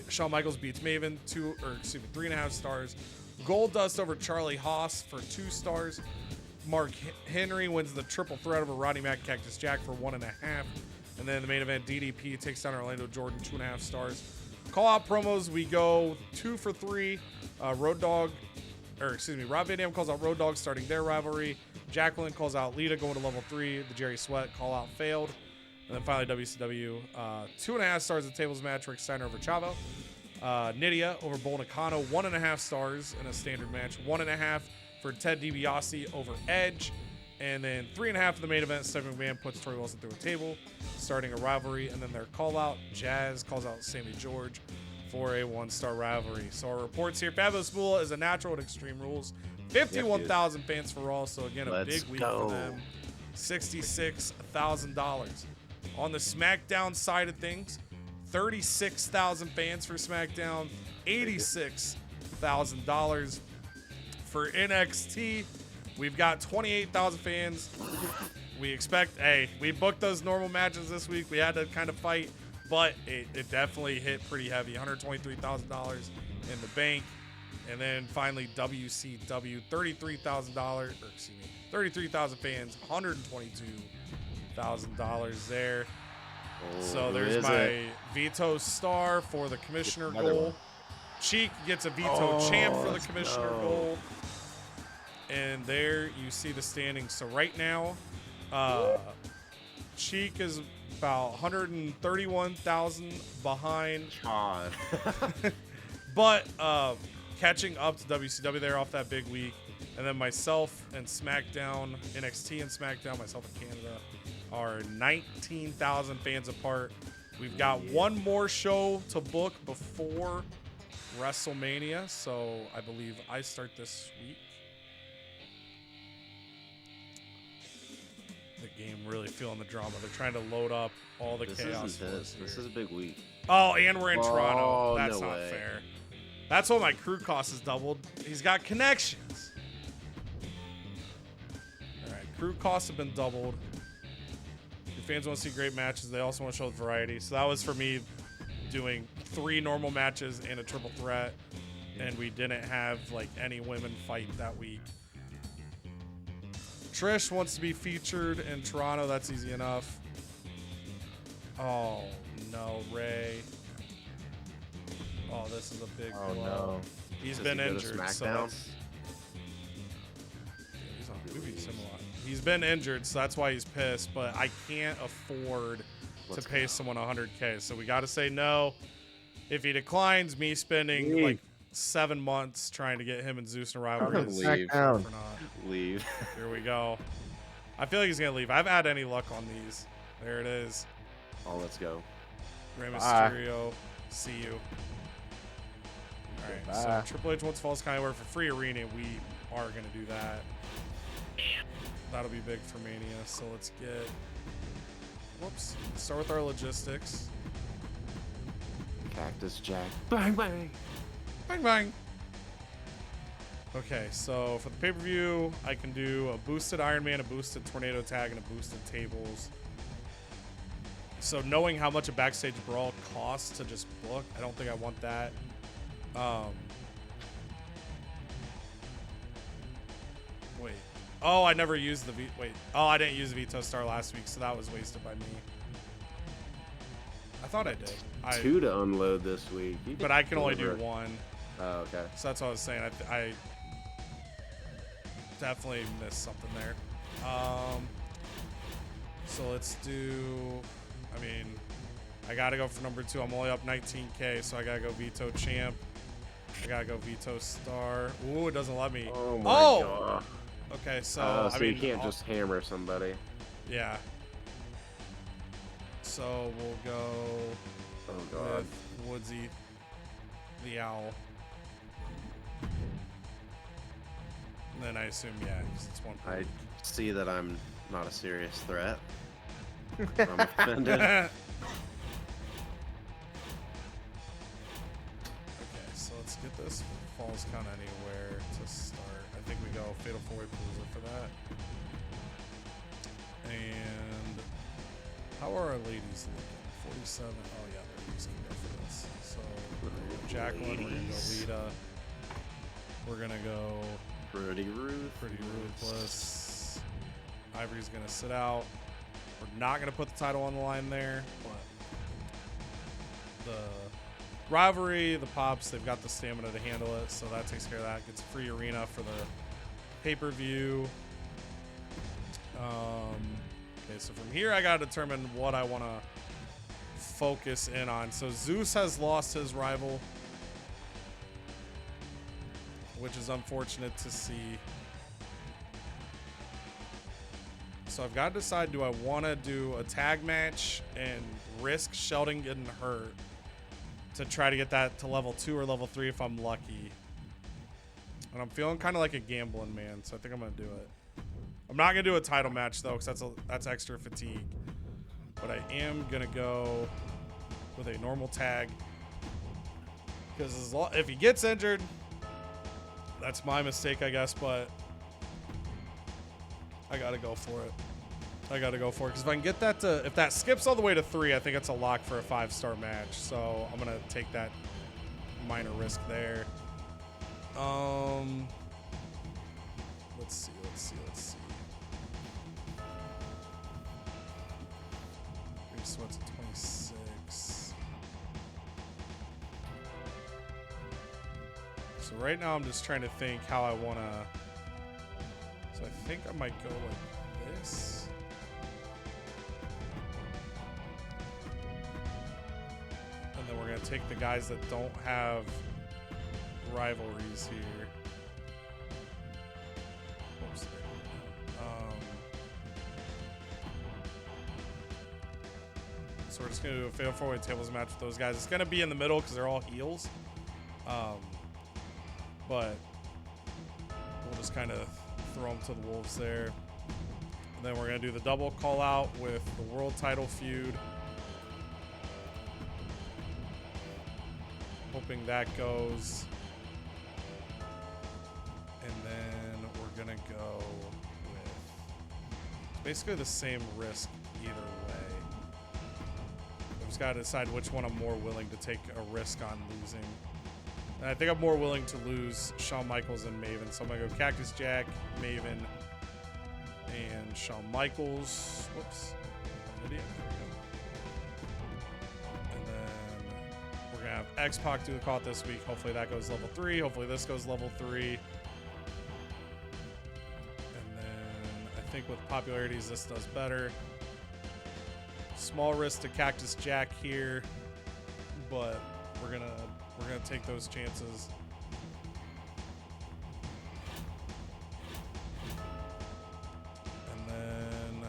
Shawn Michaels beats Maven, 3.5 stars. Goldust over Charlie Haas for 2 stars. Mark Henry wins the triple threat over Roddy Mack, Cactus Jack for 1.5. And then the main event, DDP takes down Orlando Jordan, 2.5 stars. Call-out promos, we go 2 for 3. Rob Van Dam calls out Road Dogg starting their rivalry. Jacqueline calls out Lita going to level 3. The Jerry Sweat call-out failed. And then finally WCW, 2.5 stars at tables match, Rick Steiner over Chavo. Nydia over Bull Nakano, 1.5 stars in a standard match. 1.5 for Ted DiBiase over Edge. And then 3.5 for the main event, Stephanie McMahon puts Tori Wilson through a table, starting a rivalry. And then their call-out, Jazz calls out Sammy George for a 1-star rivalry. So our reports here, Fabulous Moolah is a natural at Extreme Rules. 51,000 fans for Raw, so again, a big week for them. $66,000. On the SmackDown side of things, 36,000 fans for SmackDown, $86,000 for NXT. We've got 28,000 fans. We expect, we booked those normal matches this week. We had to kind of fight, but it definitely hit pretty heavy. $123,000 in the bank. And then finally, WCW, $33,000 fans, $122,000 there. So there's my veto star for the commissioner goal. Cheek gets a veto champ for the commissioner goal. And there you see the standings. So right now, Cheek is about 131,000 behind. God. But catching up to WCW there off that big week. And then myself and SmackDown, NXT and SmackDown, myself and Canada, are 19,000 fans apart. We've got one more show to book before WrestleMania. So I believe I start this week. The game really feeling the drama. They're trying to load up all the chaos. This is a big week. Oh, and we're in Toronto. That's no not way. fair. That's why my crew cost is doubled. He's got connections. All right, crew costs have been doubled. Your fans want to see great matches. They also want to show the variety. So that was for me doing 3 normal matches and a triple threat, and we didn't have like any women fight that week. Trish wants to be featured in Toronto. That's easy enough. Oh, no, Ray. Oh, this is a big Oh blow. no. He's Does been he go to injured, so SmackDown? that's... He's on movie similar. He's been injured, so that's why he's pissed, but I can't afford to pay someone 100K, so we got to say no. If he declines, me spending like 7 months trying to get him and Zeus in a rivalry is Leave. for naught. Leave. Here we go. I feel like he's gonna leave. I haven't had any luck on these. There it is. Oh, let's go. Rey Mysterio, see you. All right, so Bye. Triple H wants Falls Skyward for free arena. We are gonna do that. That'll be big for Mania. So let's get. Whoops. Start with our logistics. Cactus Jack. Bang, bang. Bang bang. Okay, so for the pay-per-view, I can do a boosted Iron Man, a boosted Tornado Tag, and a boosted Tables. So knowing how much a Backstage Brawl costs to just book, I don't think I want that. Wait. Oh, I never used the Oh, I didn't use the Veto Star last week, so that was wasted by me. I thought I did. Two to unload this week. But I can only do one. Oh, okay. So that's what I was saying. I definitely missed something there. So let's do. I mean, I gotta go for number 2. I'm only up 19K, so I gotta go Veto Champ. I gotta go Veto Star. Ooh, it doesn't let me. Oh my god. Okay, so So I mean, you can't just hammer somebody. Yeah. So we'll go Oh god. with Woodsy, the Owl. And then I assume, yeah, 'cause it's one. I see that I'm not a serious threat. I'm offended. Okay, so let's get this Falls Count Anywhere to start. I think we go Fatal 4-Way Palooza for that. And how are our ladies looking? 47. Oh yeah, the ladies can go for this. So we're gonna go Jacqueline, we're gonna go Lita. We're gonna go Pretty Ruth. Pretty Ruthless. Ivory's gonna sit out. We're not gonna put the title on the line there, but the rivalry, the Pops, they've got the stamina to handle it, so that takes care of that. Gets a free arena for the pay-per-view. Okay, so from here I gotta determine what I wanna focus in on. So Zeus has lost his rival, which is unfortunate to see. So I've got to decide, do I want to do a tag match and risk Sheldon getting hurt to try to get that to level 2 or level 3 if I'm lucky? And I'm feeling kind of like a gambling man, so I think I'm going to do it. I'm not going to do a title match, though, because that's extra fatigue. But I am going to go with a normal tag. Because if he gets injured, that's my mistake, I guess, but I gotta go for it. Because if I can get that to, if that skips all the way to 3, I think it's a lock for a 5-star match. So I'm gonna take that minor risk there. Let's see. Three sweats at 26. So right now I'm just trying to think how I want to. So I think I might go like this. And then we're going to take the guys that don't have rivalries here. Oops. So we're just going to do a fatal 4-way tables match with those guys. It's going to be in the middle because they're all heels. But we'll just kind of throw them to the wolves there. And then we're going to do the double call out with the world title feud. Hoping that goes. And then we're going to go with basically the same risk either way. I've just got to decide which one I'm more willing to take a risk on losing. And I think I'm more willing to lose Shawn Michaels and Maven. So I'm going to go Cactus Jack, Maven, and Shawn Michaels. Whoops. I'm an idiot. There we go. And then we're going to have X-Pac do the call this week. Hopefully that goes level 3. Hopefully this goes level 3. And then I think with popularities, this does better. Small risk to Cactus Jack here, but we're gonna take those chances. And then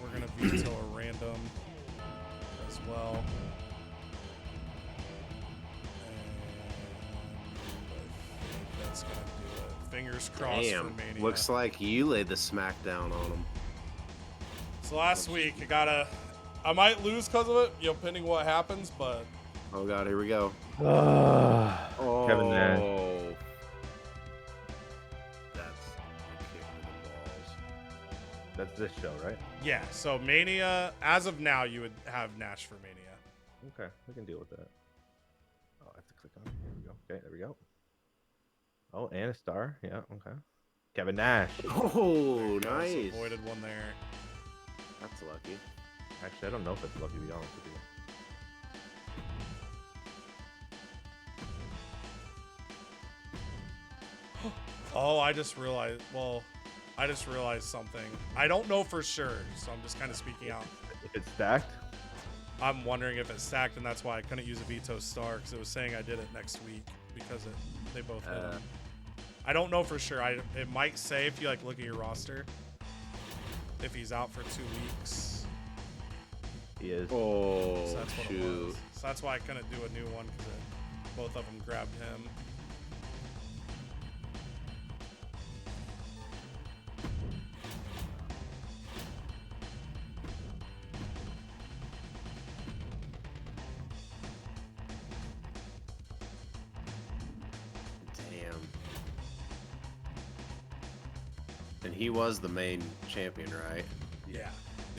we're gonna veto a random as well. And I think that's gonna do it. Fingers crossed for Mania. Looks like you laid the smackdown on him. So last week, I might lose because of it, pending what happens, but. Oh God, here we go. Kevin Nash. That's a kick to the balls. That's this show, right? Yeah, so Mania, as of now, you would have Nash for Mania. Okay, we can deal with that. Oh, I have to click on it. Here we go. Okay, there we go. Oh, and a star. Yeah, okay. Kevin Nash. Oh, There you go, so nice. avoided one there. That's lucky. Actually, I don't know if it's lucky, to be honest with you. Oh, I just realized something. I don't know for sure, so I'm just kind of speaking out. If it's stacked, I'm wondering if it's stacked, and that's why I couldn't use a veto star, because it was saying I did it next week, because they both hit him. I don't know for sure. It might say, if you look at your roster, if he's out for 2 weeks. he is. Oh, So that's what it shoot. was. So that's why I couldn't do a new one, because both of them grabbed him. Damn. And he was the main champion, right? Yeah.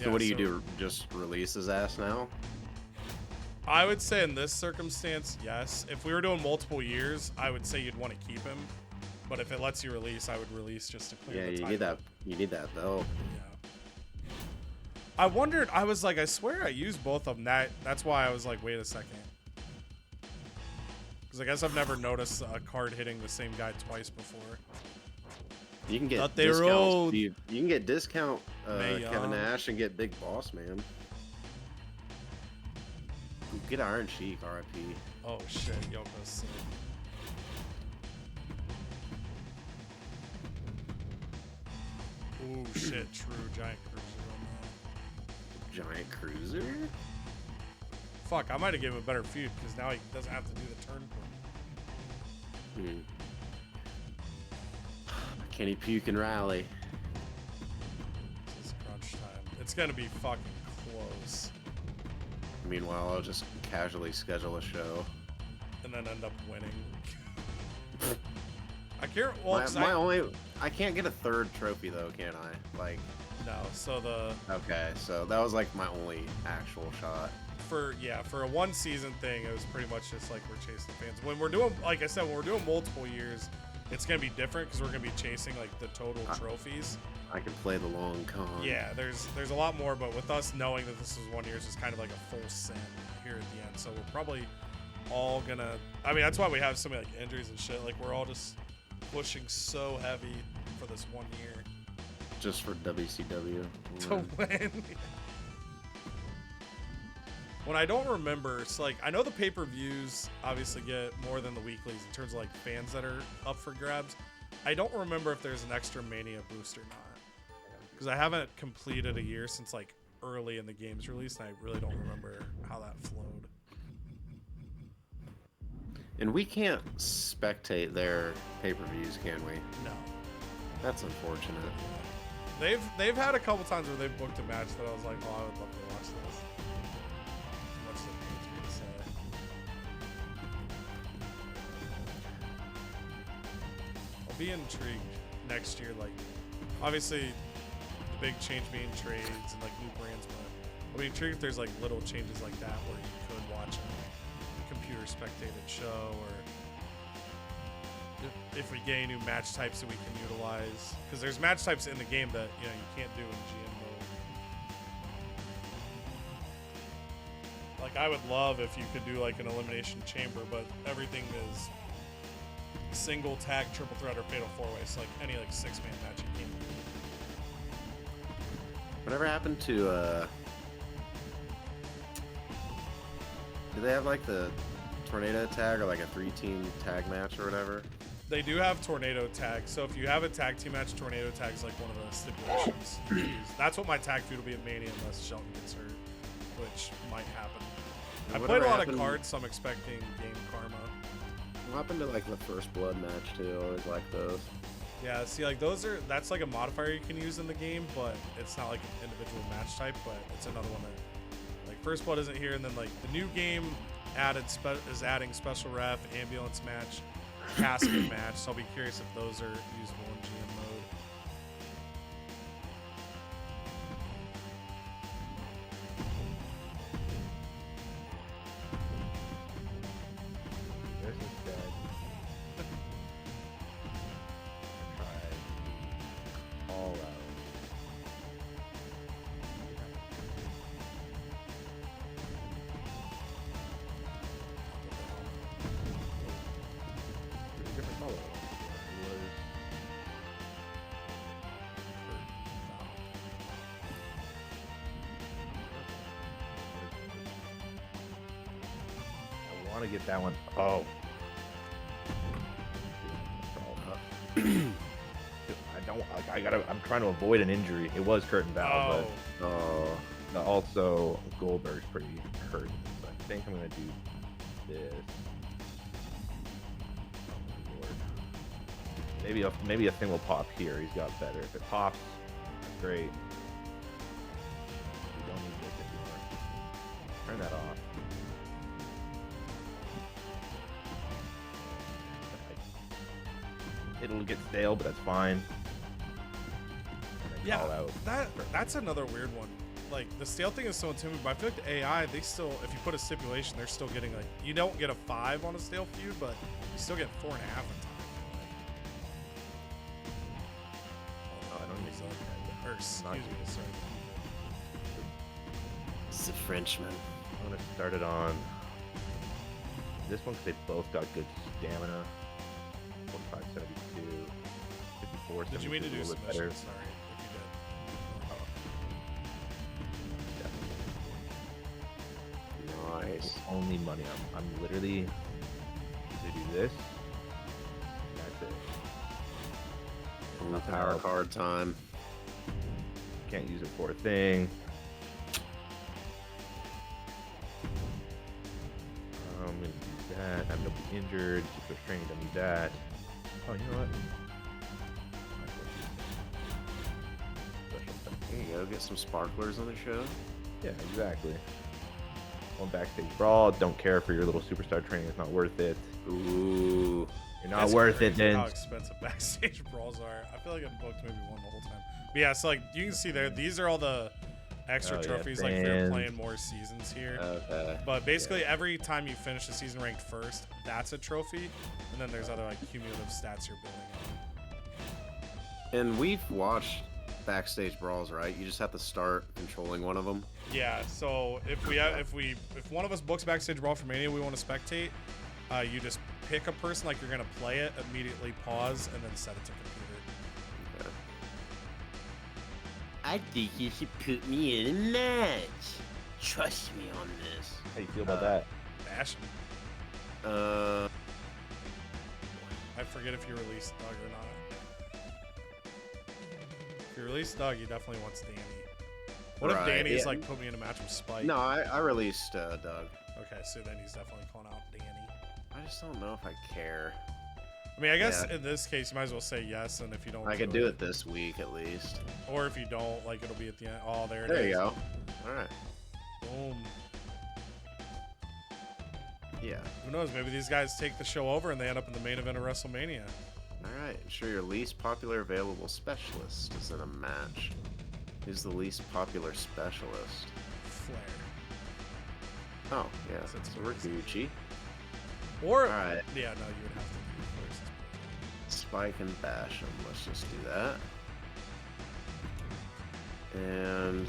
So what do you do? Just release his ass now? I would say in this circumstance, yes. If we were doing multiple years, I would say you'd want to keep him. But if it lets you release, I would release just to clear Yeah, the you title. need that. You need that belt. Yeah. I wondered. I was like, I swear I used both of them. That's why I was like, wait a second. Because I guess I've never noticed a card hitting the same guy twice before. You can get Thought they discounts. rolled. You can get discount Mae Kevin Young. Nash and get Big Boss Man. Get Iron Sheik, RIP. Oh shit, Yoko's sick. Ooh shit, true giant cruiser on that. Giant Cruiser? Fuck, I might have given him a better feud because now he doesn't have to do the turn point. Kenny Puke and Rally. This is crunch time. It's gonna be fucking close. Meanwhile, I'll just casually schedule a show. And then end up winning. I can't. Well, 'cause I can't get a third trophy though, can I? Like, no. So okay, so that was like my only actual shot. for a one season thing, it was pretty much just like we're chasing fans. When we're doing, like I said, when we're doing multiple years, it's gonna be different because we're gonna be chasing like the total trophies. I can play the long con. Yeah, there's a lot more, but with us knowing that this is 1 year, it's just kind of like a full send here at the end. So we're probably all gonna. I mean, that's why we have so many like injuries and shit. Like we're all just pushing so heavy for this 1 year Just for WCW. to win. When I don't remember, it's like I know the pay-per-views obviously get more than the weeklies in terms of like fans that are up for grabs. I don't remember if there's an extra Mania boost or not. Because I haven't completed a year since like early in the game's release, and I really don't remember how that flowed. And we can't spectate their pay-per-views, can we? No. That's unfortunate. They've had a couple times where they've booked a match that I was like, oh, I would love to watch this. Much as it pains me to say. I'll be intrigued next year. Like, obviously, the big change being trades and like new brands, but I'll be intrigued if there's like little changes like that where you could watch a computer spectated show or if we get any new match types that we can utilize, because there's match types in the game that you can't do in GM mode. Like I would love if you could do like an elimination chamber, but everything is single tag, triple threat, or fatal four way. So like any like 6-man match you can't do. Whatever happened to do they have like the tornado tag or like a 3-team tag match or whatever? They do have tornado tag, so if you have a tag team match, tornado tag is like one of the stipulations you use. That's what my tag feud will be at Mania unless Shelton gets hurt, which might happen. I played a lot of cards, so I'm expecting game karma. What happened to like the first blood match too? I always like those. Yeah, see, like that's like a modifier you can use in the game, but it's not like an individual match type. But it's another one that, like, first blood isn't here, and then like the new game is adding special ref, ambulance match, casket match. So I'll be curious if those are usable in GM mode. This is dead. Try all out. Different color. I want to get that one. Oh. I don't. I'm trying to avoid an injury. It was Curtin Val, but also Goldberg's pretty hurt. So I think I'm gonna do this. Maybe a thing will pop here. He's got better. If it pops, great. We don't need this anymore. Turn that off. It'll get stale, but that's fine. Yeah, Call out. that's another weird one. Like the stale thing is so intimidating, but I feel like the AI, they still, if you put a stipulation, they're still getting like, you don't get a 5 on a stale feud, but you still get 4.5 in time. Oh, I don't need that. Or excuse Not me, sorry. It's a Frenchman. I'm gonna start it on this one because they both got good stamina. 45, 72, 54. Did you mean to do 72 is a little bit submission? better. Sorry if you did. Definitely. Nice. Only money. I'm literally gonna do this. That's it. Nothing Power else. card time. Can't use it for a thing. I'm gonna do that. I'm gonna be injured. Keep restrained. I need that. Oh, you know what? Special stuff. There you go. Get some sparklers on the show. Yeah, exactly. One backstage brawl. Don't care for your little superstar training. It's not worth it. Ooh. You're not It's worth it, crazy then. How expensive backstage brawls are. I feel like I'm booked maybe one the whole time. But yeah, so like you can see there, these are all the extra Oh, yeah, trophies like for fans. playing more seasons here. Okay. But basically, every time you finish the season ranked first, that's a trophy. And then there's other like cumulative stats you're building on. And we've watched backstage brawls, right? You just have to start controlling one of them. Yeah. So if one of us books backstage brawl for Mania, we want to spectate. You just pick a person like you're gonna play it, immediately pause, and then set it to computer. Okay. I think you should put me in a match. Trust me on this. How you feel about that? Bash. I forget if you released Doug or not. If you released Doug, he definitely wants Danny. What if Right, Danny's yeah. like put me in a match with Spike? No, I released Doug. Okay, so then he's definitely calling out Danny. I just don't know if I care. I mean, I guess Yeah. in this case, you might as well say yes, and if you don't, I could do it this week at least. Or if you don't, like it'll be at the end. Oh, there it is. There you go. All right. Boom. Yeah. Who knows? Maybe these guys take the show over and they end up in the main event of WrestleMania. All right. Ensure your least popular available specialist is in a match. Who's the least popular specialist? Flair. Oh, yeah. That's So we're Gucci. Or All right. yeah, no, you would have to do it first. spike and bash him. Let's just do that. And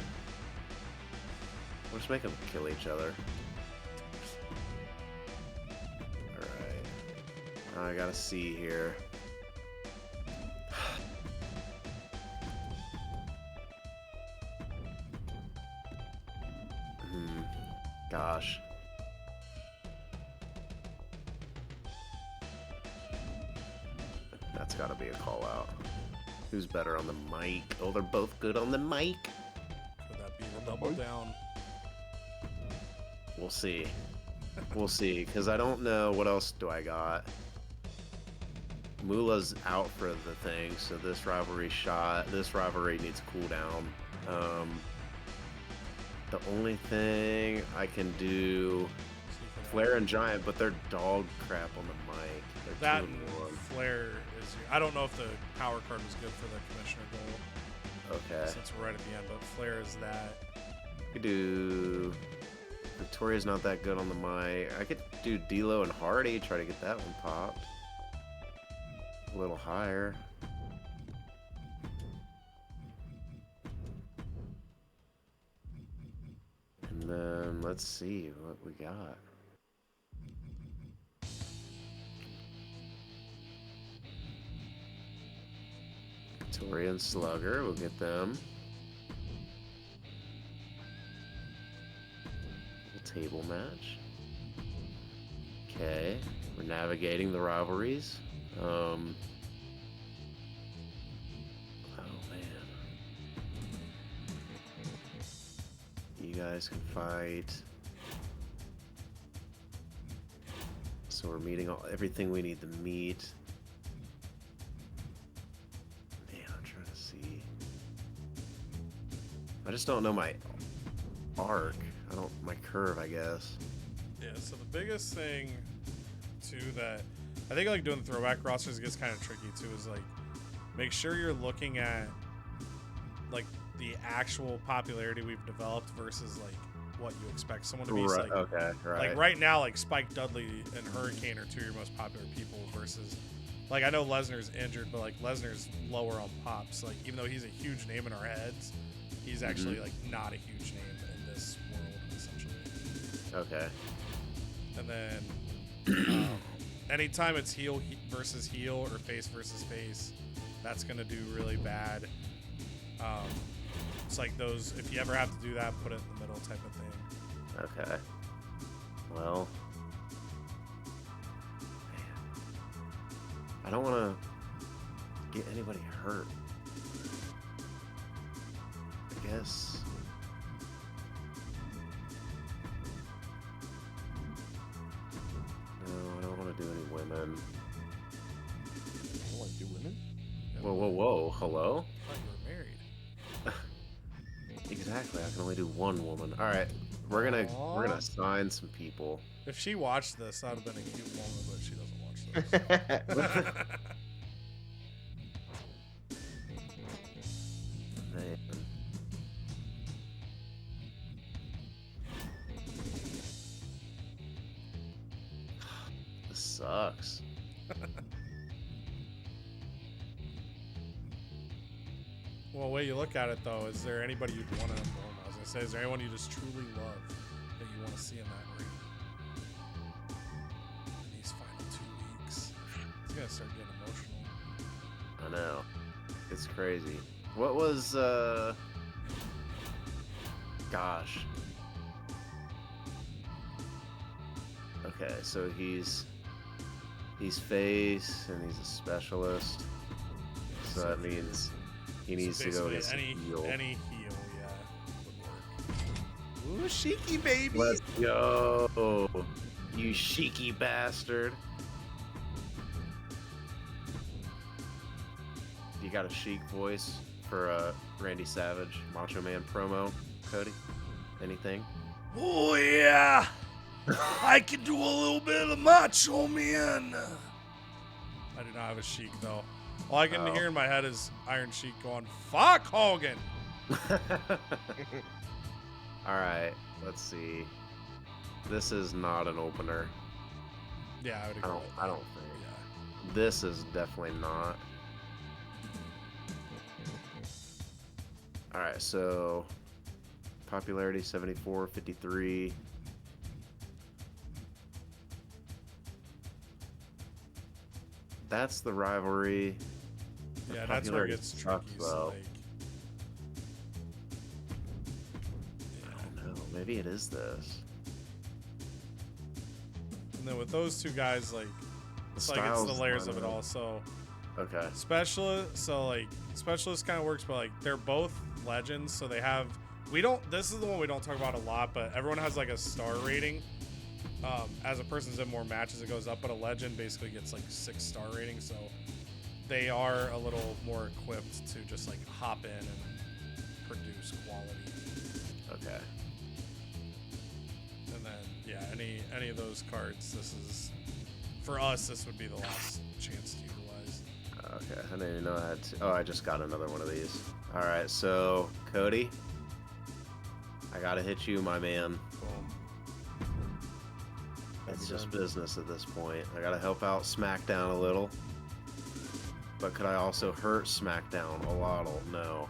we'll just make them kill each other. Alright. I gotta see here. Gosh. That's gotta be a call out. Who's better on the mic? Oh, they're both good on the mic. Could that be the double down? We'll see. We'll see, because I don't know what else do I got. Moolah's out for the thing, so this rivalry needs a cooldown. The only thing I can do Flair and Giant, but they're dog crap on the mic. They're That 2 and and 1. Flair is. I don't know if the power card was good for the commissioner goal. Okay. Since we're right at the end, but Flair is that. I could do Victoria's not that good on the mic. I could do D'Lo and Hardy, try to get that one popped. A little higher. And then let's see what we got. Victoria and Slugger, we'll get them. Table match. Okay, we're navigating the rivalries. Oh man. You guys can fight. So we're meeting everything we need to meet. Man, I'm trying to see. I just don't know my arc. My curve, I guess. Yeah, so the biggest thing, too, that I think like doing the throwback rosters gets kind of tricky, too, is like make sure you're looking at like the actual popularity we've developed versus like what you expect someone to be. Right, Like, okay, right. Like right now, like Spike Dudley and Hurricane are 2 of your most popular people versus like I know Lesnar's injured, but like Lesnar's lower on pops. Like even though he's a huge name in our heads, he's actually like not a huge name in this world essentially. Okay. And then anytime it's heel versus heel or face versus face, that's gonna do really bad. It's like those, if you ever have to do that, put it in the middle type of thing. Okay. Well, man, I don't want to get anybody hurt. I guess. No, I don't want to do any women. You want to do women? Whoa, whoa, whoa! Hello? I thought you were married. Exactly. I can only do one woman. All right, we're gonna assign some people. If she watched this, that would have been a cute moment, but she doesn't watch this. Man. This sucks. Well, the way you look at it, though, is there anybody you'd want to involve? I was going to say, is there anyone you just truly love that you want to see in that ring? In these final 2 weeks. It's going to start getting emotional. I know. It's crazy. What was, gosh. Okay, so he's face and he's a specialist. So that means he needs to go against any heel. Any heel, yeah, would work. Ooh, cheeky baby. Let's go, you cheeky bastard. You got a chic voice for a Randy Savage Macho Man promo, Cody? Anything? Oh yeah, I can do a little bit of Macho Man. I do not have a Sheik though. All I can hear in my head is Iron Sheik going, "Fuck Hogan." All right, let's see. This is not an opener. Yeah, I would agree. I don't think. This is definitely not. All right, so popularity 74, 53. That's the rivalry. Yeah, that's where it gets Sucks, tricky. though. So, like, I don't know. Maybe it is this. and then with those two guys, like, it's like it's Styles the is layers of mine, it though. all. So Okay. specialist, so like specialist kind of works, but like they're both legends, so they have. We don't. This is the one we don't talk about a lot, but everyone has like a star rating. As a person's in more matches, it goes up, but a legend basically gets like 6-star rating, so they are a little more equipped to just like hop in and produce quality. Okay. And then yeah, any of those cards, this is for us. This would be the last chance to utilize. Okay. I didn't even know I had to. Oh, I just got another one of these. All right. So Cody, I gotta hit you, my man. It's just business at this point. I gotta help out SmackDown a little. But could I also hurt SmackDown a lot? No.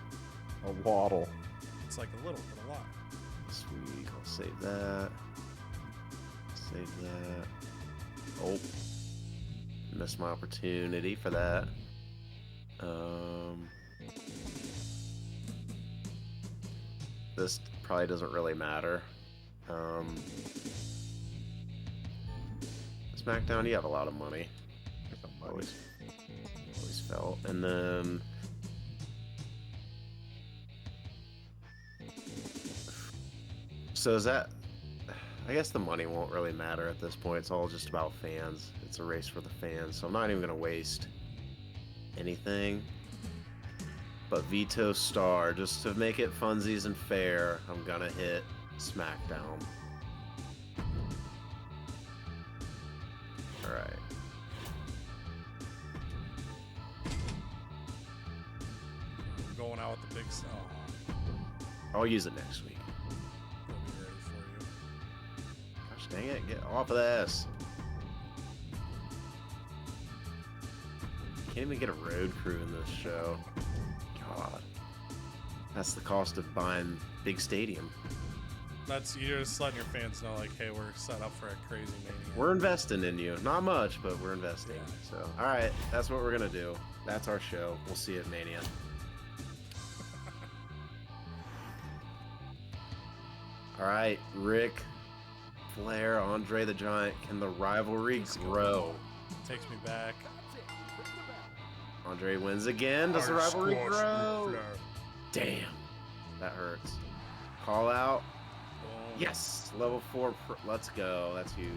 A waddle. It's like a little, but a lot. Sweet. I'll save that. Save that. Oh. Missed my opportunity for that. This probably doesn't really matter. SmackDown, you have a lot of money. Always felt. And then so is that, I guess the money won't really matter at this point. It's all just about fans. It's a race for the fans. So I'm not even gonna waste anything. But Veto Star, just to make it funsies and fair, I'm gonna hit SmackDown. Alright. We're going out with the big stuff. I'll use it next week. We'll be ready for you. Gosh dang it, get off of this. Can't even get a road crew in this show. God. That's the cost of buying big stadium. That's, you're just letting your fans know, like, hey, we're set up for a crazy mania. We're investing in you. Not much, but we're investing. Yeah. So, alright, that's what we're gonna do. That's our show. We'll see you at Mania. Alright, Rick Flair, Andre the Giant. Can the rivalry grow? Takes me back. Andre wins again. Does the rivalry grow? Damn. That hurts. Call out. Yes! Level 4. Let's go. That's huge.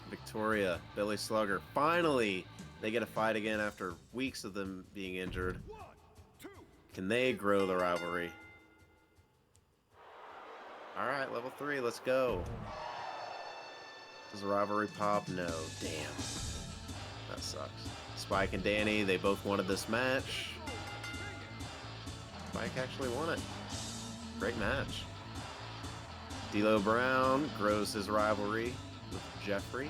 Victoria, Billy Slugger. Finally, they get a fight again after weeks of them being injured. Can they grow the rivalry? Alright, level 3. Let's go. Does the rivalry pop? No. Damn. That sucks. Spike and Danny, they both wanted this match. Spike actually won it. Great match. D'Lo Brown grows his rivalry with Jeffrey.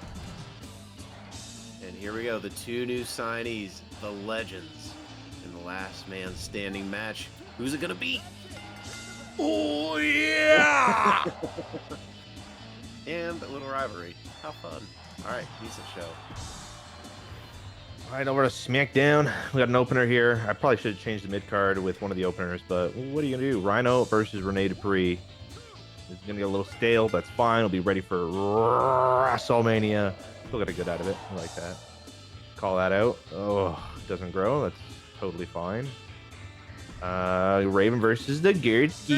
And here we go, the two new signees, the legends, in the last man standing match. Who's it gonna be? Oh, yeah! And a little rivalry. How fun. Alright, decent show. All right, over to SmackDown. We got an opener here. I probably should have changed the mid card with one of the openers, but what are you gonna do? Rhino versus Rene Dupree. It's gonna get a little stale. That's fine. We'll be ready for Wrestlemania. Still got a good out of it. I like that. Call that out. Oh, doesn't grow. That's totally fine. Raven versus the Gertskis.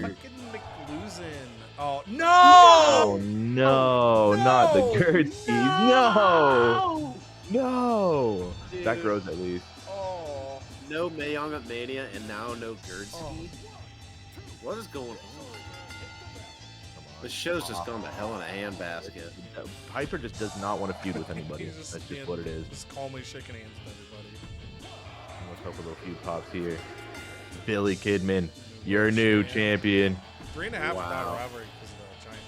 Fucking McLosin. Oh, no! Oh no, not the Gertskis. No! No! That Dude. grows at least. Oh. No Mae Young at Mania and now no Gertski. Oh. What is going on? The show's just gone to hell in a handbasket. Piper just does not want to feud with anybody. He's just That's just being- what it is. Just calmly shaking hands with everybody. Let's hope a little feud pops here. Billy Kidman, your new champion. 3.5 without Wow. rivalry because of the giant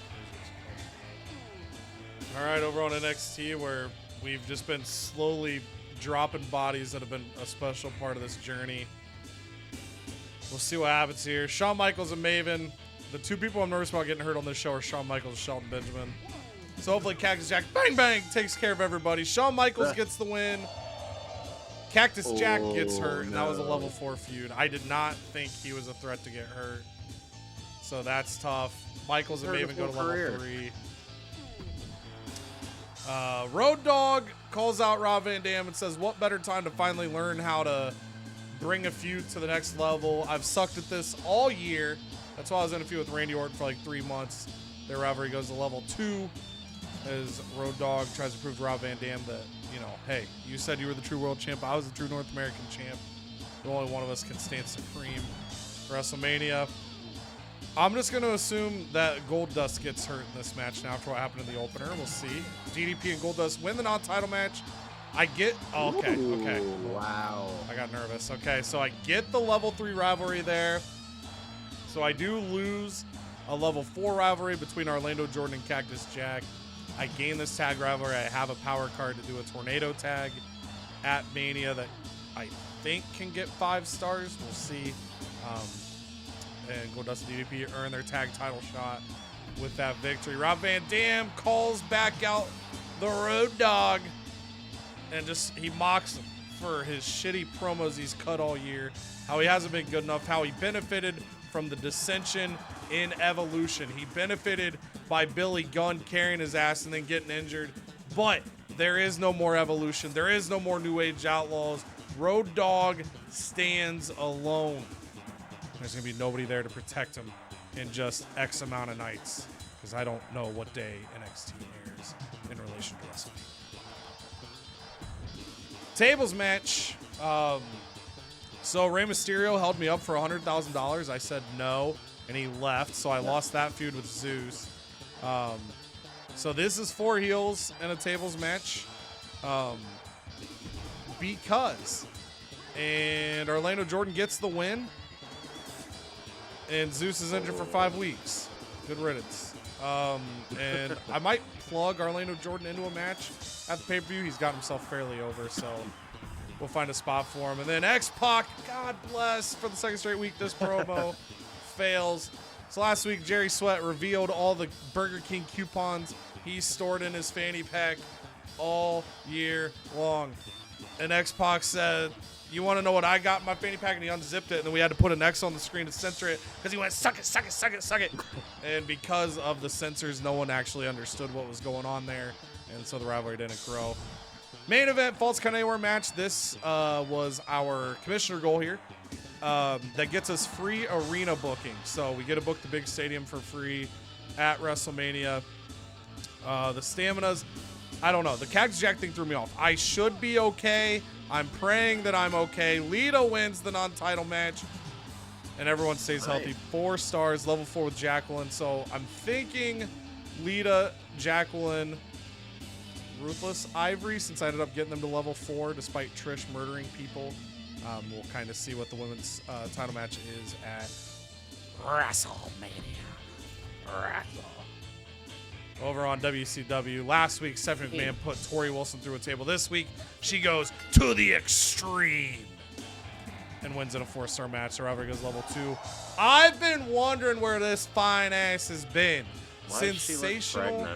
cruisers. All right, over on NXT, where we've just been slowly dropping bodies that have been a special part of this journey. We'll see what happens here. Shawn Michaels and Maven. The two people I'm nervous about getting hurt on this show are Shawn Michaels and Shelton Benjamin. So hopefully Cactus Jack, bang, bang, takes care of everybody. Shawn Michaels gets the win. Cactus Jack gets hurt, and that was a level 4 feud. I did not think he was a threat to get hurt. So that's tough. Michaels and Maven go to level 3. Road Dogg calls out Rob Van Dam and says, what better time to finally learn how to bring a feud to the next level? I've sucked at this all year. That's why I was in a feud with Randy Orton for like 3 months. Their rivalry goes to level 2 as Road Dogg tries to prove to Rob Van Dam that, you know, hey, you said you were the true world champ. I was the true North American champ. The only one of us can stand supreme. WrestleMania. I'm just going to assume that Goldust gets hurt in this match now after what happened in the opener. We'll see. DDP and Goldust win the non-title match. I get... Oh, okay. Wow. I got nervous. Okay, so I get the level 3 rivalry there. So I do lose a level 4 rivalry between Orlando Jordan and Cactus Jack. I gain this tag rivalry. I have a power card to do a tornado tag at Mania that I think can get 5 stars. We'll see. And Goldust and DDP earn their tag title shot with that victory. Rob Van Dam calls back out the Road Dogg and just he mocks him for his shitty promos he's cut all year, how he hasn't been good enough, how he benefited from the dissension in Evolution. He benefited by Billy Gunn carrying his ass and then getting injured, but there is no more Evolution. There is no more New Age Outlaws. Road Dogg stands alone. There's going to be nobody there to protect him in just X amount of nights, because I don't know what day NXT airs in relation to WrestleMania. Tables match. So Rey Mysterio held me up for $100,000. I said no, and he left, so I lost that feud with Zeus. So this is 4 heels in a tables match. Because. And Orlando Jordan gets the win. And Zeus is injured for 5 weeks. Good riddance. And I might plug Orlando Jordan into a match at the pay-per-view. He's got himself fairly over, so we'll find a spot for him. And then X-Pac, God bless, for the 2nd straight week, this promo fails. So last week, Jerry Sweat revealed all the Burger King coupons he stored in his fanny pack all year long. And X-Pac said, you want to know what I got in my fanny pack? And he unzipped it, and then we had to put an X on the screen to censor it because he went, suck it, suck it, suck it, suck it. And because of the censors, no one actually understood what was going on there, and so the rivalry didn't grow. Main event, Falls Count Anywhere match. This was our commissioner goal here. That gets us free arena booking. So we get to book the big stadium for free at WrestleMania. The staminas, I don't know. The Cactus Jack thing threw me off. I should be okay. I'm praying that I'm okay. Lita wins the non-title match, and everyone stays healthy. 4 stars, level 4 with Jacqueline. So I'm thinking Lita, Jacqueline, Ruthless Ivory, since I ended up getting them to level 4 despite Trish murdering people. We'll kind of see what the women's title match is at WrestleMania. over on WCW. Last week, Stephanie McMahon put Tori Wilson through a table. This week, she goes to the extreme and wins in a 4-star match. So Rivalry goes level 2. I've been wondering where this fine ass has been. Why Sensational.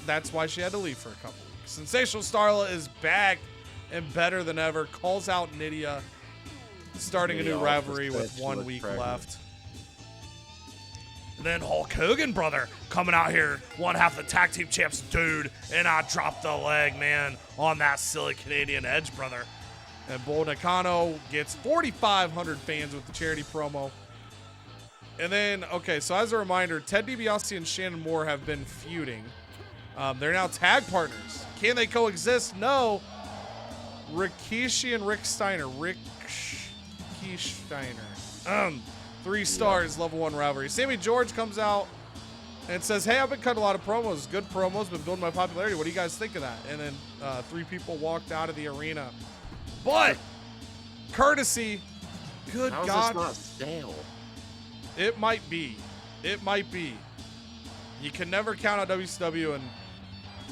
That's why she had to leave for a couple weeks. Sensational Starla is back and better than ever. Calls out Nydia, starting a new rivalry with 1 week left. And then Hulk Hogan, brother, coming out here, one half the tag team champs, dude, and I dropped the leg, man, on that silly Canadian Edge, brother. And Bull Nakano gets 4,500 fans with the charity promo. And then, okay, so as a reminder, Ted DiBiase and Shannon Moore have been feuding. They're now tag partners. Can they coexist? No. Rikishi and Rick Steiner. Rikishi Steiner. 3 stars, level 1 rivalry. Sammy George comes out and says, hey, I've been cutting a lot of promos. Good promos, been building my popularity. What do you guys think of that? And then 3 people walked out of the arena. But, courtesy, good God. How is this not stale? It might be. It might be. you can never count on WCW, and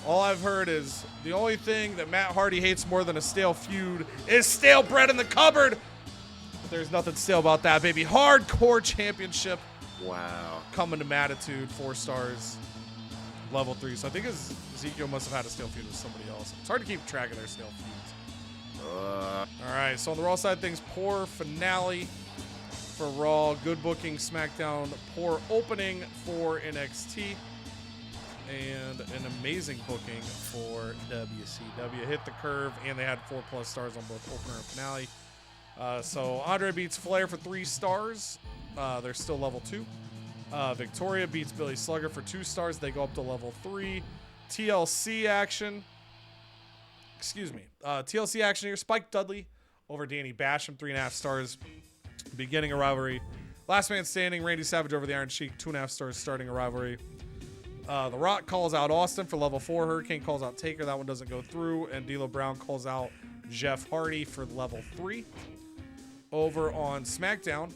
all I've heard is the only thing that Matt Hardy hates more than a stale feud is stale bread in the cupboard. But there's nothing stale about that, baby. Hardcore Championship Wow. coming to Mattitude, 4 stars, level 3. So I think Ezekiel must have had a stale feud with somebody else. It's hard to keep track of their stale feuds. All right, so on the Raw side of things, poor finale for Raw, good booking SmackDown, poor opening for NXT, and an amazing booking for WCW. Hit the curve, and they had 4+ stars on both opener and finale. So Andre beats Flair for 3 stars. They're still level 2. Victoria beats Billy Slugger for 2 stars. They go up to level 3. TLC action. Excuse me. TLC action here. Spike Dudley over Danny Basham, 3.5 stars. Beginning a rivalry. Last man standing, Randy Savage over the Iron Sheik, 2.5 stars starting a rivalry. The Rock calls out Austin for level 4. Hurricane calls out Taker. That one doesn't go through. And D'Lo Brown calls out Jeff Hardy for level 3. Over on SmackDown,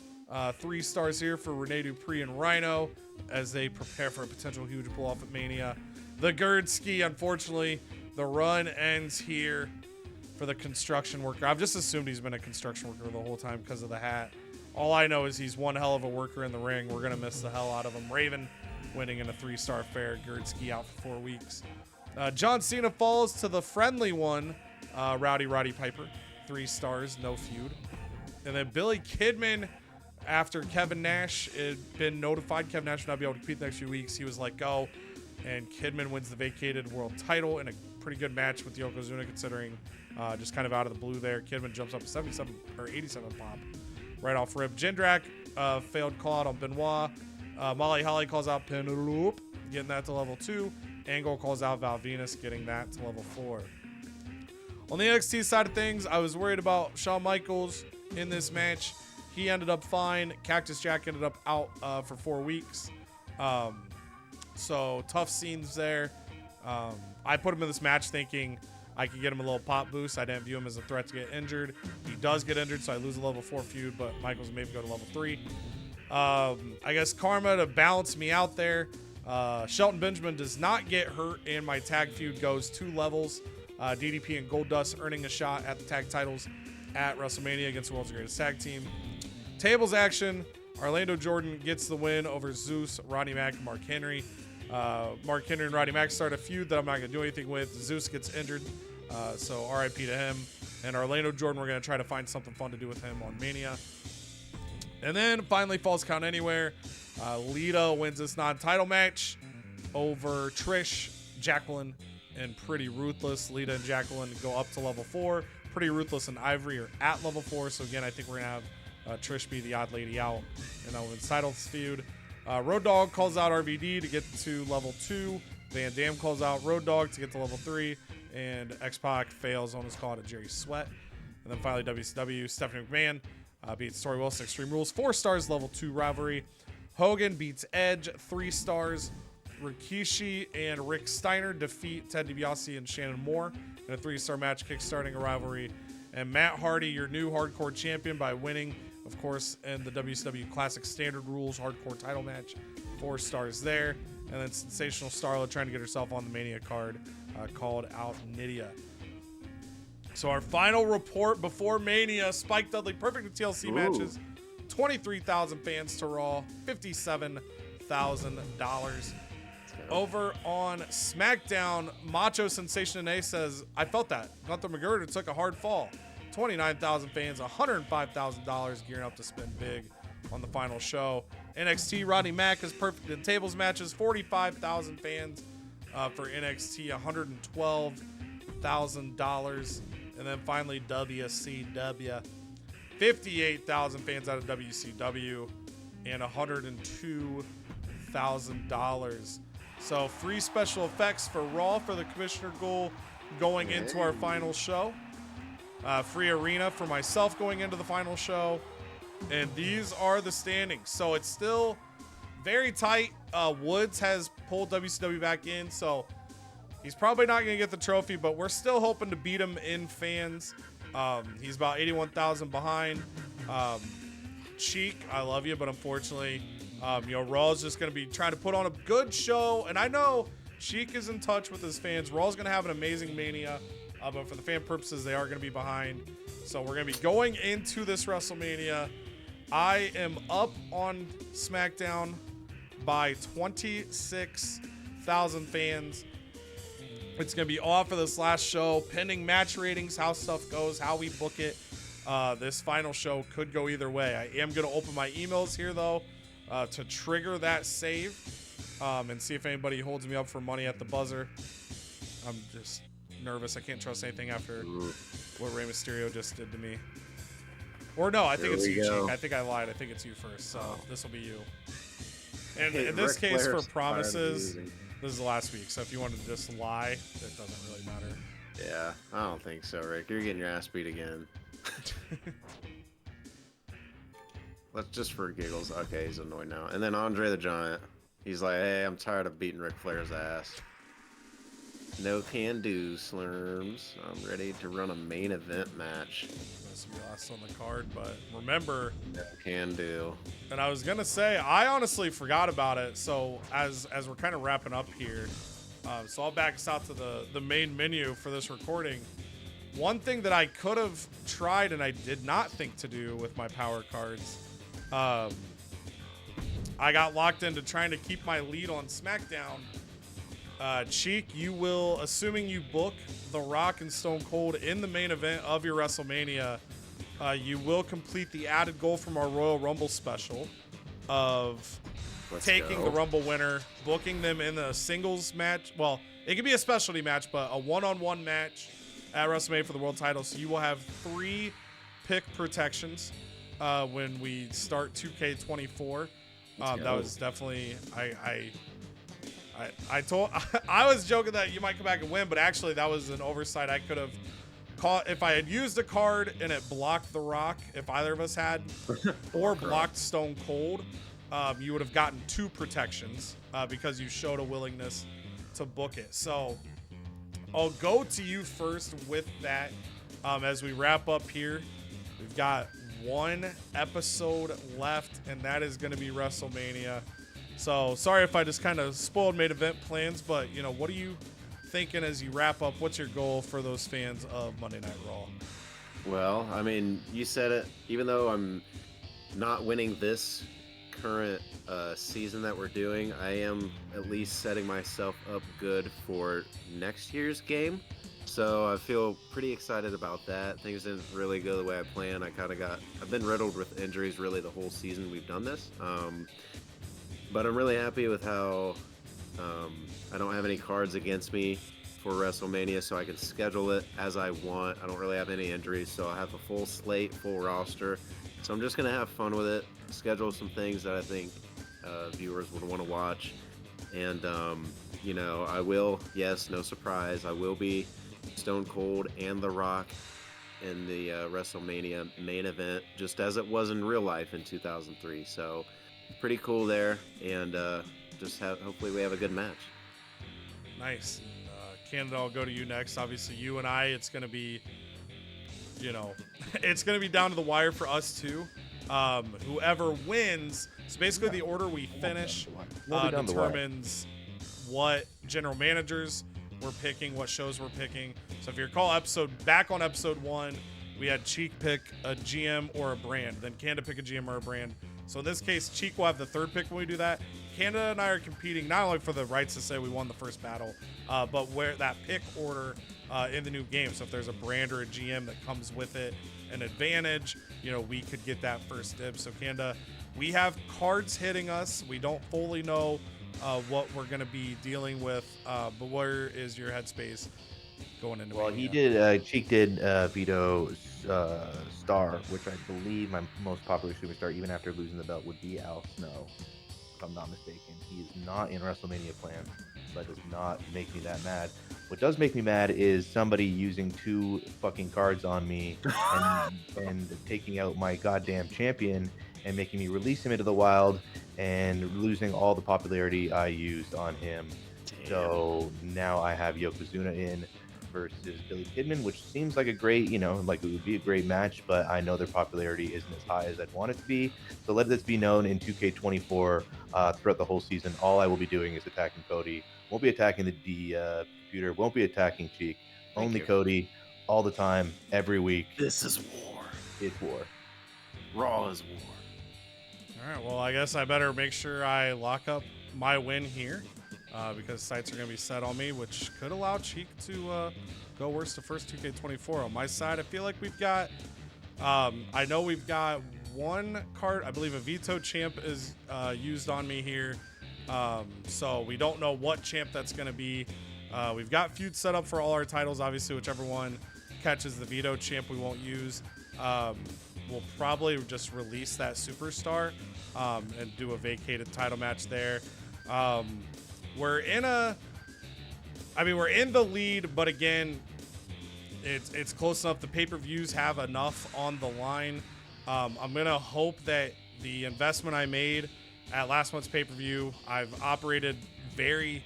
3 stars here for Rene Dupree and Rhino as they prepare for a potential huge pull-off at Mania. The Gerd Ski, unfortunately, the run ends here for the construction worker. I've just assumed he's been a construction worker the whole time because of the hat. All I know is he's one hell of a worker in the ring. We're going to miss the hell out of him. Raven winning in a 3-star affair. Gerd Ski out for 4 weeks. John Cena falls to the friendly one, Roddy Piper. 3 stars, no feud. And then Billy Kidman, after Kevin Nash had been notified Kevin Nash would not be able to compete the next few weeks, he was let go. And Kidman wins the vacated world title in a pretty good match with Yokozuna, considering just kind of out of the blue there. Kidman jumps up to 77 or 87 pop right off rip. Jindrak failed call out on Benoit. Molly Holly calls out Penelope, getting that to level 2. Angle calls out Val Venus, getting that to level 4. On the NXT side of things, I was worried about Shawn Michaels in this match. He ended up fine. Cactus Jack ended up out for 4 weeks. So tough scenes there. I put him in this match thinking I could get him a little pop boost. I didn't view him as a threat to get injured. He does get injured, so I lose a level 4 feud, but Michaels maybe go to level 3. I guess karma to balance me out there. Shelton Benjamin does not get hurt, and my tag feud goes 2 levels. DDP and Goldust earning a shot at the tag titles at Wrestlemania against the world's greatest tag team. Tables action. Orlando Jordan gets the win over Zeus, Roddy Mack, and Mark Henry. Mark Henry and Roddy Mack start a feud that I'm not going to do anything with. Zeus gets injured, so RIP to him. And Orlando Jordan, we're going to try to find something fun to do with him on Mania. And then finally, Falls Count Anywhere. Lita wins this non-title match over Trish, Jacqueline, and Pretty Ruthless. Lita and Jacqueline go up to level 4. Pretty Ruthless and Ivory are at level 4. So again, I think we're going to have Trish be the odd lady out in a women's titles feud. Road Dogg calls out RVD to get to level 2. Van Dam calls out Road Dogg to get to level 3. And X-Pac fails on his call to Jerry Sweat. And then finally, WCW, Stephanie McMahon beats Tori Wilson, Extreme Rules, 4 stars, level 2 rivalry. Hogan beats Edge, 3 stars. Rikishi and Rick Steiner defeat Ted DiBiase and Shannon Moore in a 3-star match, kickstarting a rivalry. And Matt Hardy, your new hardcore champion, by winning, of course, in the WCW Classic Standard Rules hardcore title match. 4 stars there. And then Sensational Starlet trying to get herself on the Mania card, called out Nydia. So our final report before Mania, Spike Dudley, perfect in TLC matches. 23,000 fans to Raw, $57,000. Over on SmackDown, Macho Sensation A says, I felt that. Gunther McGregor took a hard fall. 29,000 fans, $105,000 gearing up to spend big on the final show. NXT, Roddy Mack is perfect in tables matches. 45,000 fans for NXT, $112,000. And then finally, WCW. 58,000 fans out of WCW and $102,000. So free special effects for Raw for the Commissioner goal going into our final show. Free arena for myself going into the final show. And these are the standings. So it's still very tight. Woods has pulled WCW back in, so he's probably not going to get the trophy, but we're still hoping to beat him in fans. He's about 81,000 behind. Cheek, I love you, but unfortunately, Raw is just going to be trying to put on a good show. And I know Sheik is in touch with his fans. Raw's going to have an amazing Mania. But for the fan purposes, they are going to be behind. So we're going to be going into this WrestleMania. I am up on SmackDown by 26,000 fans. It's going to be off for this last show, pending match ratings, how stuff goes, how we book it. This final show could go either way. I am going to open my emails here, though, to trigger that save and see if anybody holds me up for money at the buzzer. I'm just nervous. I can't trust anything after what Rey Mysterio just did to me. Or no, I think it's you, Cheek. I think I lied. I think it's you first, so this will be you. And in this case, for promises, this is the last week, so if you want to just lie, it doesn't really matter. Yeah, I don't think so, Rick. You're getting your ass beat again. Let's just for giggles. Okay, he's annoyed now. And then Andre the Giant. He's like, hey, I'm tired of beating Ric Flair's ass. No can do, Slurms. I'm ready to run a main event match. This will be last on the card, but remember, No can do. and I was gonna say, I honestly forgot about it. So as we're kind of wrapping up here, so I'll back us out to the main menu for this recording. One thing that I could have tried and I did not think to do with my power cards, I got locked into trying to keep my lead on SmackDown. Cheek, you will, assuming you book The Rock and Stone Cold in the main event of your WrestleMania, you will complete the added goal from our Royal Rumble special of taking the Rumble winner, booking them in a singles match. Well, it could be a specialty match, but a one-on-one match at WrestleMania for the world title. So you will have 3 pick protections when we start 2K24. That was definitely I was joking that you might come back and win, but actually that was an oversight. I could have caught if I had used a card and it blocked The Rock, if either of us had, or blocked Stone Cold, you would have gotten 2 protections because you showed a willingness to book it. So I'll go to you first with that. As we wrap up here, we've got 1 episode left, and that is going to be WrestleMania. So sorry if I just kind of spoiled main event plans, but what are you thinking as you wrap up? What's your goal for those fans of Monday Night Raw? Well, I mean, you said it. Even though I'm not winning this current season that we're doing, I am at least setting myself up good for next year's game. So I feel pretty excited about that. Things didn't really go the way I planned. I've been riddled with injuries really the whole season we've done this. But I'm really happy with how I don't have any cards against me for WrestleMania, so I can schedule it as I want. I don't really have any injuries, so I have a full slate, full roster. So I'm just going to have fun with it, schedule some things that I think viewers would want to watch. And, I will, yes, no surprise, I will be Stone Cold and The Rock in the WrestleMania main event, just as it was in real life in 2003. So pretty cool there, and hopefully we have a good match. Nice. Canada, I'll go to you next. Obviously, you and I, it's going to be, it's going to be down to the wire for us too. Whoever wins, so basically the order we finish determines what general managers we're picking, what shows we're picking. So if you recall back on episode 1, we had Cheek pick a GM or a brand, then Canada pick a GM or a brand. So in this case, Cheek will have the 3rd pick when we do that. Canada and I are competing not only for the rights to say we won the first battle, but where that pick order in the new game. So if there's a brand or a GM that comes with it, an advantage, we could get that first dib. So Canada, we have cards hitting us. We don't fully know what we're going to be dealing with, but where is your headspace going into Well, Mania? Cheek did Vito Star, which I believe my most popular superstar, even after losing the belt, would be Al Snow, if I'm not mistaken. He is not in WrestleMania plans, so that does not make me that mad. What does make me mad is somebody using 2 fucking cards on me and taking out my goddamn champion and making me release him into the wild and losing all the popularity I used on him. Damn. So now I have Yokozuna in. versus Billy Kidman, which seems like a great, like it would be a great match, but I know their popularity isn't as high as I'd want it to be. So let this be known in 2K24 throughout the whole season. All I will be doing is attacking Cody. Won't be attacking the computer. Won't be attacking Cheek. Thank Only you. Cody, all the time, every week. This is war. It's war. Raw is war. All right, well, I guess I better make sure I lock up my win here because sights are going to be set on me, which could allow Cheek to go worse the first 2K24. On my side, I feel like we've got, I know we've got one card. I believe a veto champ is used on me here. So we don't know what champ that's going to be. We've got feuds set up for all our titles. Obviously, whichever one catches the veto champ, we won't use. We'll probably just release that superstar and do a vacated title match there. We're in the lead, but again, it's close enough. The pay-per-views have enough on the line. I'm gonna hope that the investment I made at last month's pay-per-view, I've operated very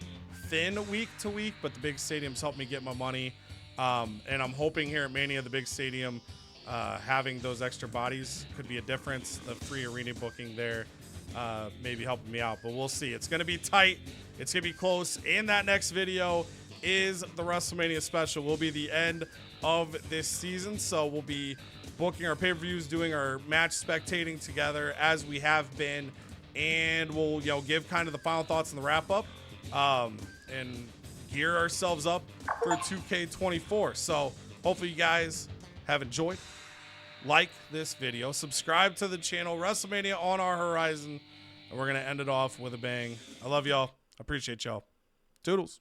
thin week to week, but the big stadiums helped me get my money. And I'm hoping here at Mania, the big stadium, having those extra bodies could be a difference. The free arena booking there maybe helping me out, but we'll see. It's going to be tight. It's going to be close. And that next video is the WrestleMania special. Will be the end of this season, so we'll be booking our pay-per-views, doing our match spectating together as we have been, and we'll give kind of the final thoughts and the wrap-up and gear ourselves up for 2K24. So hopefully you guys have enjoyed. Like this video, subscribe to the channel. WrestleMania on our horizon, and we're gonna end it off with a bang. I love y'all. Appreciate y'all. Toodles.